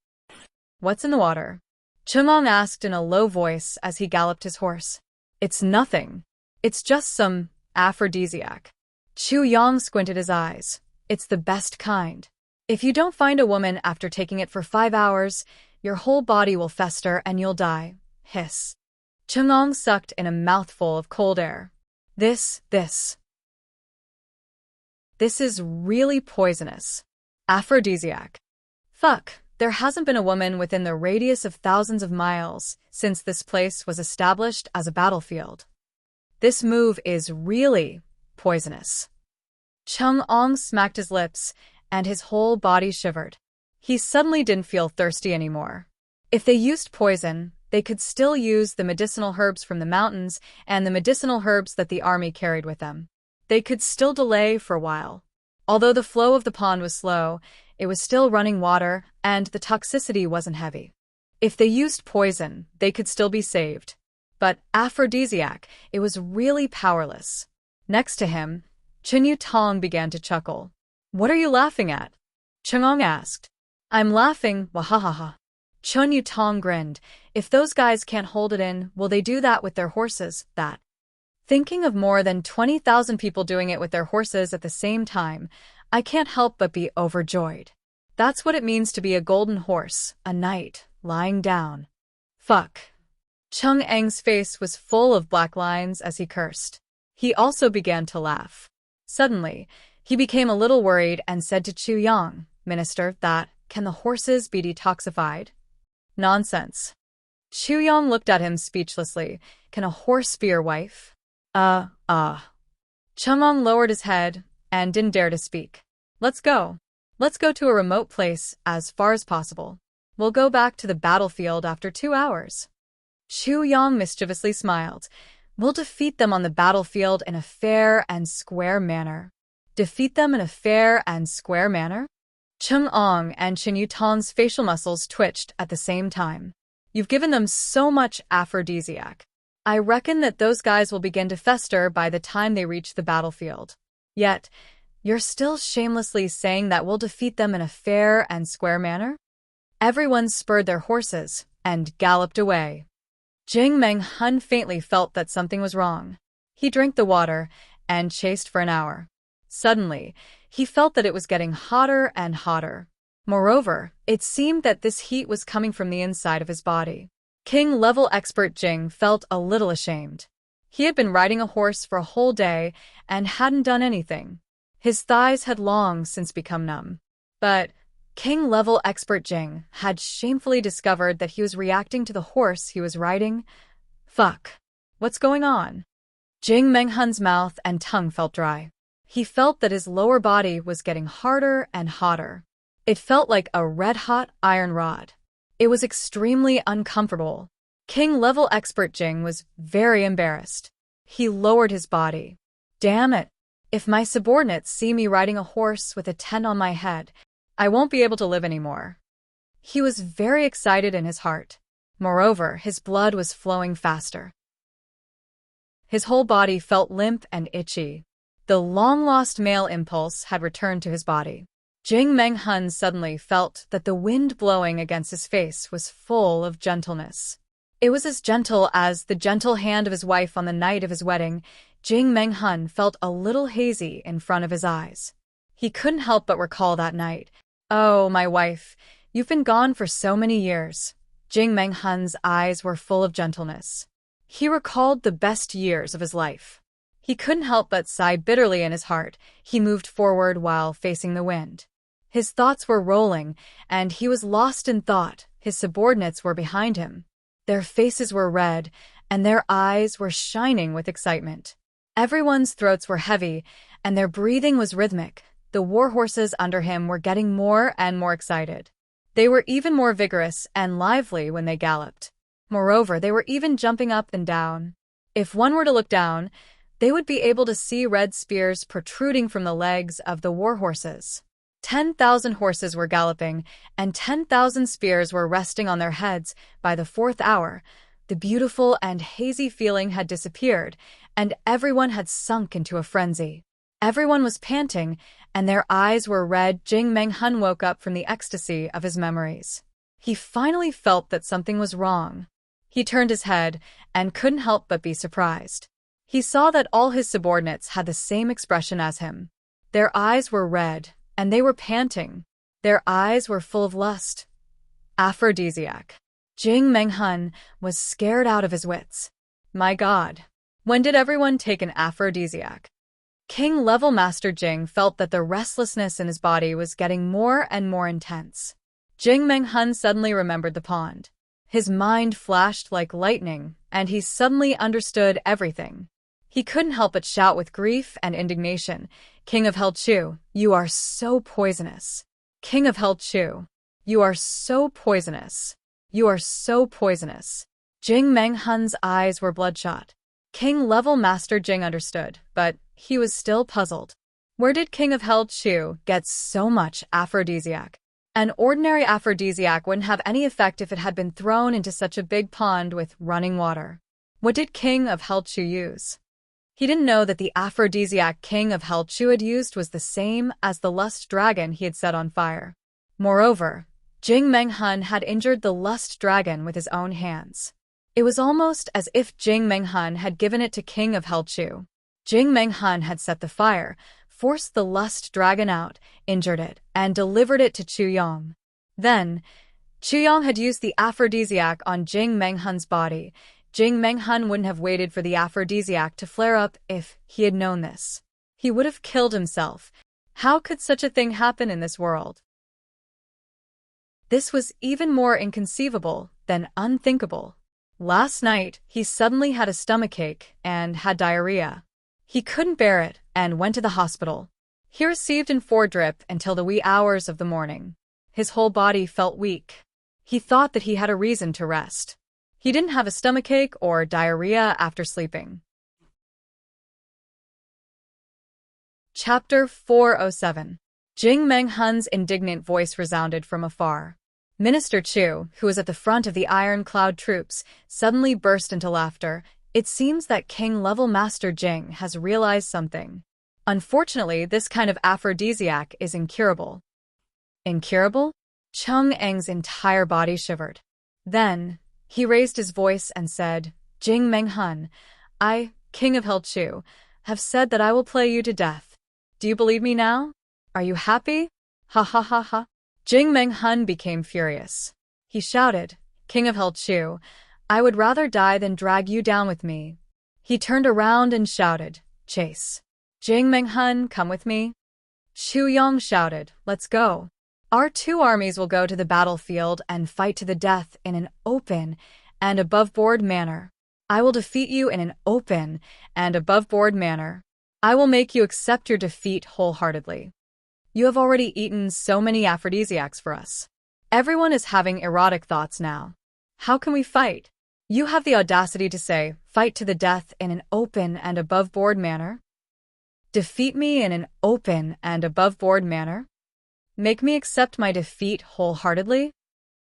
What's in the water? Chungong asked in a low voice as he galloped his horse. It's nothing. It's just some aphrodisiac. Chu Yang squinted his eyes. It's the best kind. If you don't find a woman after taking it for 5 hours, your whole body will fester and you'll die. Hiss. Chungong sucked in a mouthful of cold air. This is really poisonous. Aphrodisiac. Fuck, there hasn't been a woman within the radius of thousands of miles since this place was established as a battlefield. This move is really poisonous. Chungong smacked his lips, and his whole body shivered. He suddenly didn't feel thirsty anymore. If they used poison, they could still use the medicinal herbs from the mountains and the medicinal herbs that the army carried with them. They could still delay for a while. Although the flow of the pond was slow, it was still running water, and the toxicity wasn't heavy. If they used poison, they could still be saved. But aphrodisiac, it was really powerless. Next to him, Chen Yutong began to chuckle. What are you laughing at? Chungong asked. I'm laughing, wahahaha. Chen Yutong grinned. If those guys can't hold it in, will they do that with their horses? That. Thinking of more than 20,000 people doing it with their horses at the same time, I can't help but be overjoyed. That's what it means to be a golden horse, a knight, lying down. Fuck. Chung Eng's face was full of black lines as he cursed. He also began to laugh. Suddenly, he became a little worried and said to Chu Yang, Minister, can the horses be detoxified? Nonsense. Chu Yang looked at him speechlessly. Can a horse be your wife? Chungong lowered his head and didn't dare to speak. Let's go. Let's go to a remote place as far as possible. We'll go back to the battlefield after 2 hours. Chu Yang mischievously smiled. We'll defeat them on the battlefield in a fair and square manner. Defeat them in a fair and square manner? Chungong and Chen Yutong's facial muscles twitched at the same time. You've given them so much aphrodisiac. I reckon that those guys will begin to fester by the time they reach the battlefield. Yet, you're still shamelessly saying that we'll defeat them in a fair and square manner? Everyone spurred their horses and galloped away. Jing Meng Hun faintly felt that something was wrong. He drank the water and chased for an hour. Suddenly, he felt that it was getting hotter and hotter. Moreover, it seemed that this heat was coming from the inside of his body. King-level expert Jing felt a little ashamed. He had been riding a horse for a whole day and hadn't done anything. His thighs had long since become numb. But King-level expert Jing had shamefully discovered that he was reacting to the horse he was riding. Fuck. What's going on? Jing Menghun's mouth and tongue felt dry. He felt that his lower body was getting harder and hotter. It felt like a red-hot iron rod. It was extremely uncomfortable. King-level expert Jing was very embarrassed. He lowered his body. Damn it. If my subordinates see me riding a horse with a tent on my head, I won't be able to live anymore. He was very excited in his heart. Moreover, his blood was flowing faster. His whole body felt limp and itchy. The long-lost male impulse had returned to his body. Jing Menghun suddenly felt that the wind blowing against his face was full of gentleness. It was as gentle as the gentle hand of his wife on the night of his wedding. Jing Menghun felt a little hazy in front of his eyes. He couldn't help but recall that night. Oh, my wife, you've been gone for so many years. Jing Menghun's eyes were full of gentleness. He recalled the best years of his life. He couldn't help but sigh bitterly in his heart. He moved forward while facing the wind. His thoughts were rolling, and he was lost in thought. His subordinates were behind him. Their faces were red, and their eyes were shining with excitement. Everyone's throats were heavy, and their breathing was rhythmic. The war horses under him were getting more and more excited. They were even more vigorous and lively when they galloped. Moreover, they were even jumping up and down. If one were to look down, they would be able to see red spears protruding from the legs of the war horses. 10,000 horses were galloping, and 10,000 spears were resting on their heads. By the 4th hour, the beautiful and hazy feeling had disappeared, and everyone had sunk into a frenzy. Everyone was panting, and their eyes were red. Jing Menghun woke up from the ecstasy of his memories. He finally felt that something was wrong. He turned his head and couldn't help but be surprised. He saw that all his subordinates had the same expression as him. Their eyes were red, and they were panting. Their eyes were full of lust. Aphrodisiac. Jing Menghun was scared out of his wits. My God, when did everyone take an aphrodisiac? King-level Master Jing felt that the restlessness in his body was getting more and more intense. Jing Menghun suddenly remembered the pond. His mind flashed like lightning, and he suddenly understood everything. He couldn't help but shout with grief and indignation, King of Hell Chu, you are so poisonous. King of Hell Chu, you are so poisonous. You are so poisonous. Jing Menghun's eyes were bloodshot. King-level Master Jing understood, but he was still puzzled. Where did King of Hell Chu get so much aphrodisiac? An ordinary aphrodisiac wouldn't have any effect if it had been thrown into such a big pond with running water. What did King of Hell Chu use? He didn't know that the aphrodisiac King of Hell Chu had used was the same as the lust dragon he had set on fire. Moreover, Jing Menghun had injured the lust dragon with his own hands. It was almost as if Jing Menghun had given it to King of Hell Chu. Jing Menghun had set the fire, forced the lust dragon out, injured it, and delivered it to Chu Yong. Then, Chu Yong had used the aphrodisiac on Jing Menghun's body. Jing Menghun wouldn't have waited for the aphrodisiac to flare up if he had known this. He would have killed himself. How could such a thing happen in this world? This was even more inconceivable than unthinkable. Last night, he suddenly had a stomachache and had diarrhea. He couldn't bear it and went to the hospital. He received an 4-drip until the wee hours of the morning. His whole body felt weak. He thought that he had a reason to rest. He didn't have a stomachache or diarrhea after sleeping. Chapter 407. Jing Menghun's indignant voice resounded from afar. Minister Chu, who was at the front of the Iron Cloud troops, suddenly burst into laughter. It seems that King-level Master Jing has realized something. Unfortunately, this kind of aphrodisiac is incurable. Incurable? Chung Eng's entire body shivered. Then, he raised his voice and said, Jing Menghun, I, King of Hell Chu, have said that I will play you to death. Do you believe me now? Are you happy? Ha ha ha ha. Jing Menghun became furious. He shouted, King of Hell Chu, I would rather die than drag you down with me. He turned around and shouted, Chase. Jing Menghun, come with me. Chu Yong shouted, let's go. Our two armies will go to the battlefield and fight to the death in an open and above-board manner. I will defeat you in an open and above-board manner. I will make you accept your defeat wholeheartedly. You have already eaten so many aphrodisiacs for us. Everyone is having erotic thoughts now. How can we fight? You have the audacity to say, fight to the death in an open and above-board manner? Defeat me in an open and above-board manner? Make me accept my defeat wholeheartedly?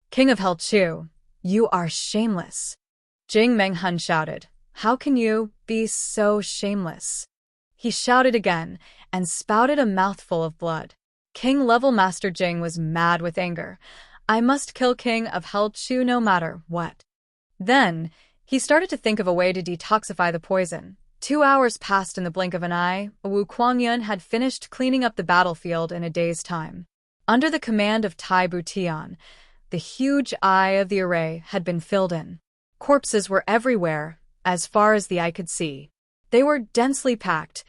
King of Hell Chu, you are shameless. Jing Menghun shouted, how can you be so shameless? He shouted again and spouted a mouthful of blood. King-level Master Jing was mad with anger. I must kill King of Hell Chu no matter what. Then, he started to think of a way to detoxify the poison. 2 hours passed in the blink of an eye. Wu Kuangyun had finished cleaning up the battlefield in a day's time. Under the command of Tai Butian, the huge eye of the array had been filled in. Corpses were everywhere, as far as the eye could see. They were densely packed.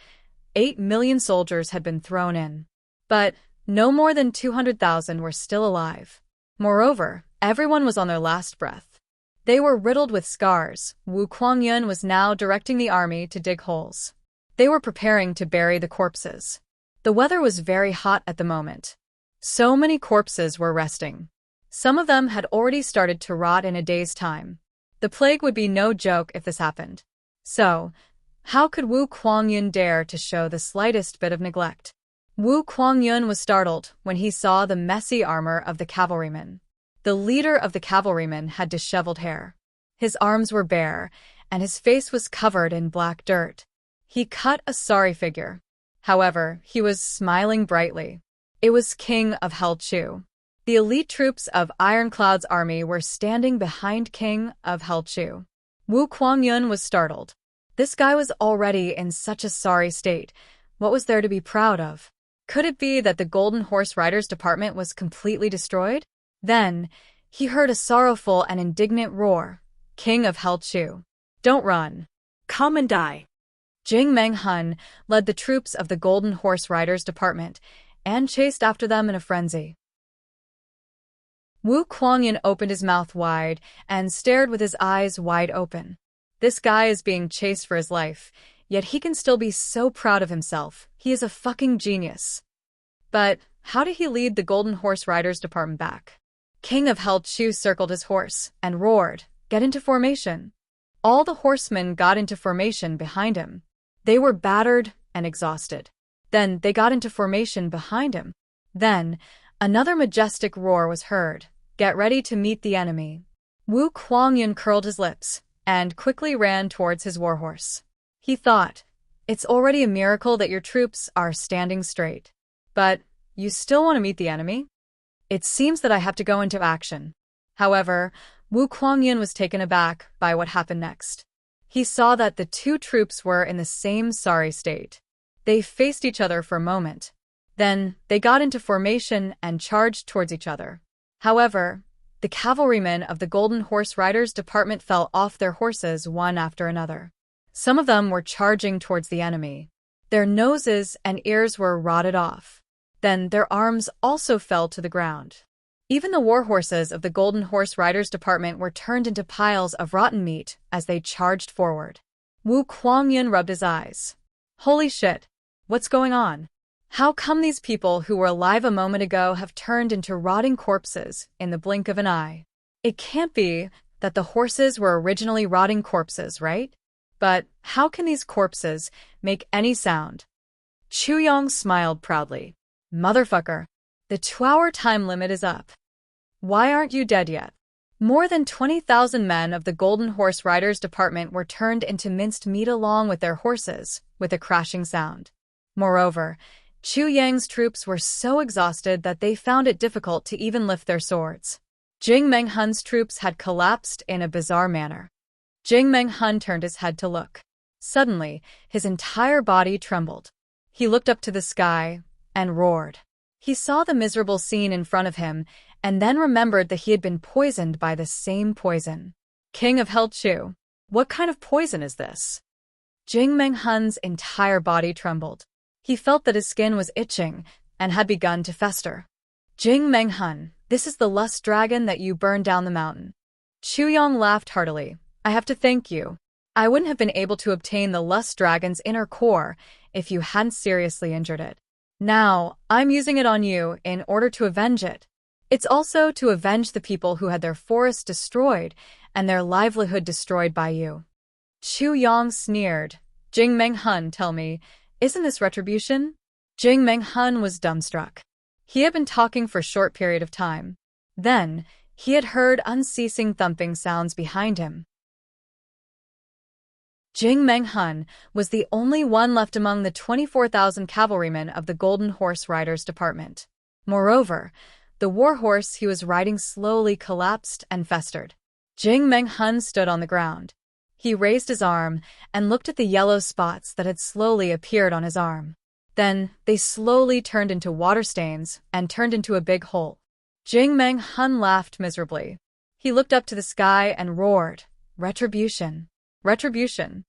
8 million soldiers had been thrown in. But no more than 200,000 were still alive. Moreover, everyone was on their last breath. They were riddled with scars. Wu Kuangyun was now directing the army to dig holes. They were preparing to bury the corpses. The weather was very hot at the moment. So many corpses were resting. Some of them had already started to rot in a day's time. The plague would be no joke if this happened. So, how could Wu Kuangyun dare to show the slightest bit of neglect? Wu Kuangyun was startled when he saw the messy armor of the cavalryman. The leader of the cavalrymen had disheveled hair. His arms were bare, and his face was covered in black dirt. He cut a sorry figure. However, he was smiling brightly. It was King of Hell Chu. The elite troops of Ironclad's army were standing behind King of Hell Chu. Wu Kuangyun was startled. This guy was already in such a sorry state. What was there to be proud of? Could it be that the Golden Horse Riders department was completely destroyed? Then, he heard a sorrowful and indignant roar. King of Hell Chu. Don't run. Come and die. Jing Meng Hun led the troops of the Golden Horse Riders department and chased after them in a frenzy. Wu Kuangyun opened his mouth wide and stared with his eyes wide open. This guy is being chased for his life, yet he can still be so proud of himself. He is a fucking genius. But how did he lead the Golden Horse Riders department back? King of Hell Chu circled his horse and roared, "Get into formation." All the horsemen got into formation behind him. They were battered and exhausted. Then they got into formation behind him. Then another majestic roar was heard. "Get ready to meet the enemy." Wu Kuangyun curled his lips and quickly ran towards his warhorse. He thought, "It's already a miracle that your troops are standing straight. But you still want to meet the enemy? It seems that I have to go into action." However, Wu Kuangyun was taken aback by what happened next. He saw that the two troops were in the same sorry state. They faced each other for a moment. Then they got into formation and charged towards each other. However, the cavalrymen of the Golden Horse Riders department fell off their horses one after another. Some of them were charging towards the enemy. Their noses and ears were rotted off. Then their arms also fell to the ground. Even the warhorses of the Golden Horse Riders department were turned into piles of rotten meat as they charged forward. Wu Kuangyun rubbed his eyes. Holy shit! What's going on? How come these people who were alive a moment ago have turned into rotting corpses in the blink of an eye? It can't be that the horses were originally rotting corpses, right? But how can these corpses make any sound? Chu Yong smiled proudly. Motherfucker, the 2-hour time limit is up. Why aren't you dead yet? More than 20,000 men of the Golden Horse Riders department were turned into minced meat along with their horses, with a crashing sound. Moreover, Chu Yang's troops were so exhausted that they found it difficult to even lift their swords. Jing Meng Hun's troops had collapsed in a bizarre manner. Jing Meng Hun turned his head to look. Suddenly, his entire body trembled. He looked up to the sky and roared. He saw the miserable scene in front of him and then remembered that he had been poisoned by the same poison. King of Hell Chu, what kind of poison is this? Jing Meng Hun's entire body trembled. He felt that his skin was itching and had begun to fester. Jing Meng Hun, this is the lust dragon that you burned down the mountain. Chu Yong laughed heartily. I have to thank you. I wouldn't have been able to obtain the lust dragon's inner core if you hadn't seriously injured it. Now, I'm using it on you in order to avenge it. It's also to avenge the people who had their forests destroyed and their livelihood destroyed by you. Chu Yong sneered. Jing Meng Hun, tell me, isn't this retribution? Jing Meng Hun was dumbstruck. He had been talking for a short period of time. Then, he had heard unceasing thumping sounds behind him. Jing Meng Hun was the only one left among the 24,000 cavalrymen of the Golden Horse Riders department. Moreover, the warhorse he was riding slowly collapsed and festered. Jing Meng Hun stood on the ground. He raised his arm and looked at the yellow spots that had slowly appeared on his arm. Then they slowly turned into water stains and turned into a big hole. Jing Meng Hun laughed miserably. He looked up to the sky and roared, "Retribution! Retribution!"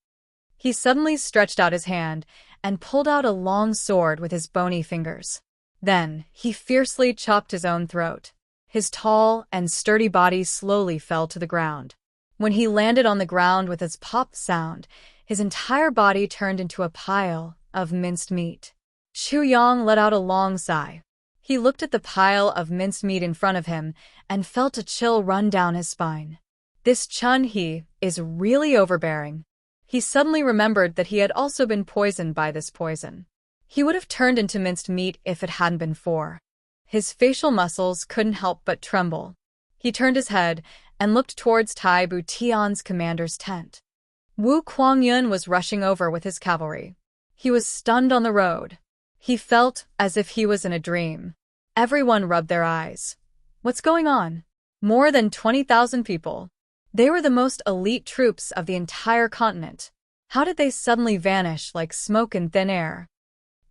He suddenly stretched out his hand and pulled out a long sword with his bony fingers. Then he fiercely chopped his own throat. His tall and sturdy body slowly fell to the ground. When he landed on the ground with its pop sound, his entire body turned into a pile of minced meat. Chu Yong let out a long sigh. He looked at the pile of minced meat in front of him and felt a chill run down his spine. This Chun He is really overbearing. He suddenly remembered that he had also been poisoned by this poison. He would have turned into minced meat if it hadn't been for. His facial muscles couldn't help but tremble. He turned his head and looked towards Tai Bu Tian's commander's tent. Wu Kuangyun was rushing over with his cavalry. He was stunned on the road. He felt as if he was in a dream. Everyone rubbed their eyes. What's going on? More than 20,000 people. They were the most elite troops of the entire continent. How did they suddenly vanish like smoke in thin air?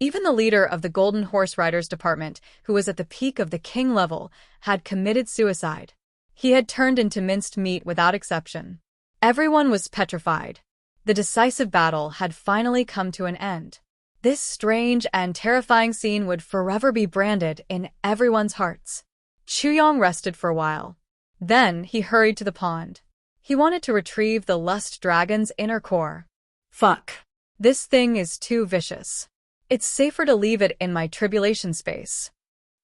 Even the leader of the Golden Horse Riders Department, who was at the peak of the king level, had committed suicide. He had turned into minced meat without exception. Everyone was petrified. The decisive battle had finally come to an end. This strange and terrifying scene would forever be branded in everyone's hearts. Chuyang rested for a while. Then he hurried to the pond. He wanted to retrieve the Lust Dragon's inner core. Fuck. This thing is too vicious. It's safer to leave it in my tribulation space.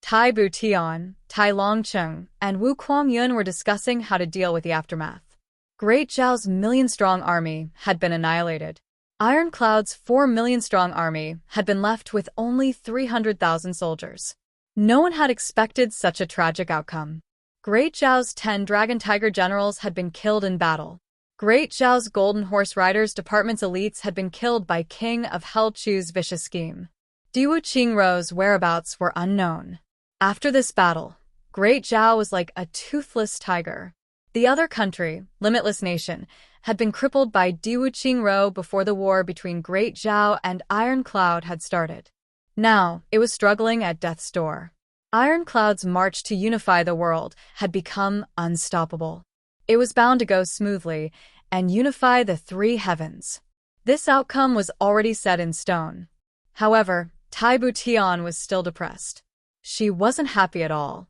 Tai Butian, Tai Longcheng, and Wu Kuangyun were discussing how to deal with the aftermath. Great Zhao's million-strong army had been annihilated. Iron Cloud's 4 million-strong army had been left with only 300,000 soldiers. No one had expected such a tragic outcome. Great Zhao's 10 Dragon Tiger generals had been killed in battle. Great Zhao's Golden Horse Riders Department's elites had been killed by King of Hell Chu's vicious scheme. Diwu Qingrou's whereabouts were unknown. After this battle, Great Zhao was like a toothless tiger. The other country, Limitless Nation, had been crippled by Diwu Qingrou before the war between Great Zhao and Iron Cloud had started. Now, it was struggling at death's door. Iron Cloud's march to unify the world had become unstoppable. It was bound to go smoothly and unify the three heavens. This outcome was already set in stone. However, Tai Butian was still depressed. She wasn't happy at all.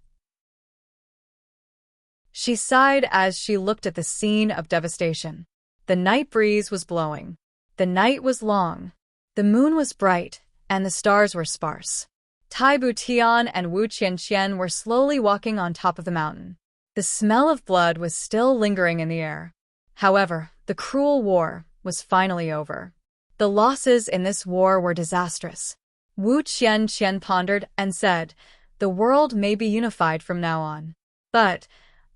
She sighed as she looked at the scene of devastation. The night breeze was blowing. The night was long. The moon was bright, and the stars were sparse. Tai Butian and Wu Qianqian were slowly walking on top of the mountain. The smell of blood was still lingering in the air. However, the cruel war was finally over. The losses in this war were disastrous. Wu Qianqian pondered and said, "The world may be unified from now on. But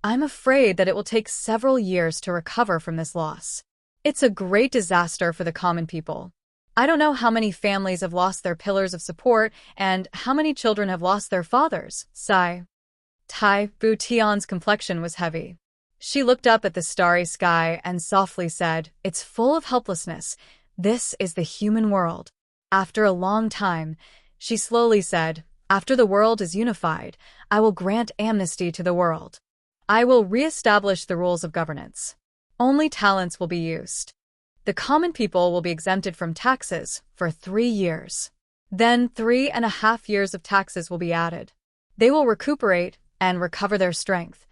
I'm afraid that it will take several years to recover from this loss. It's a great disaster for the common people. I don't know how many families have lost their pillars of support and how many children have lost their fathers." Sigh. Tai Butian's complexion was heavy. She looked up at the starry sky and softly said, "It's full of helplessness. This is the human world." After a long time, she slowly said, "After the world is unified, I will grant amnesty to the world. I will re-establish the rules of governance. Only talents will be used. The common people will be exempted from taxes for 3 years. Then 3.5 years of taxes will be added. They will recuperate and recover their strength."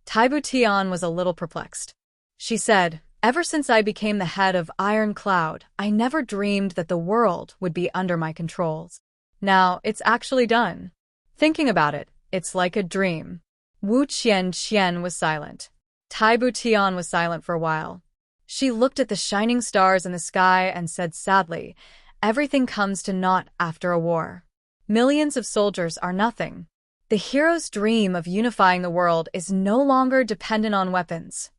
Tai Butian was a little perplexed. She said, "Ever since I became the head of Iron Cloud, I never dreamed that the world would be under my controls. Now it's actually done. Thinking about it, it's like a dream." Wu Qianqian was silent. Tai Butian was silent for a while. She looked at the shining stars in the sky and said sadly, "Everything comes to naught after a war. Millions of soldiers are nothing. The hero's dream of unifying the world is no longer dependent on weapons."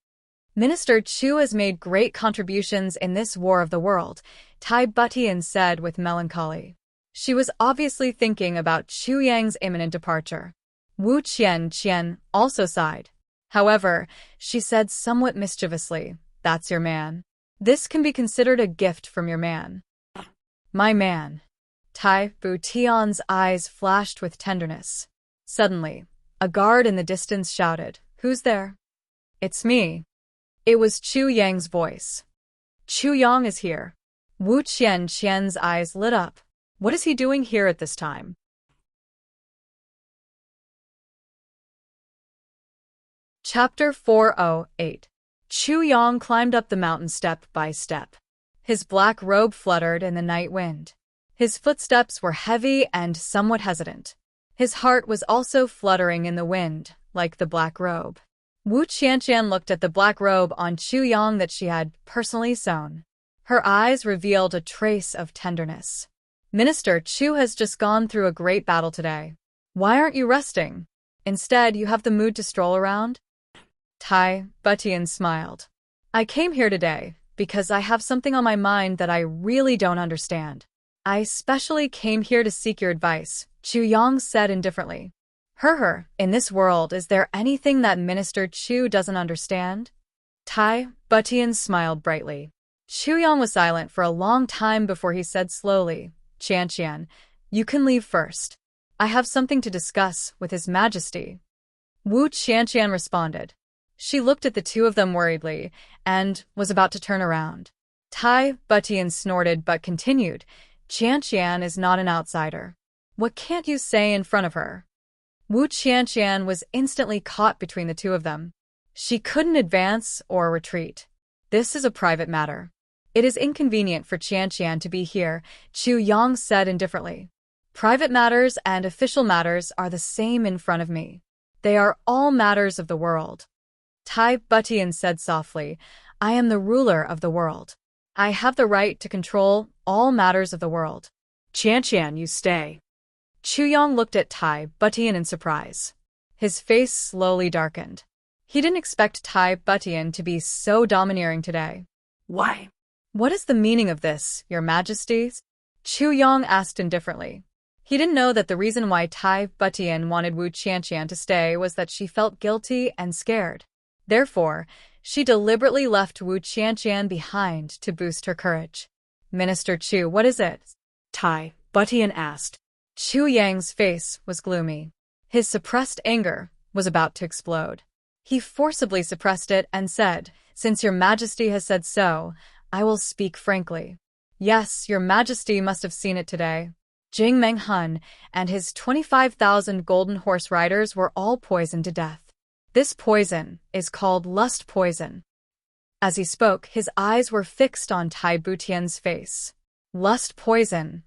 "Minister Chu has made great contributions in this war of the world," Tai Butian said with melancholy. She was obviously thinking about Chu Yang's imminent departure. Wu Qianqian also sighed. However, she said somewhat mischievously, "That's your man. This can be considered a gift from your man." "My man." Tai Butian's eyes flashed with tenderness. Suddenly, a guard in the distance shouted, "Who's there?" "It's me." It was Chu Yang's voice. "Chu Yang is here." Wu Qianqian's eyes lit up. What is he doing here at this time? Chapter 408. Chu Yang climbed up the mountain step by step. His black robe fluttered in the night wind. His footsteps were heavy and somewhat hesitant. His heart was also fluttering in the wind, like the black robe. Wu Qianqian looked at the black robe on Chu Yang that she had personally sewn. Her eyes revealed a trace of tenderness. "Minister Chu has just gone through a great battle today. Why aren't you resting? Instead, you have the mood to stroll around?" Tai Butian smiled. "I came here today because I have something on my mind that I really don't understand. I specially came here to seek your advice, Chu Yang said indifferently. In this world, is there anything that Minister Chu doesn't understand? Tai Butian smiled brightly. Chu Yang was silent for a long time before he said slowly, Qian, you can leave first. I have something to discuss with His Majesty. Wu Qian responded. She looked at the two of them worriedly and was about to turn around. Tai Butian snorted but continued, Qian is not an outsider. What can't you say in front of her? Wu Qian was instantly caught between the two of them. She couldn't advance or retreat. This is a private matter. It is inconvenient for Qian to be here, Chu Yang said indifferently. Private matters and official matters are the same in front of me. They are all matters of the world. Tai Butian said softly, I am the ruler of the world. I have the right to control all matters of the world. Qian, you stay. Chu Yang looked at Tai Butian in surprise. His face slowly darkened. He didn't expect Tai Butian to be so domineering today. Why? What is the meaning of this, Your Majesties? Chu Yang asked indifferently. He didn't know that the reason why Tai Butian wanted Wu Qian to stay was that she felt guilty and scared. Therefore, she deliberately left Wu Qian behind to boost her courage. Minister Chu, what is it? Tai Butian asked. Chu Yang's face was gloomy. His suppressed anger was about to explode. He forcibly suppressed it and said, Since Your Majesty has said so, I will speak frankly. Yes, Your Majesty must have seen it today. Jing Menghun and his 25,000 golden horse riders were all poisoned to death. This poison is called lust poison. As he spoke, his eyes were fixed on Tai Butian's face. Lust poison.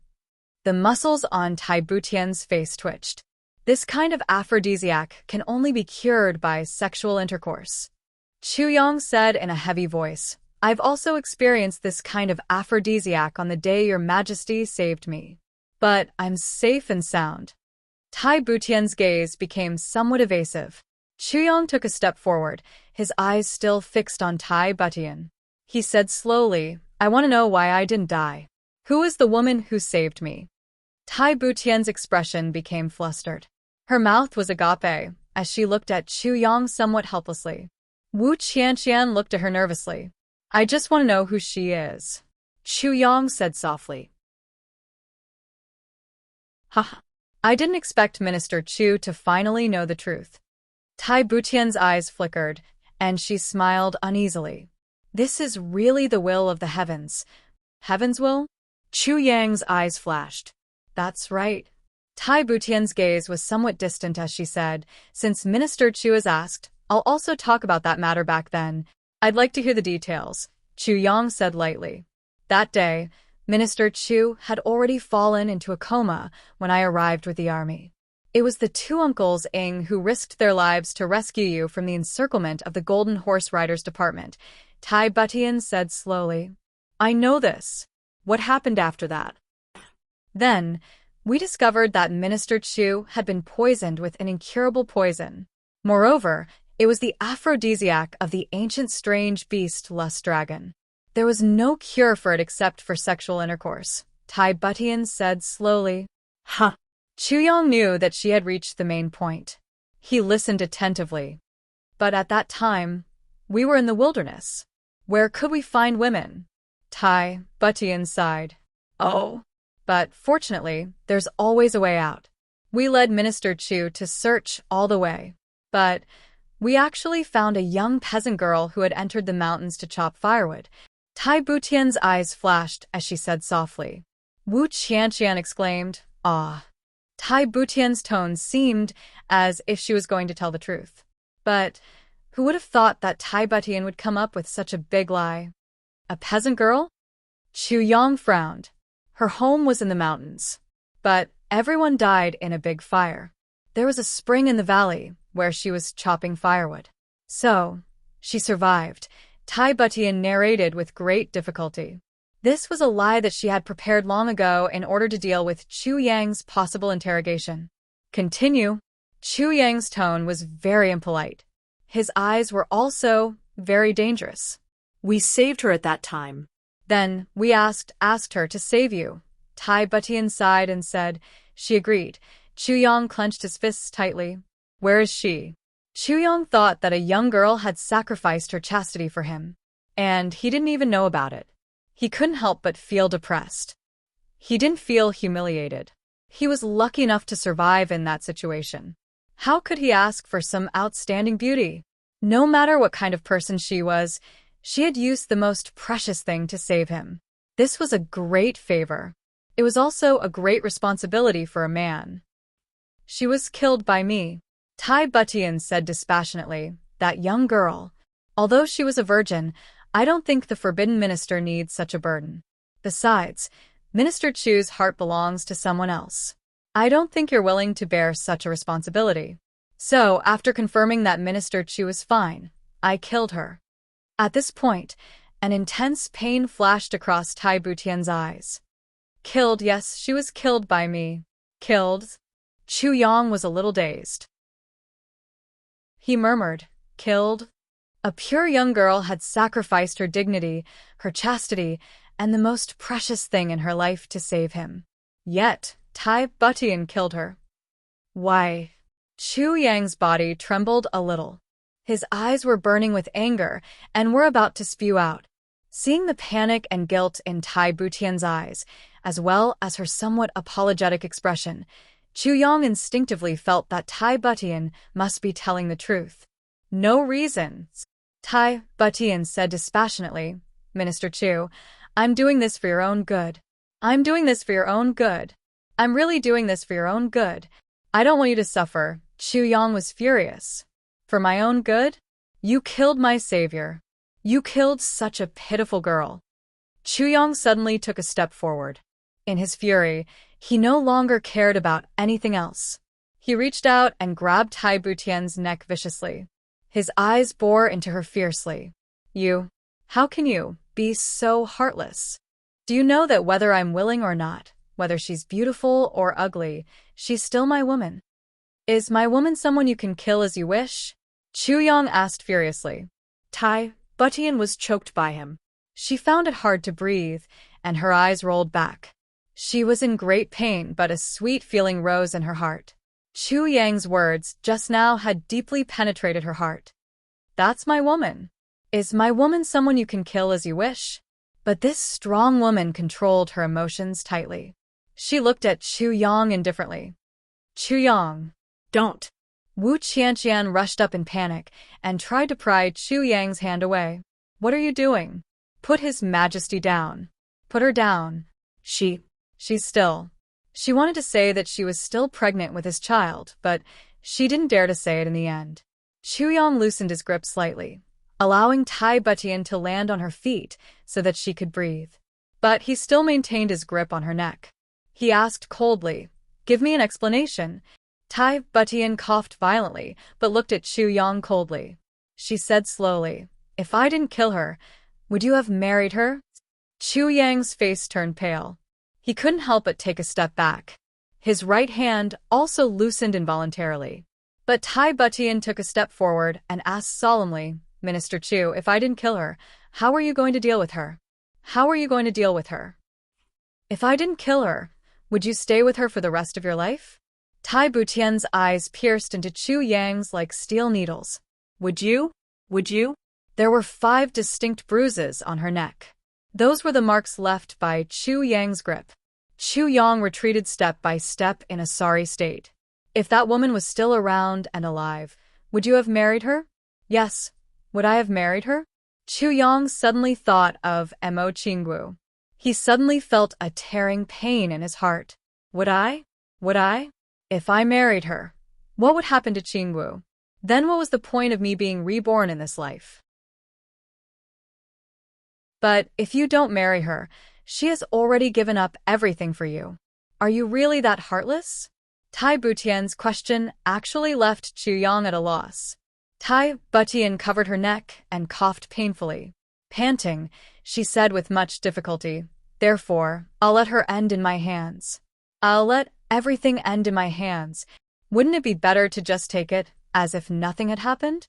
The muscles on Tai Butian's face twitched. This kind of aphrodisiac can only be cured by sexual intercourse. Chu Yang said in a heavy voice, I've also experienced this kind of aphrodisiac on the day Your Majesty saved me. But I'm safe and sound. Tai Butian's gaze became somewhat evasive. Chu Yang took a step forward, his eyes still fixed on Tai Butian. He said slowly, I want to know why I didn't die. Who is the woman who saved me? Tai Butian's expression became flustered. Her mouth was agape as she looked at Chu Yang somewhat helplessly. Wu Qian looked at her nervously. I just want to know who she is. Chu Yang said softly. I didn't expect Minister Chu to finally know the truth. Tai Butian's eyes flickered, and she smiled uneasily. This is really the will of the heavens. Heaven's will? Chu Yang's eyes flashed. That's right. Tai Butian's gaze was somewhat distant as she said, Since Minister Chu has asked, I'll also talk about that matter back then. I'd like to hear the details, Chu Yang said lightly. That day, Minister Chu had already fallen into a coma when I arrived with the army. It was the two uncles Ing who risked their lives to rescue you from the encirclement of the Golden Horse Riders Department, Tai Butian said slowly. I know this. What happened after that? Then, we discovered that Minister Chu had been poisoned with an incurable poison. Moreover, it was the aphrodisiac of the ancient strange beast Lust Dragon. There was no cure for it except for sexual intercourse, Tai Butian said slowly. Chu Yang knew that she had reached the main point. He listened attentively. But at that time, we were in the wilderness. Where could we find women? Tai Butian sighed. Oh. But fortunately, there's always a way out. We led Minister Chu to search all the way. But we actually found a young peasant girl who had entered the mountains to chop firewood. Tai Butian's eyes flashed as she said softly. Wu Qian exclaimed, Ah. Tai Butian's tone seemed as if she was going to tell the truth. But who would have thought that Tai Butian would come up with such a big lie? A peasant girl? Chu Yang frowned. Her home was in the mountains. But everyone died in a big fire. There was a spring in the valley where she was chopping firewood. So, she survived, Tai Butian narrated with great difficulty. This was a lie that she had prepared long ago in order to deal with Chu Yang's possible interrogation. Continue. Chu Yang's tone was very impolite. His eyes were also very dangerous. We saved her at that time. Then we asked her to save you, Tai Butian sighed and said. She agreed. Chu Yang clenched his fists tightly. Where is she? Chu Yang thought that a young girl had sacrificed her chastity for him, and he didn't even know about it. He couldn't help but feel depressed. He didn't feel humiliated. He was lucky enough to survive in that situation. How could he ask for some outstanding beauty? No matter what kind of person she was, she had used the most precious thing to save him. This was a great favor. It was also a great responsibility for a man. She was killed by me, Tai Butian said dispassionately. That young girl. Although she was a virgin, I don't think the forbidden minister needs such a burden. Besides, Minister Chu's heart belongs to someone else. I don't think you're willing to bear such a responsibility. So, after confirming that Minister Chu was fine, I killed her. At this point, an intense pain flashed across Tai Butian's eyes. Killed, yes, she was killed by me. Killed? Chu Yang was a little dazed. He murmured, killed? A pure young girl had sacrificed her dignity, her chastity, and the most precious thing in her life to save him. Yet, Tai Butian killed her. Why? Chu Yang's body trembled a little. His eyes were burning with anger and were about to spew out. Seeing the panic and guilt in Tai Butian's eyes, as well as her somewhat apologetic expression, Chu Yang instinctively felt that Tai Butian must be telling the truth. No reason. Tai Butian said dispassionately, Minister Chu, I'm doing this for your own good. I'm doing this for your own good. I'm really doing this for your own good. I don't want you to suffer. Chu Yang was furious. For my own good? You killed my savior. You killed such a pitiful girl. Chu Yang suddenly took a step forward. In his fury, he no longer cared about anything else. He reached out and grabbed Tai Butian's neck viciously. His eyes bore into her fiercely. How can you be so heartless? Do you know that whether I'm willing or not, whether she's beautiful or ugly, she's still my woman? Is my woman someone you can kill as you wish? Chu Yang asked furiously. Tai Butian was choked by him. She found it hard to breathe, and her eyes rolled back. She was in great pain, but a sweet feeling rose in her heart. Chu Yang's words just now had deeply penetrated her heart. That's my woman. Is my woman someone you can kill as you wish? But this strong woman controlled her emotions tightly. She looked at Chu Yang indifferently. Chu Yang. Don't. Wu Qianqian rushed up in panic and tried to pry Chu Yang's hand away. What are you doing? Put His Majesty down. Put her down. She's still. She wanted to say that she was still pregnant with his child, but she didn't dare to say it in the end. Chu Yang loosened his grip slightly, allowing Tai Butian to land on her feet so that she could breathe. But he still maintained his grip on her neck. He asked coldly, Give me an explanation. Tai Butian coughed violently, but looked at Chu Yang coldly. She said slowly, If I didn't kill her, would you have married her? Chu Yang's face turned pale. He couldn't help but take a step back. His right hand also loosened involuntarily. But Tai Butian took a step forward and asked solemnly, Minister Chu, if I didn't kill her, how are you going to deal with her? How are you going to deal with her? If I didn't kill her, would you stay with her for the rest of your life? Tai Butian's eyes pierced into Chu Yang's like steel needles. Would you? Would you? There were 5 distinct bruises on her neck. Those were the marks left by Chu Yang's grip. Chu Yang retreated step by step in a sorry state. If that woman was still around and alive, would you have married her? Yes. Would I have married her? Chu Yang suddenly thought of Mo Qingwu. He suddenly felt a tearing pain in his heart. Would I? Would I? If I married her, what would happen to Qingwu? Then what was the point of me being reborn in this life? But if you don't marry her, she has already given up everything for you. Are you really that heartless? Tai Butian's question actually left Chu Yang at a loss. Tai Butian covered her neck and coughed painfully. Panting, she said with much difficulty, Therefore, I'll let her end in my hands. I'll let everything end in my hands. Wouldn't it be better to just take it, as if nothing had happened?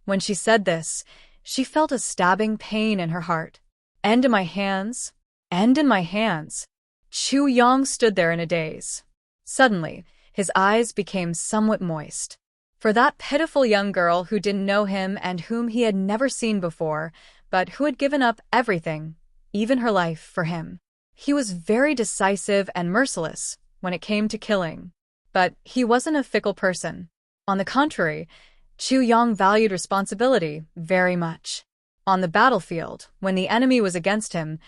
When she said this, she felt a stabbing pain in her heart. End in my hands? End in my hands? Chu Yong stood there in a daze. Suddenly, his eyes became somewhat moist. For that pitiful young girl who didn't know him and whom he had never seen before, but who had given up everything, even her life, for him. He was very decisive and merciless when it came to killing. But he wasn't a fickle person. On the contrary, Chu Yong valued responsibility very much. On the battlefield, when the enemy was against him,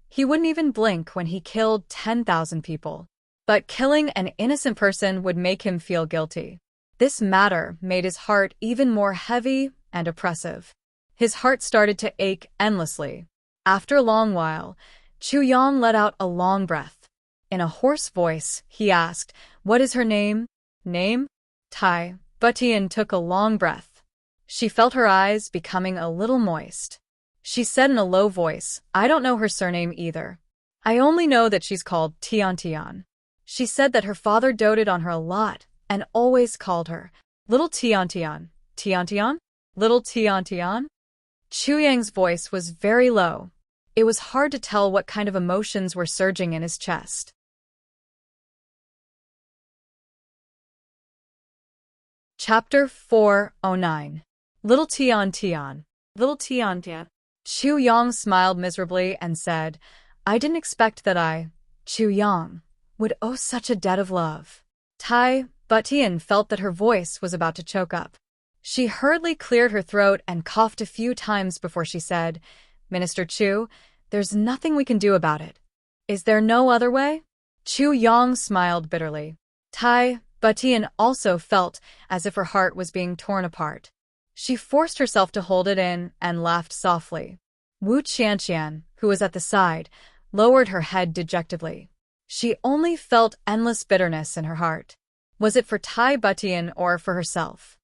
he wouldn't even blink when he killed 10,000 people. But killing an innocent person would make him feel guilty. This matter made his heart even more heavy and oppressive. His heart started to ache endlessly. After a long while, Chu Yong let out a long breath. In a hoarse voice, he asked, "What is her name?" "Name?" Tai Butian took a long breath. She felt her eyes becoming a little moist. She said in a low voice, "I don't know her surname either. I only know that she's called Tian. She said that her father doted on her a lot and always called her Little Tian. Tian? Little Tian? Chu Yang's voice was very low. It was hard to tell what kind of emotions were surging in his chest. Chapter 409. Little Tian. Little Tian. Chu Yong smiled miserably and said, "I didn't expect that I, Chu Yong, would owe such a debt of love." Tai Butian felt that her voice was about to choke up. She hurriedly cleared her throat and coughed a few times before she said, "Minister Chu, there's nothing we can do about it. Is there no other way?" Chu Yong smiled bitterly. Tai Butian also felt as if her heart was being torn apart. She forced herself to hold it in and laughed softly. Wu Qianqian, who was at the side, lowered her head dejectedly. She only felt endless bitterness in her heart. Was it for Tai Butian or for herself?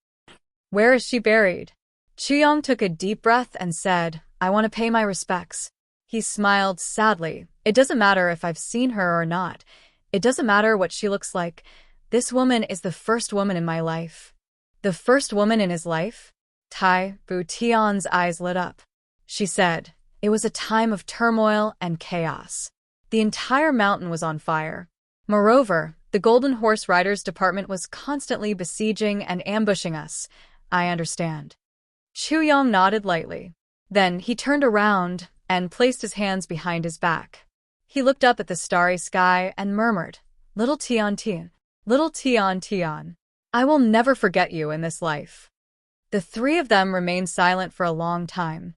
"Where is she buried?" Chu Yong took a deep breath and said, "I want to pay my respects." He smiled sadly. "It doesn't matter if I've seen her or not. It doesn't matter what she looks like. This woman is the first woman in my life." The first woman in his life? Tai Butian's eyes lit up. She said, "It was a time of turmoil and chaos. The entire mountain was on fire. Moreover, the Golden Horse Riders Department was constantly besieging and ambushing us. I understand." Chu Yong nodded lightly. Then he turned around and placed his hands behind his back. He looked up at the starry sky and murmured, "Little Tian. Little Tian. I will never forget you in this life." The three of them remained silent for a long time.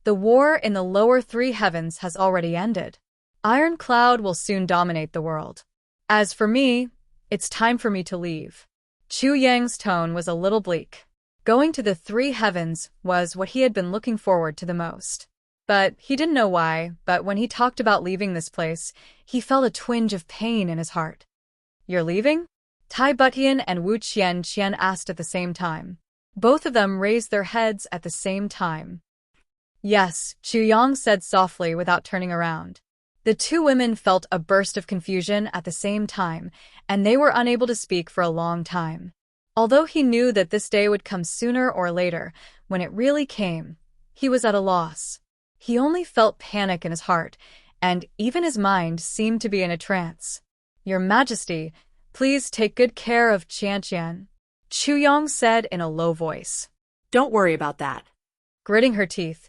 The war in the lower three heavens has already ended. Iron Cloud will soon dominate the world. As for me, it's time for me to leave. Chu Yang's tone was a little bleak. Going to the three heavens was what he had been looking forward to the most. But he didn't know why, but when he talked about leaving this place, he felt a twinge of pain in his heart. "You're leaving?" Tai Butian and Wu Qianqian asked at the same time. Both of them raised their heads at the same time. "Yes," Chu Yong said softly without turning around. The two women felt a burst of confusion at the same time, and they were unable to speak for a long time. Although he knew that this day would come sooner or later, when it really came, he was at a loss. He only felt panic in his heart, and even his mind seemed to be in a trance. "Your Majesty, please take good care of Qianqian," Chu Yong said in a low voice. "Don't worry about that." Gritting her teeth,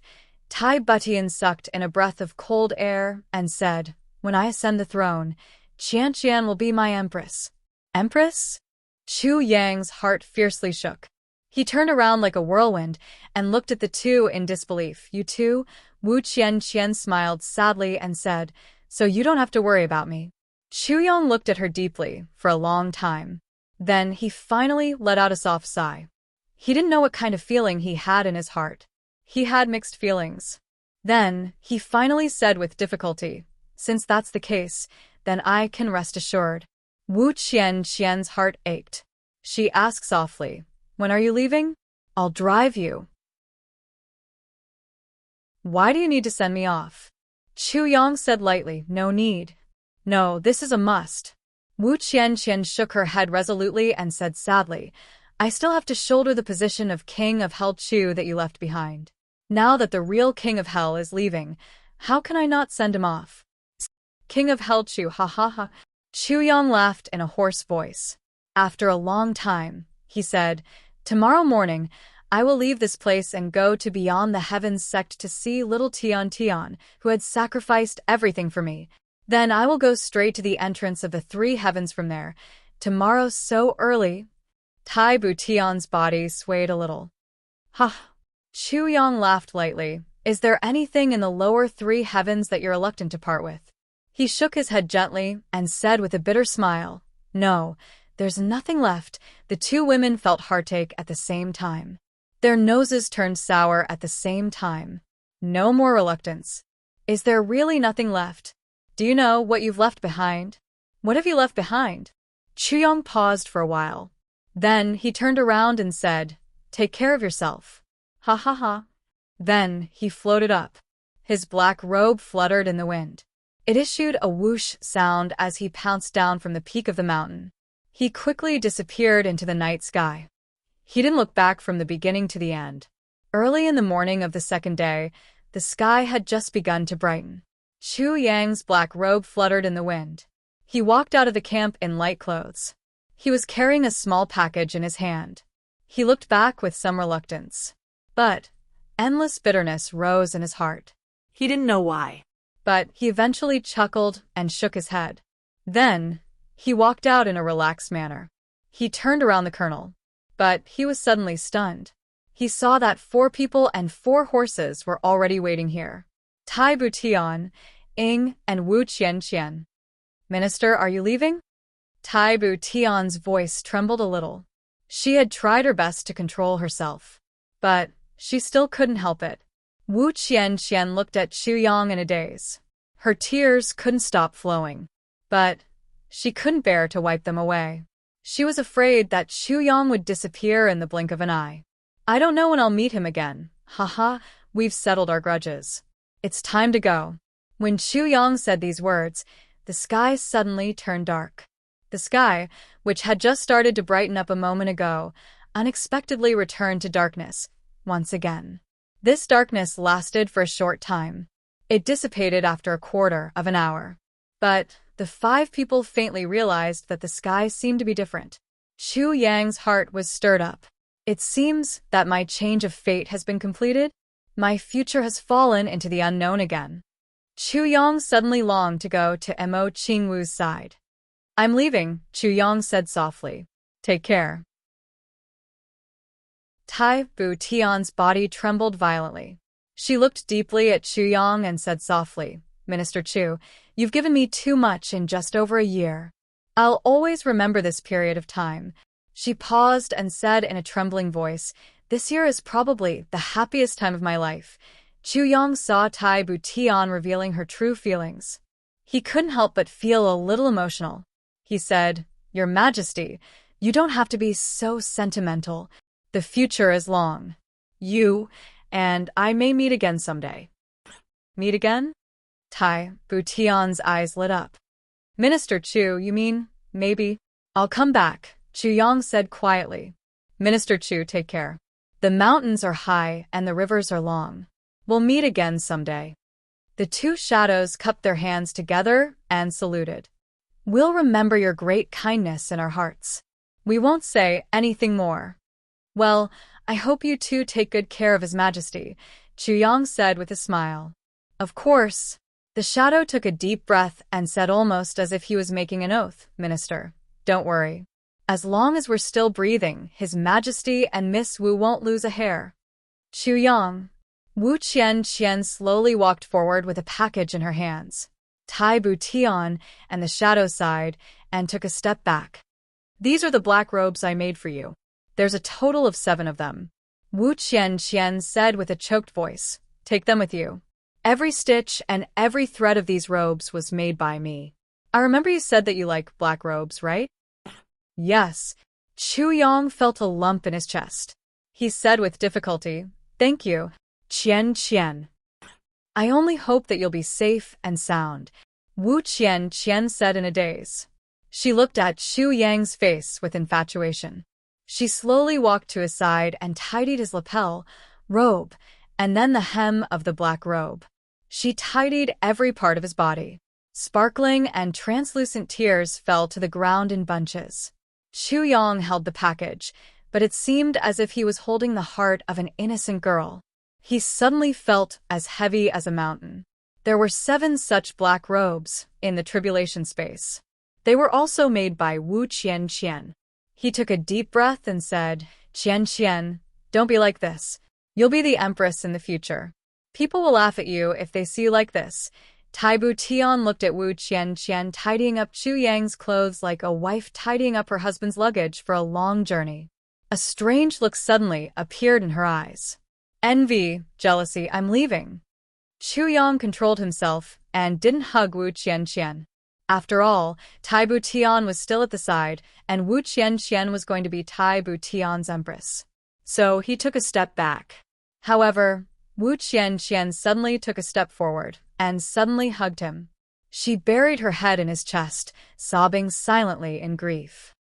Tai Butian sucked in a breath of cold air and said, "When I ascend the throne, Qianqian will be my empress." "Empress?" Chu Yang's heart fiercely shook. He turned around like a whirlwind and looked at the two in disbelief. "You two?" Wu Qianqian smiled sadly and said, "So you don't have to worry about me." Chu Yong looked at her deeply for a long time. Then he finally let out a soft sigh. He didn't know what kind of feeling he had in his heart. He had mixed feelings. Then he finally said with difficulty, "Since that's the case, then I can rest assured." Wu Qianqian's heart ached. She asked softly, "When are you leaving?" "I'll drive you." "Why do you need to send me off?" Chu Yong said lightly, "No need." "No, this is a must." Wu Qianqian shook her head resolutely and said sadly, "I still have to shoulder the position of King of Hell Chu that you left behind. Now that the real King of Hell is leaving, how can I not send him off?" King of Hell Chu, ha ha ha. Chu Yang laughed in a hoarse voice. After a long time, he said, "Tomorrow morning, I will leave this place and go to Beyond the Heavens sect to see little Tian Tian, who had sacrificed everything for me. Then I will go straight to the entrance of the three heavens from there. Tomorrow so early." Tai Bu Tian's body swayed a little. Ha! Chu Yang laughed lightly. "Is there anything in the lower three heavens that you're reluctant to part with?" He shook his head gently and said with a bitter smile, "No, there's nothing left." The two women felt heartache at the same time. Their noses turned sour at the same time. No more reluctance. Is there really nothing left? Do you know what you've left behind? What have you left behind? Chu Yang paused for a while. Then he turned around and said, "Take care of yourself." Ha ha ha. Then he floated up. His black robe fluttered in the wind. It issued a whoosh sound as he pounced down from the peak of the mountain. He quickly disappeared into the night sky. He didn't look back from the beginning to the end. Early in the morning of the second day, the sky had just begun to brighten. Chu Yang's black robe fluttered in the wind. He walked out of the camp in light clothes. He was carrying a small package in his hand. He looked back with some reluctance. But endless bitterness rose in his heart. He didn't know why. But he eventually chuckled and shook his head. Then, he walked out in a relaxed manner. He turned around the colonel. But he was suddenly stunned. He saw that 4 people and 4 horses were already waiting here. Tai Bu Tian, Ing, and Wu Qian. "Minister, are you leaving?" Tai Bu Tian's voice trembled a little. She had tried her best to control herself. But she still couldn't help it. Wu Qian looked at Chu Yang in a daze. Her tears couldn't stop flowing. But she couldn't bear to wipe them away. She was afraid that Chu Yang would disappear in the blink of an eye. "I don't know when I'll meet him again. Haha, we've settled our grudges. It's time to go." When Chu Yang said these words, the sky suddenly turned dark. The sky, which had just started to brighten up a moment ago, unexpectedly returned to darkness once again. This darkness lasted for a short time. It dissipated after a quarter of an hour. But the 5 people faintly realized that the sky seemed to be different. Chu Yang's heart was stirred up. "It seems that my change of fate has been completed. My future has fallen into the unknown again." Chu Yang suddenly longed to go to Mo Qingwu's side. "I'm leaving," Chu Yang said softly. "Take care." Tai Bu Tian's body trembled violently. She looked deeply at Chu Yang and said softly, "Minister Chu, you've given me too much in just over a year. I'll always remember this period of time." She paused and said in a trembling voice, "This year is probably the happiest time of my life." Chu Yang saw Tai Bu Tian revealing her true feelings. He couldn't help but feel a little emotional. He said, "Your Majesty, you don't have to be so sentimental. The future is long. You and I may meet again someday." "Meet again?" Tai Bu Tian's eyes lit up. "Minister Chu, you mean, maybe?" "I'll come back," Chu Yang said quietly. "Minister Chu, take care. The mountains are high and the rivers are long. We'll meet again someday." The 2 shadows cupped their hands together and saluted. "We'll remember your great kindness in our hearts. We won't say anything more." "Well, I hope you 2 take good care of His Majesty," Chu Yang said with a smile. "Of course." The shadow took a deep breath and said almost as if he was making an oath, "Minister, don't worry. As long as we're still breathing, His Majesty and Miss Wu won't lose a hair." Chu Yang. Wu Qian slowly walked forward with a package in her hands. Tai Bu Tian and the shadow sighed and took a step back. "These are the black robes I made for you. There's a total of 7 of them." Wu Qian said with a choked voice, "Take them with you. Every stitch and every thread of these robes was made by me. I remember you said that you like black robes, right?" "Yes." Chu Yang felt a lump in his chest. He said with difficulty, "Thank you, Qian. I only hope that you'll be safe and sound," Wu Qian said in a daze. She looked at Chu Yang's face with infatuation. She slowly walked to his side and tidied his lapel, robe, and then the hem of the black robe. She tidied every part of his body. Sparkling and translucent tears fell to the ground in bunches. Chu Yang held the package, but it seemed as if he was holding the heart of an innocent girl. He suddenly felt as heavy as a mountain. There were 7 such black robes in the tribulation space. They were also made by Wu Qian. He took a deep breath and said, Qian, don't be like this. You'll be the empress in the future. People will laugh at you if they see you like this. Taibu Tian looked at Wu Qian tidying up Chu Yang's clothes like a wife tidying up her husband's luggage for a long journey. A strange look suddenly appeared in her eyes. Envy, jealousy, I'm leaving. Chu Yang controlled himself and didn't hug Wu Qian. After all, Taibu Tian was still at the side, and Wu Qian was going to be Taibu Tian's empress. So he took a step back. However, Wu Qian suddenly took a step forward and suddenly hugged him. She buried her head in his chest, sobbing silently in grief.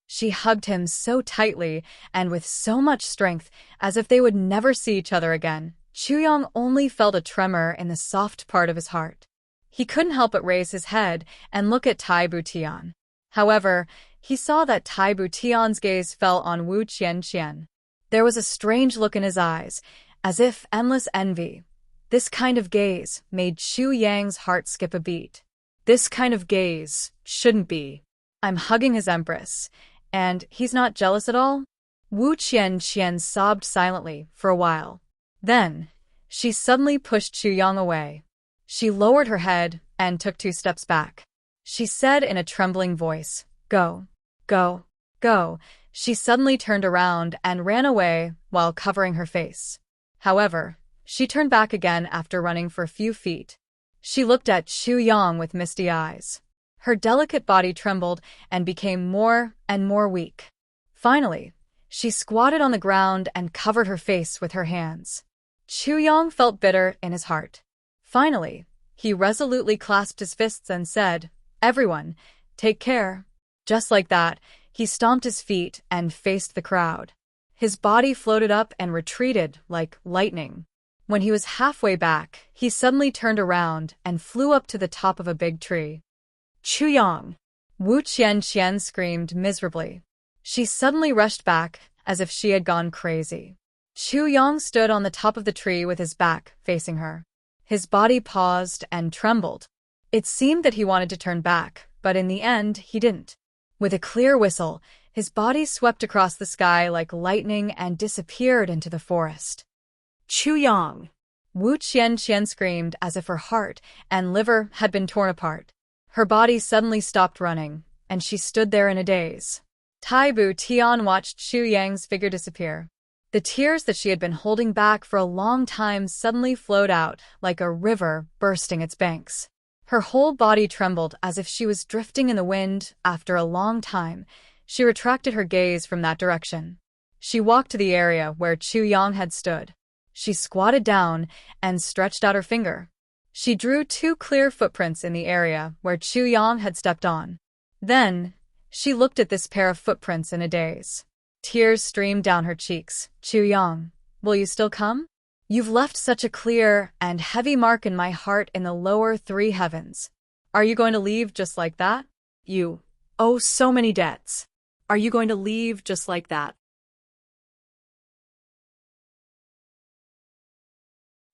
She hugged him so tightly and with so much strength as if they would never see each other again. Chu Yang only felt a tremor in the soft part of his heart. He couldn't help but raise his head and look at Taibu Tian. However, he saw that Taibu Tian's gaze fell on Wu Qian. There was a strange look in his eyes, as if endless envy. This kind of gaze made Chu Yang's heart skip a beat. This kind of gaze shouldn't be. I'm hugging his empress, and he's not jealous at all? Wu Qian sobbed silently for a while. Then, she suddenly pushed Chu Yang away. She lowered her head and took 2 steps back. She said in a trembling voice, Go. She suddenly turned around and ran away while covering her face. However, she turned back again after running for a few feet. She looked at Chu Yang with misty eyes. Her delicate body trembled and became more and more weak. Finally, she squatted on the ground and covered her face with her hands. Chu Yang felt bitter in his heart. Finally, he resolutely clasped his fists and said, Everyone, take care. Just like that, he stomped his feet and faced the crowd. His body floated up and retreated like lightning. When he was halfway back, he suddenly turned around and flew up to the top of a big tree. Chu Yang! Wu Qian screamed miserably. She suddenly rushed back as if she had gone crazy. Chu Yang stood on the top of the tree with his back facing her. His body paused and trembled. It seemed that he wanted to turn back, but in the end, he didn't. With a clear whistle, his body swept across the sky like lightning and disappeared into the forest. Chu Yang! Wu Qian screamed as if her heart and liver had been torn apart. Her body suddenly stopped running, and she stood there in a daze. Taibu Tian watched Chu Yang's figure disappear. The tears that she had been holding back for a long time suddenly flowed out like a river bursting its banks. Her whole body trembled as if she was drifting in the wind. After a long time, she retracted her gaze from that direction. She walked to the area where Chu Yang had stood. She squatted down and stretched out her finger. She drew 2 clear footprints in the area where Chu Yang had stepped on. Then, she looked at this pair of footprints in a daze. Tears streamed down her cheeks. Chu Yang, will you still come? You've left such a clear and heavy mark in my heart in the lower 3 heavens. Are you going to leave just like that? You owe so many debts. Are you going to leave just like that?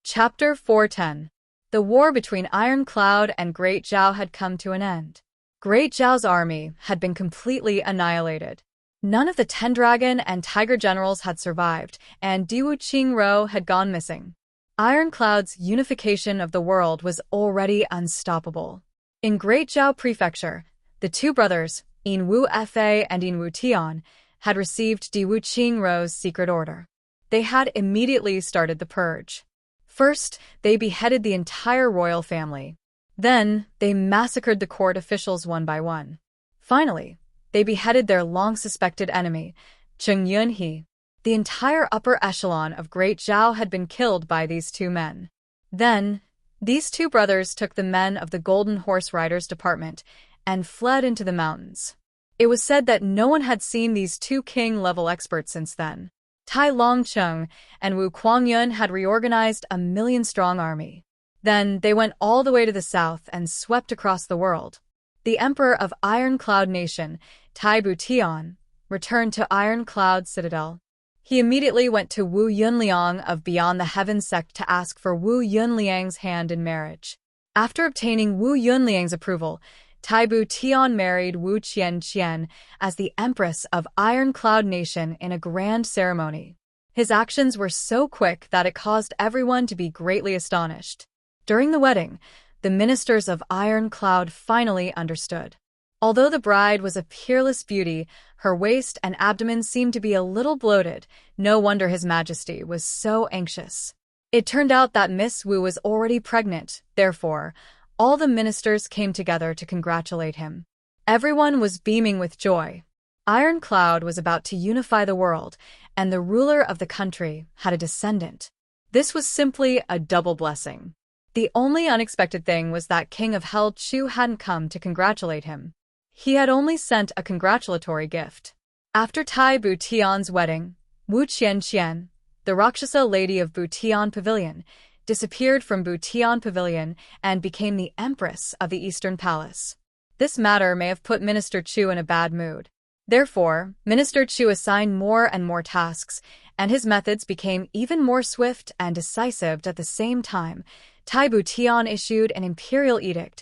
Chapter 410. The war between Iron Cloud and Great Zhao had come to an end. Great Zhao's army had been completely annihilated. None of the 10 dragon and tiger generals had survived, and Diwu Qingro had gone missing. Iron Cloud's unification of the world was already unstoppable. In Great Zhao Prefecture, the 2 brothers, Yin Wu Fa and Yin Wu Tian, had received Diwu Qingro's secret order. They had immediately started the purge. First, they beheaded the entire royal family. Then, they massacred the court officials one by one. Finally, they beheaded their long-suspected enemy, Cheng Yunhe. The entire upper echelon of Great Zhao had been killed by these 2 men. Then, these 2 brothers took the men of the Golden Horse Riders Department and fled into the mountains. It was said that no one had seen these 2 king-level experts since then. Tai Longcheng and Wu Quangyun had reorganized a 1,000,000-strong army. Then they went all the way to the south and swept across the world. The emperor of Iron Cloud Nation, Tai Tian, returned to Iron Cloud Citadel. He immediately went to Wu Yunliang of Beyond the Heaven sect to ask for Wu Yunliang's hand in marriage. After obtaining Wu Yunliang's approval, Tai Tian married Wu Qian as the Empress of Iron Cloud Nation in a grand ceremony. His actions were so quick that it caused everyone to be greatly astonished. During the wedding, the ministers of Iron Cloud finally understood. Although the bride was a peerless beauty, her waist and abdomen seemed to be a little bloated. No wonder His Majesty was so anxious. It turned out that Miss Wu was already pregnant, therefore, all the ministers came together to congratulate him. Everyone was beaming with joy. Iron Cloud was about to unify the world, and the ruler of the country had a descendant. This was simply a double blessing. The only unexpected thing was that King of Hell Chu hadn't come to congratulate him. He had only sent a congratulatory gift. After Tai Tian's wedding, Wu Qian, the Rakshasa lady of Tian Pavilion, disappeared from Tian Pavilion and became the Empress of the Eastern Palace. This matter may have put Minister Chu in a bad mood. Therefore, Minister Chu assigned more and more tasks, and his methods became even more swift and decisive. At the same time, Tai Tian issued an imperial edict.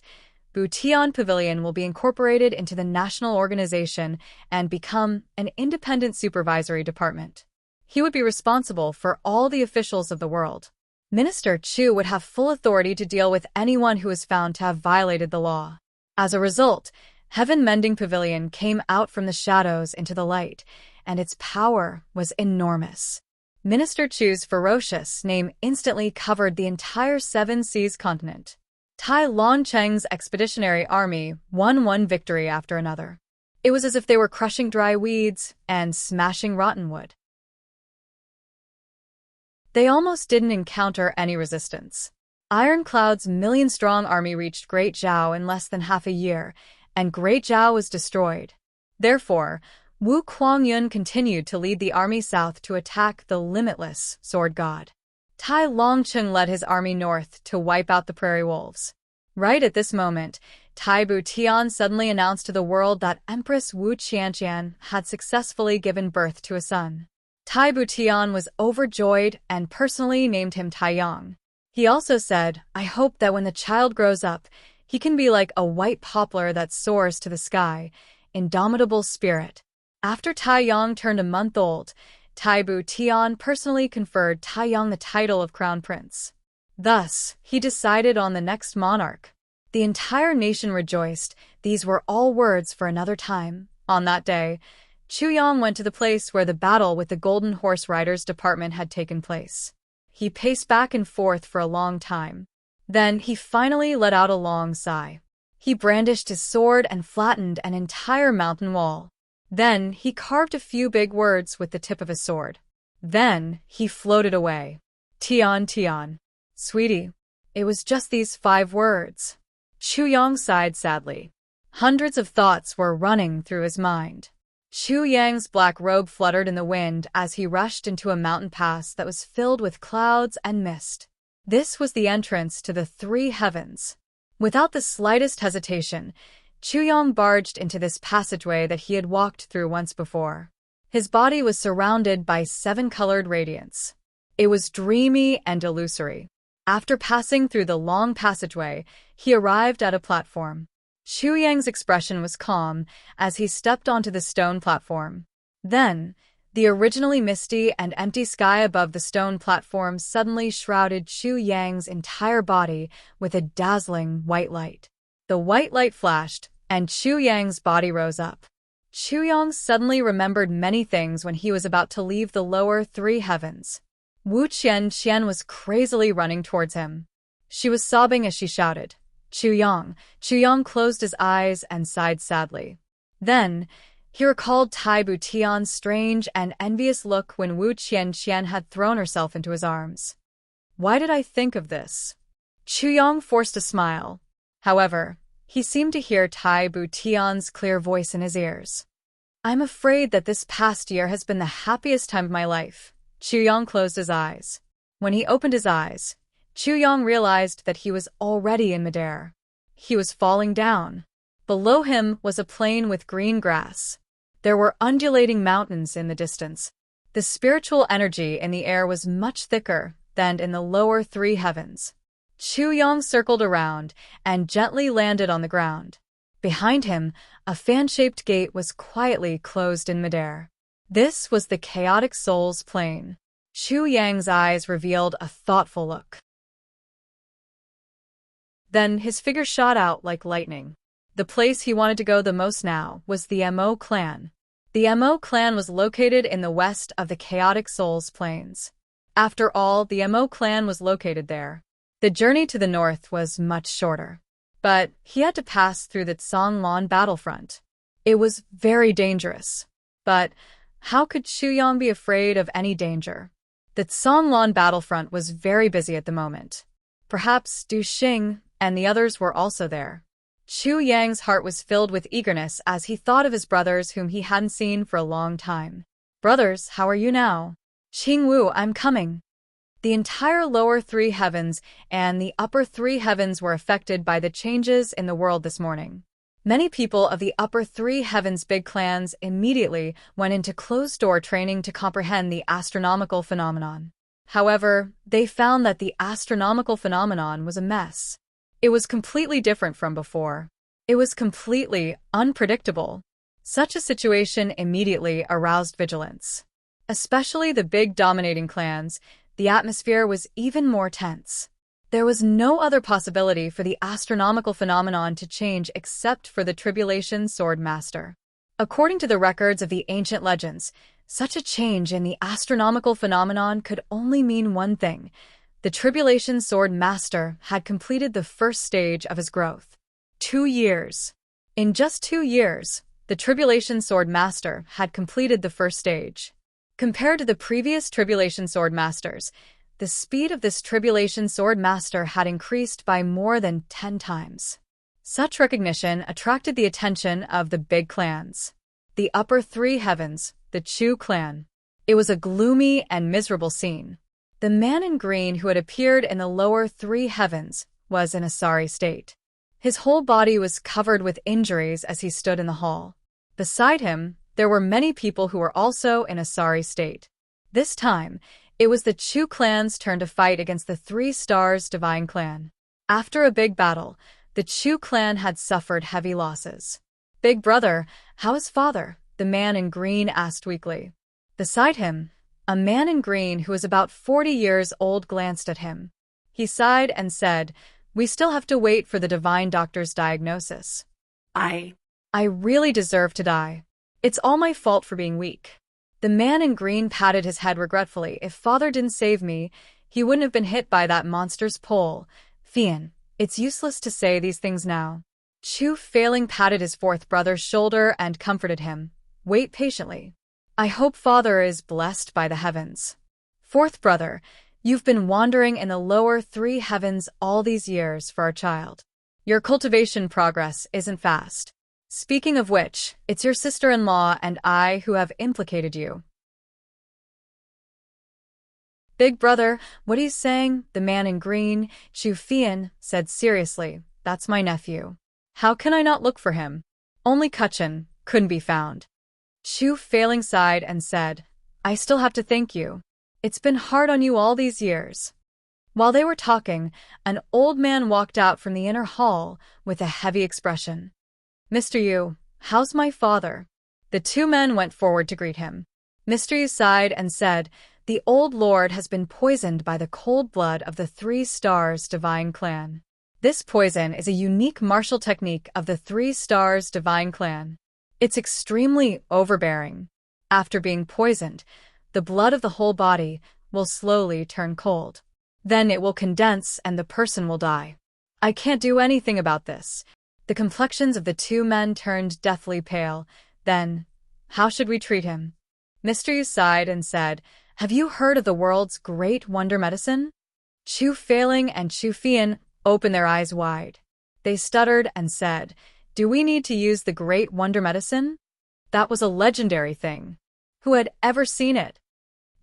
Tian Pavilion will be incorporated into the national organization and become an independent supervisory department. He would be responsible for all the officials of the world. Minister Chu would have full authority to deal with anyone who was found to have violated the law. As a result, Heaven Mending Pavilion came out from the shadows into the light, and its power was enormous. Minister Chu's ferocious name instantly covered the entire Seven Seas continent. Tai Longcheng's expeditionary army won one victory after another. It was as if they were crushing dry weeds and smashing rotten wood. They almost didn't encounter any resistance. Iron Cloud's million-strong army reached Great Zhao in less than half a year, and Great Zhao was destroyed. Therefore, Wu Kuangyun continued to lead the army south to attack the limitless sword god. Tai Longcheng led his army north to wipe out the prairie wolves. Right at this moment, Tai Tian suddenly announced to the world that Empress Wu Qian had successfully given birth to a son. Tai Tian was overjoyed and personally named him Taiyang. He also said, "I hope that when the child grows up, he can be like a white poplar that soars to the sky, indomitable spirit." After Taiyang turned a month old, Tai Tian personally conferred Taiyang the title of Crown Prince. Thus, he decided on the next monarch. The entire nation rejoiced. These were all words for another time. On that day, Chu Yang went to the place where the battle with the Golden Horse Riders department had taken place. He paced back and forth for a long time. Then he finally let out a long sigh. He brandished his sword and flattened an entire mountain wall. Then he carved a few big words with the tip of his sword. Then he floated away. Tian. Sweetie, it was just these 5 words. Chu Yang sighed sadly. Hundreds of thoughts were running through his mind. Chu Yang's black robe fluttered in the wind as he rushed into a mountain pass that was filled with clouds and mist. This was the entrance to the 3 heavens. Without the slightest hesitation, Chu Yang barged into this passageway that he had walked through once before. His body was surrounded by 7-colored radiance. It was dreamy and illusory. After passing through the long passageway, he arrived at a platform. Chu Yang's expression was calm as he stepped onto the stone platform. Then, the originally misty and empty sky above the stone platform suddenly shrouded Chu Yang's entire body with a dazzling white light. The white light flashed, and Chu Yang's body rose up. Chu Yang suddenly remembered many things when he was about to leave the lower 3 heavens. Wu Qian was crazily running towards him. She was sobbing as she shouted, "Chu Yang!" Chu Yang closed his eyes and sighed sadly. Then, he recalled Tai Tian's strange and envious look when Wu Qian had thrown herself into his arms. Why did I think of this? Chu Yang forced a smile. However, he seemed to hear Tai Tian's clear voice in his ears. I'm afraid that this past year has been the happiest time of my life. Chu Yang closed his eyes. When he opened his eyes, Chu Yang realized that he was already in midair. He was falling down. Below him was a plain with green grass. There were undulating mountains in the distance. The spiritual energy in the air was much thicker than in the lower three heavens. Chu Yang circled around and gently landed on the ground. Behind him, a fan-shaped gate was quietly closed in midair. This was the chaotic soul's plane. Chu Yang's eyes revealed a thoughtful look. Then his figure shot out like lightning. The place he wanted to go the most now was the Mo clan. The Mo clan was located in the west of the chaotic soul's plains. After all, the Mo clan was located there. The journey to the north was much shorter. But he had to pass through the Tsanglan battlefront. It was very dangerous. But how could Chu Yang be afraid of any danger? The Tsanglan battlefront was very busy at the moment. Perhaps Du Xing and the others were also there. Chu Yang's heart was filled with eagerness as he thought of his brothers whom he hadn't seen for a long time. Brothers, how are you now? Qingwu, I'm coming. The entire lower three heavens and the upper three heavens were affected by the changes in the world this morning. Many people of the upper three heavens big clans immediately went into closed-door training to comprehend the astronomical phenomenon. However, they found that the astronomical phenomenon was a mess. It was completely different from before. It was completely unpredictable. Such a situation immediately aroused vigilance. Especially the big dominating clans, the atmosphere was even more tense. There was no other possibility for the astronomical phenomenon to change except for the Tribulation Sword Master. According to the records of the ancient legends, such a change in the astronomical phenomenon could only mean one thing. The Tribulation Sword Master had completed the first stage of his growth. 2 years. In just 2 years, the Tribulation Sword Master had completed the first stage. Compared to the previous Tribulation Sword Masters, the speed of this Tribulation Sword Master had increased by more than 10 times. Such recognition attracted the attention of the big clans. The upper three heavens, the Chu clan. It was a gloomy and miserable scene. The man in green who had appeared in the lower three heavens was in a sorry state. His whole body was covered with injuries as he stood in the hall. Beside him, there were many people who were also in a sorry state. This time, it was the Chu clan's turn to fight against the 3 Stars Divine Clan. After a big battle, the Chu clan had suffered heavy losses. "Big brother, how is father?" the man in green asked weakly. Beside him, a man in green who was about 40 years old glanced at him. He sighed and said, "We still have to wait for the divine doctor's diagnosis. I really deserve to die. It's all my fault for being weak." The man in green patted his head regretfully. "If father didn't save me, he wouldn't have been hit by that monster's pole. Fian, it's useless to say these things now." Chu Failing patted his fourth brother's shoulder and comforted him. "Wait patiently. I hope father is blessed by the heavens. Fourth brother, you've been wandering in the lower three heavens all these years for our child. Your cultivation progress isn't fast. Speaking of which, it's your sister-in-law and I who have implicated you." "Big brother, what are you saying?" The man in green, Chu Fian, said seriously. "That's my nephew. How can I not look for him? Only Kuchen couldn't be found." Chu Failing sighed and said, "I still have to thank you. It's been hard on you all these years." While they were talking, an old man walked out from the inner hall with a heavy expression. "Mr. Yu, how's my father?" The 2 men went forward to greet him. Mr. Yu sighed and said, "The old lord has been poisoned by the cold blood of the 3 Stars Divine Clan. This poison is a unique martial technique of the 3 Stars Divine Clan. It's extremely overbearing. After being poisoned, the blood of the whole body will slowly turn cold. Then it will condense and the person will die. I can't do anything about this." The complexions of the 2 men turned deathly pale. "Then, how should we treat him?" Mr. Yu sighed and said, "Have you heard of the world's great wonder medicine?" Chu Failing and Chu Fian opened their eyes wide. They stuttered and said, "Do we need to use the great wonder medicine? That was a legendary thing. Who had ever seen it?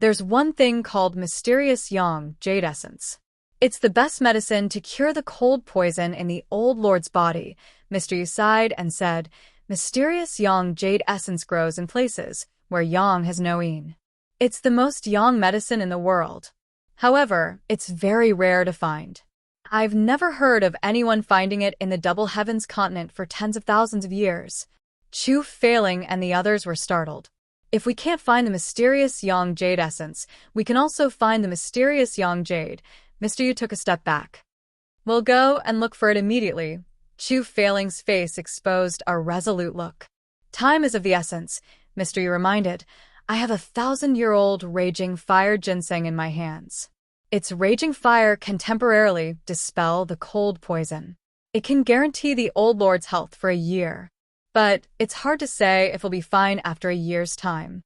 There's one thing called mysterious yang jade essence. It's the best medicine to cure the cold poison in the old lord's body, Mr. Yu sighed and said, mysterious yang jade essence grows in places where yang has no yin. It's the most yang medicine in the world. However, it's very rare to find. I've never heard of anyone finding it in the Double Heavens continent for tens of thousands of years. Chu Failing and the others were startled. If we can't find the mysterious yang jade essence, we can also find the mysterious yang jade. Mr. Yu took a step back. We'll go and look for it immediately. Chu Failing's face exposed a resolute look. Time is of the essence, Mr. Yu reminded. I have 1,000-year-old raging fire ginseng in my hands. Its raging fire can temporarily dispel the cold poison. It can guarantee the old lord's health for a year. But it's hard to say if it'll be fine after a year's time.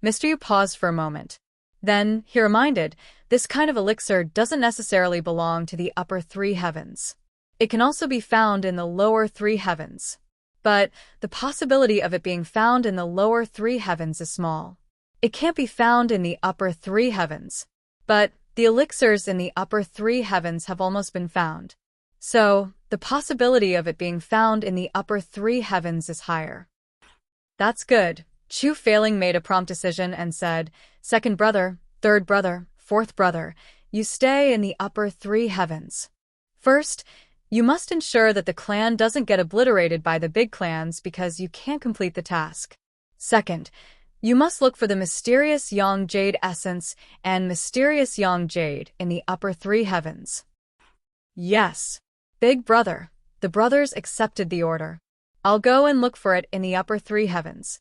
Mr. Yu paused for a moment. Then, he reminded, this kind of elixir doesn't necessarily belong to the upper three heavens. It can also be found in the lower three heavens. But the possibility of it being found in the lower three heavens is small. It can't be found in the upper three heavens. But the elixirs in the upper three heavens have almost been found. So, the possibility of it being found in the upper three heavens is higher. That's good. Chu Failing made a prompt decision and said, second brother, third brother, fourth brother, you stay in the upper three heavens. First, you must ensure that the clan doesn't get obliterated by the big clans because you can't complete the task. Second, you must look for the mysterious yang jade essence and mysterious yang jade in the upper three heavens. Yes. Big brother. The brothers accepted the order. I'll go and look for it in the upper three heavens.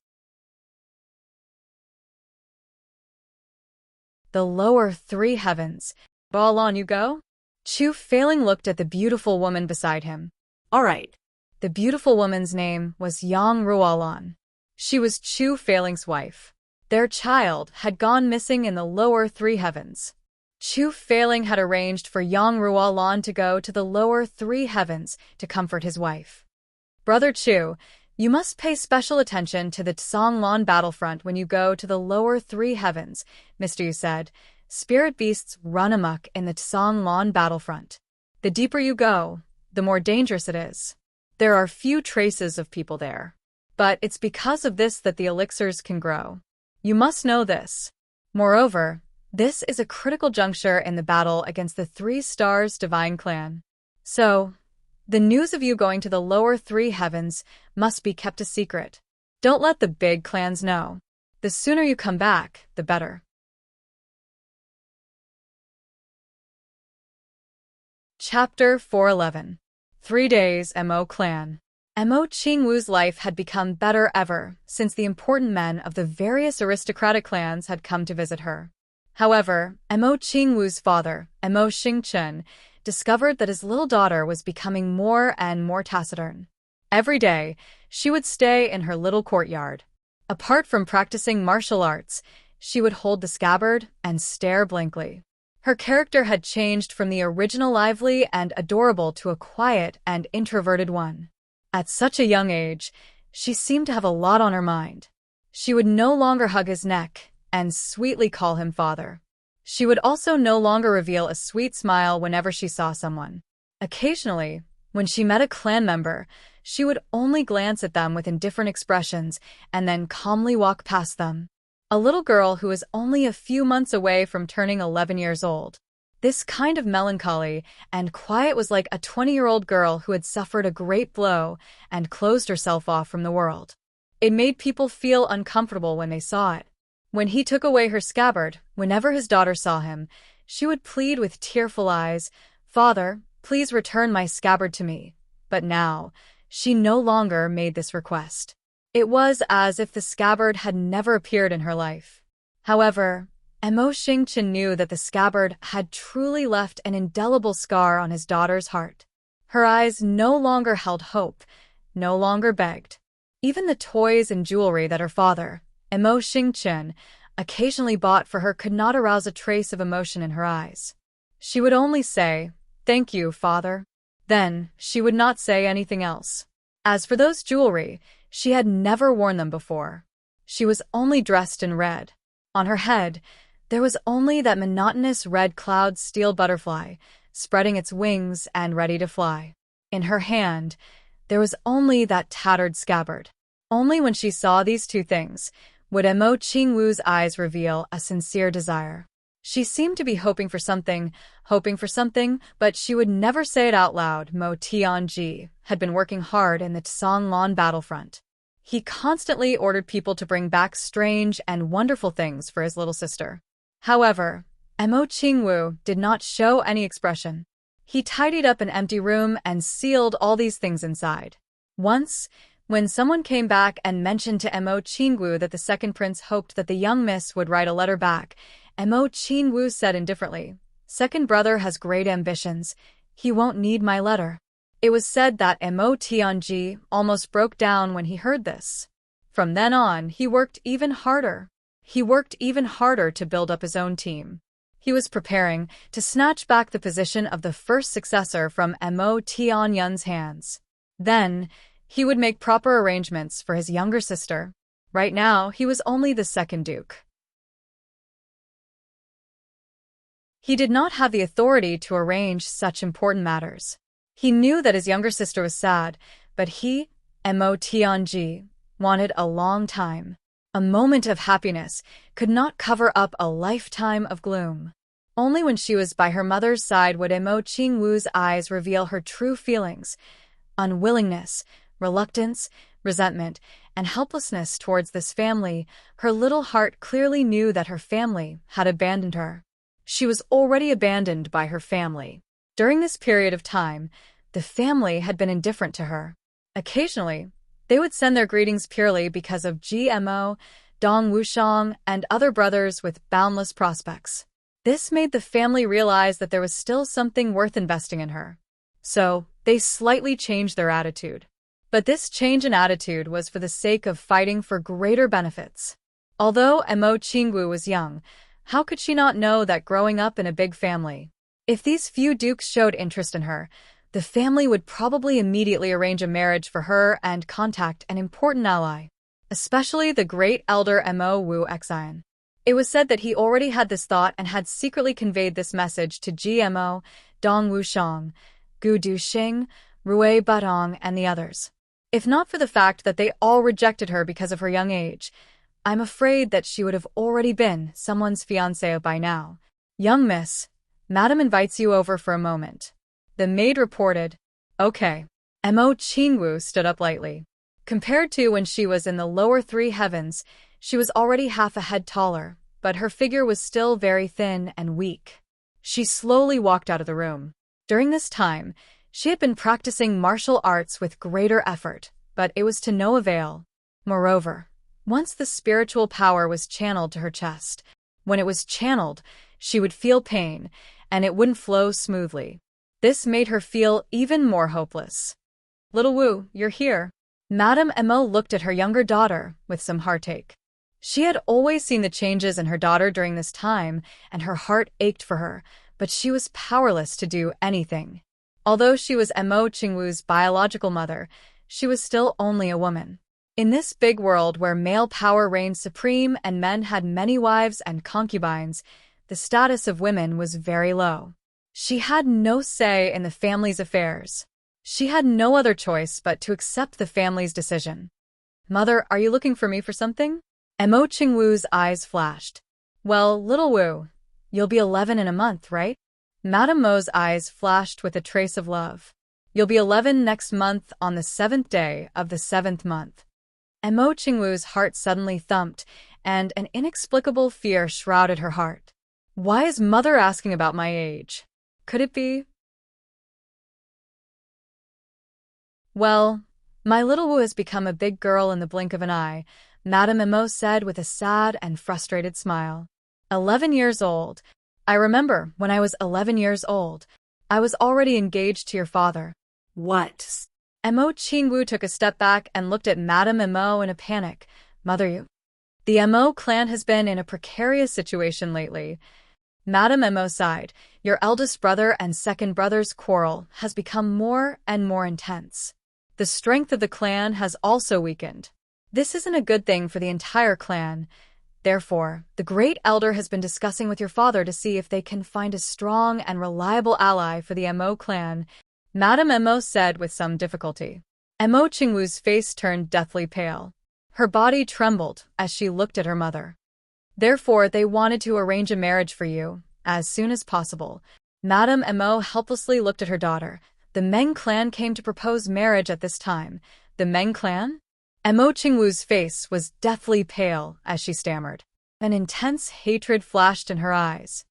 The lower three heavens. All on you go? Chu Failing looked at the beautiful woman beside him. All right. The beautiful woman's name was Yang Ruolan. She was Chu Failing's wife. Their child had gone missing in the lower three heavens. Chu Failing had arranged for Yang Ruolan to go to the lower three heavens to comfort his wife. Brother Chu, you must pay special attention to the Tsanglan battlefront when you go to the lower three heavens, Mr. Yu said. Spirit beasts run amok in the Tsanglan battlefront. The deeper you go, the more dangerous it is. There are few traces of people there. But it's because of this that the elixirs can grow. You must know this. Moreover, this is a critical juncture in the battle against the Three Stars Divine Clan. So, the news of you going to the lower three heavens must be kept a secret. Don't let the big clans know. The sooner you come back, the better. Chapter 411. 3 Days Mo Clan. Mo Qingwu's life had become better ever since the important men of the various aristocratic clans had come to visit her. However, Mo Qingwu's father, Mo Xingchen, discovered that his little daughter was becoming more and more taciturn. Every day, she would stay in her little courtyard. Apart from practicing martial arts, she would hold the scabbard and stare blankly. Her character had changed from the original lively and adorable to a quiet and introverted one. At such a young age, she seemed to have a lot on her mind. She would no longer hug his neck and sweetly call him father. She would also no longer reveal a sweet smile whenever she saw someone. Occasionally, when she met a clan member, she would only glance at them with indifferent expressions and then calmly walk past them. A little girl who was only a few months away from turning 11 years old. This kind of melancholy and quiet was like a 20-year-old girl who had suffered a great blow and closed herself off from the world. It made people feel uncomfortable when they saw it. When he took away her scabbard, whenever his daughter saw him, she would plead with tearful eyes, "Father, please return my scabbard to me." But now, she no longer made this request. It was as if the scabbard had never appeared in her life. However, Mo Xingchen knew that the scabbard had truly left an indelible scar on his daughter's heart. Her eyes no longer held hope, no longer begged. Even the toys and jewelry that her father, Mo Xingchen, occasionally bought for her could not arouse a trace of emotion in her eyes. She would only say, "Thank you, father." Then, she would not say anything else. As for those jewelry, she had never worn them before. She was only dressed in red. On her head, there was only that monotonous red cloud steel butterfly, spreading its wings and ready to fly. In her hand, there was only that tattered scabbard. Only when she saw these two things would Mo Qingwu's eyes reveal a sincere desire. She seemed to be hoping for something, but she would never say it out loud. Mo Tianji had been working hard in the Tsanglan battlefront. He constantly ordered people to bring back strange and wonderful things for his little sister. However, Mo Qingwu did not show any expression. He tidied up an empty room and sealed all these things inside. Once, when someone came back and mentioned to Mo Qingwu that the second prince hoped that the young miss would write a letter back, Mo Qingwu said indifferently, "Second brother has great ambitions. He won't need my letter." It was said that Mo Tianji almost broke down when he heard this. From then on, he worked even harder. To build up his own team. He was preparing to snatch back the position of the first successor from Mo Tianyun's hands. Then, he would make proper arrangements for his younger sister. Right now, he was only the second duke. He did not have the authority to arrange such important matters. He knew that his younger sister was sad, but he, Mo Tianji, wanted a long time. A moment of happiness could not cover up a lifetime of gloom. Only when she was by her mother's side would Mo Qingwu's eyes reveal her true feelings: unwillingness, reluctance, resentment, and helplessness towards this family. Her little heart clearly knew that her family had abandoned her. She was already abandoned by her family. During this period of time, the family had been indifferent to her. Occasionally, they would send their greetings purely because of GMO, Dong Wuxiang, and other brothers with boundless prospects. This made the family realize that there was still something worth investing in her. So, they slightly changed their attitude. But this change in attitude was for the sake of fighting for greater benefits. Although Mo Qingwu was young, how could she not know that growing up in a big family, if these few dukes showed interest in her, the family would probably immediately arrange a marriage for her and contact an important ally, especially the great elder Mo Wuxian. It was said that he already had this thought and had secretly conveyed this message to GMO, Dong Wuxiang, Gu Duxing, Rui Batong, and the others. If not for the fact that they all rejected her because of her young age, I'm afraid that she would have already been someone's fiancée by now. "Young miss, Madam invites you over for a moment." The maid reported. "Okay." Mo Qingwu stood up lightly. Compared to when she was in the lower three heavens, she was already half a head taller, but her figure was still very thin and weak. She slowly walked out of the room. During this time, she had been practicing martial arts with greater effort, but it was to no avail. Moreover, once the spiritual power was channeled to her chest, when it was channeled, she would feel pain, and it wouldn't flow smoothly. This made her feel even more hopeless. "Little Wu, you're here." Madame Mo looked at her younger daughter with some heartache. She had always seen the changes in her daughter during this time, and her heart ached for her, but she was powerless to do anything. Although she was Mo Qingwu's biological mother, she was still only a woman. In this big world where male power reigned supreme and men had many wives and concubines, the status of women was very low. She had no say in the family's affairs. She had no other choice but to accept the family's decision. "Mother, are you looking for me for something?" Mo Qingwu's eyes flashed. "Well, little Wu, you'll be 11 in a month, right?" Madame Mo's eyes flashed with a trace of love. "You'll be 11 next month on the 7th day of the 7th month." Mo Qingwu's heart suddenly thumped, and an inexplicable fear shrouded her heart. Why is Mother asking about my age? Could it be? "Well, my little Wu has become a big girl in the blink of an eye," Madame Mo said with a sad and frustrated smile. 11 years old. I remember when I was 11 years old, I was already engaged to your father." "What?" Mo Qingwu took a step back and looked at Madame Mo in a panic. "Mother, you..." "The Mo clan has been in a precarious situation lately." Madame Mo sighed. "Your eldest brother and second brother's quarrel has become more and more intense. The strength of the clan has also weakened. This isn't a good thing for the entire clan. Therefore, the Great Elder has been discussing with your father to see if they can find a strong and reliable ally for the Mo clan, Madame Mo said with some difficulty. Mo Qingwu's face turned deathly pale. Her body trembled as she looked at her mother. Therefore, they wanted to arrange a marriage for you, as soon as possible. Madame Mo helplessly looked at her daughter. The Meng clan came to propose marriage at this time. The Meng clan? Mo Qingwu's face was deathly pale as she stammered. An intense hatred flashed in her eyes.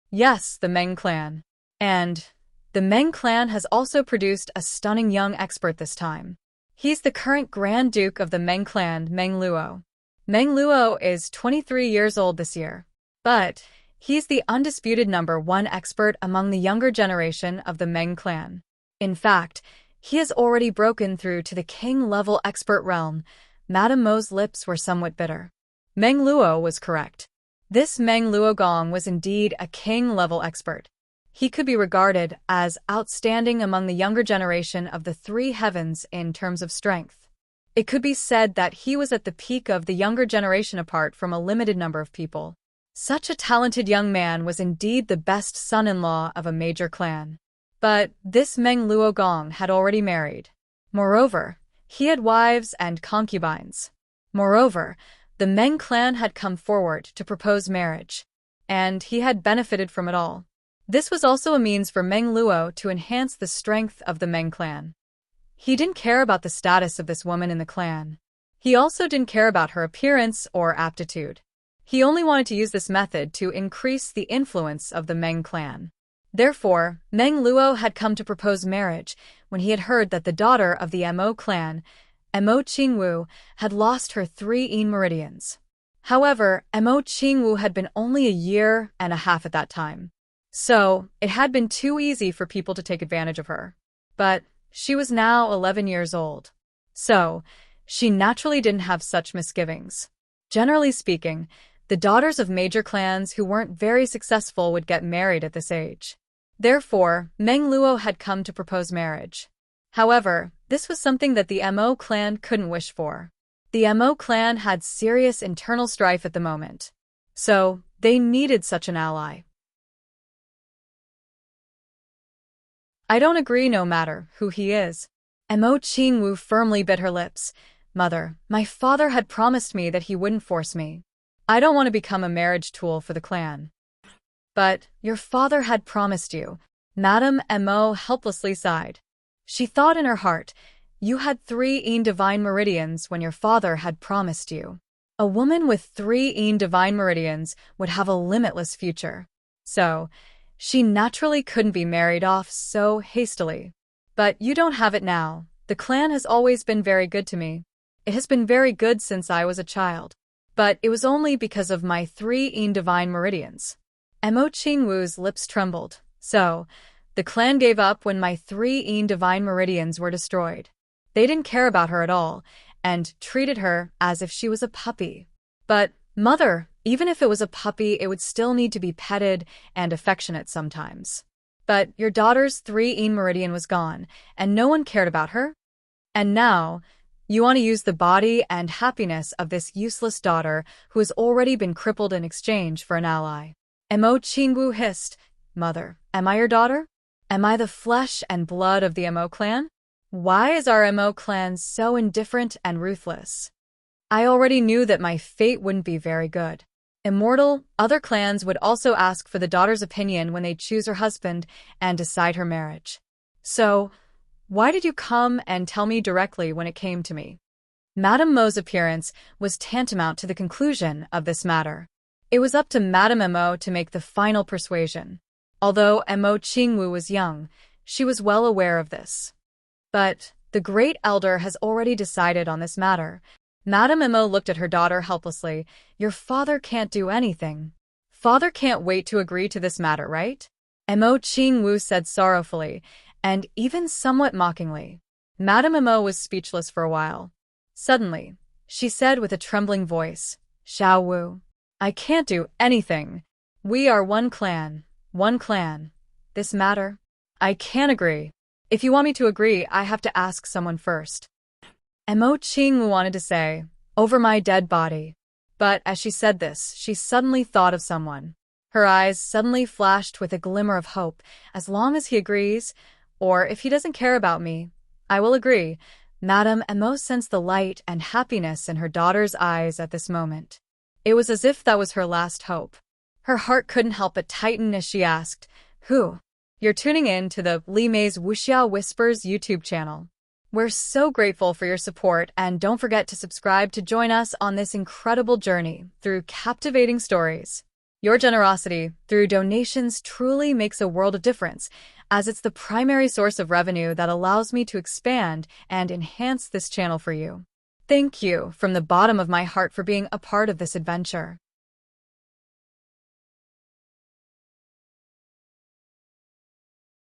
Yes, the Meng clan. And the Meng clan has also produced a stunning young expert this time. He's the current Grand Duke of the Meng clan, Meng Luo. Meng Luo is 23 years old this year. But he's the undisputed #1 expert among the younger generation of the Meng clan. In fact, he has already broken through to the king-level expert realm. Madame Mo's lips were somewhat bitter. Meng Luo was correct. This Meng Luogong was indeed a king-level expert. He could be regarded as outstanding among the younger generation of the three heavens in terms of strength. It could be said that he was at the peak of the younger generation apart from a limited number of people. Such a talented young man was indeed the best son-in-law of a major clan. But this Meng Luogong had already married. Moreover, he had wives and concubines. Moreover, the Meng clan had come forward to propose marriage, and he had benefited from it all. This was also a means for Meng Luo to enhance the strength of the Meng clan. He didn't care about the status of this woman in the clan. He also didn't care about her appearance or aptitude. He only wanted to use this method to increase the influence of the Meng clan. Therefore, Meng Luo had come to propose marriage when he had heard that the daughter of the Mo clan, Mo Qingwu, had lost her 3 meridians. However, Mo Qingwu had been only a year and a half at that time. So, it had been too easy for people to take advantage of her. But she was now 11 years old. So, she naturally didn't have such misgivings. Generally speaking, the daughters of major clans who weren't very successful would get married at this age. Therefore, Meng Luo had come to propose marriage. However, this was something that the Mo clan couldn't wish for. The Mo clan had serious internal strife at the moment. So, they needed such an ally. I don't agree no matter who he is. Mo Qingwu firmly bit her lips. Mother, my father had promised me that he wouldn't force me. I don't want to become a marriage tool for the clan. But your father had promised you. Madame Mo helplessly sighed. She thought in her heart, you had 3 divine meridians when your father had promised you. A woman with 3 divine meridians would have a limitless future. So, she naturally couldn't be married off so hastily. But you don't have it now. The clan has always been very good to me. It has been very good since I was a child. But it was only because of my 3 divine meridians. Mo Qingwu's lips trembled. So, the clan gave up when my 3 divine meridians were destroyed. They didn't care about her at all, and treated her as if she was a puppy. But, mother, even if it was a puppy, it would still need to be petted and affectionate sometimes. But your daughter's 3 meridian was gone, and no one cared about her? And now, you want to use the body and happiness of this useless daughter who has already been crippled in exchange for an ally. Mo Qingwu hissed, Mother, am I your daughter? Am I the flesh and blood of the Mo clan? Why is our Mo clan so indifferent and ruthless? I already knew that my fate wouldn't be very good. Immortal, other clans would also ask for the daughter's opinion when they choose her husband and decide her marriage. So, why did you come and tell me directly when it came to me? Madame Mo's appearance was tantamount to the conclusion of this matter. It was up to Madame Mo to make the final persuasion. Although Mo Qingwu was young, she was well aware of this. But the Great Elder has already decided on this matter. Madame Mo looked at her daughter helplessly. Your father can't do anything. Father can't wait to agree to this matter, right? Mo Qingwu said sorrowfully, and even somewhat mockingly. Madame Mo was speechless for a while. Suddenly, she said with a trembling voice, Xiao Wu, I can't do anything. We are one clan. This matter? I can't agree. If you want me to agree, I have to ask someone first. Mo Qingwu wanted to say, over my dead body. But as she said this, she suddenly thought of someone. Her eyes suddenly flashed with a glimmer of hope. As long as he agrees, or if he doesn't care about me, I will agree. Madame Emo sensed the light and happiness in her daughter's eyes at this moment. It was as if that was her last hope. Her heart couldn't help but tighten as she asked, "Who?" You're tuning in to the Li Mei's Wuxia Whispers YouTube channel. We're so grateful for your support, and don't forget to subscribe to join us on this incredible journey through captivating stories. Your generosity through donations truly makes a world of difference, as it's the primary source of revenue that allows me to expand and enhance this channel for you. Thank you from the bottom of my heart for being a part of this adventure.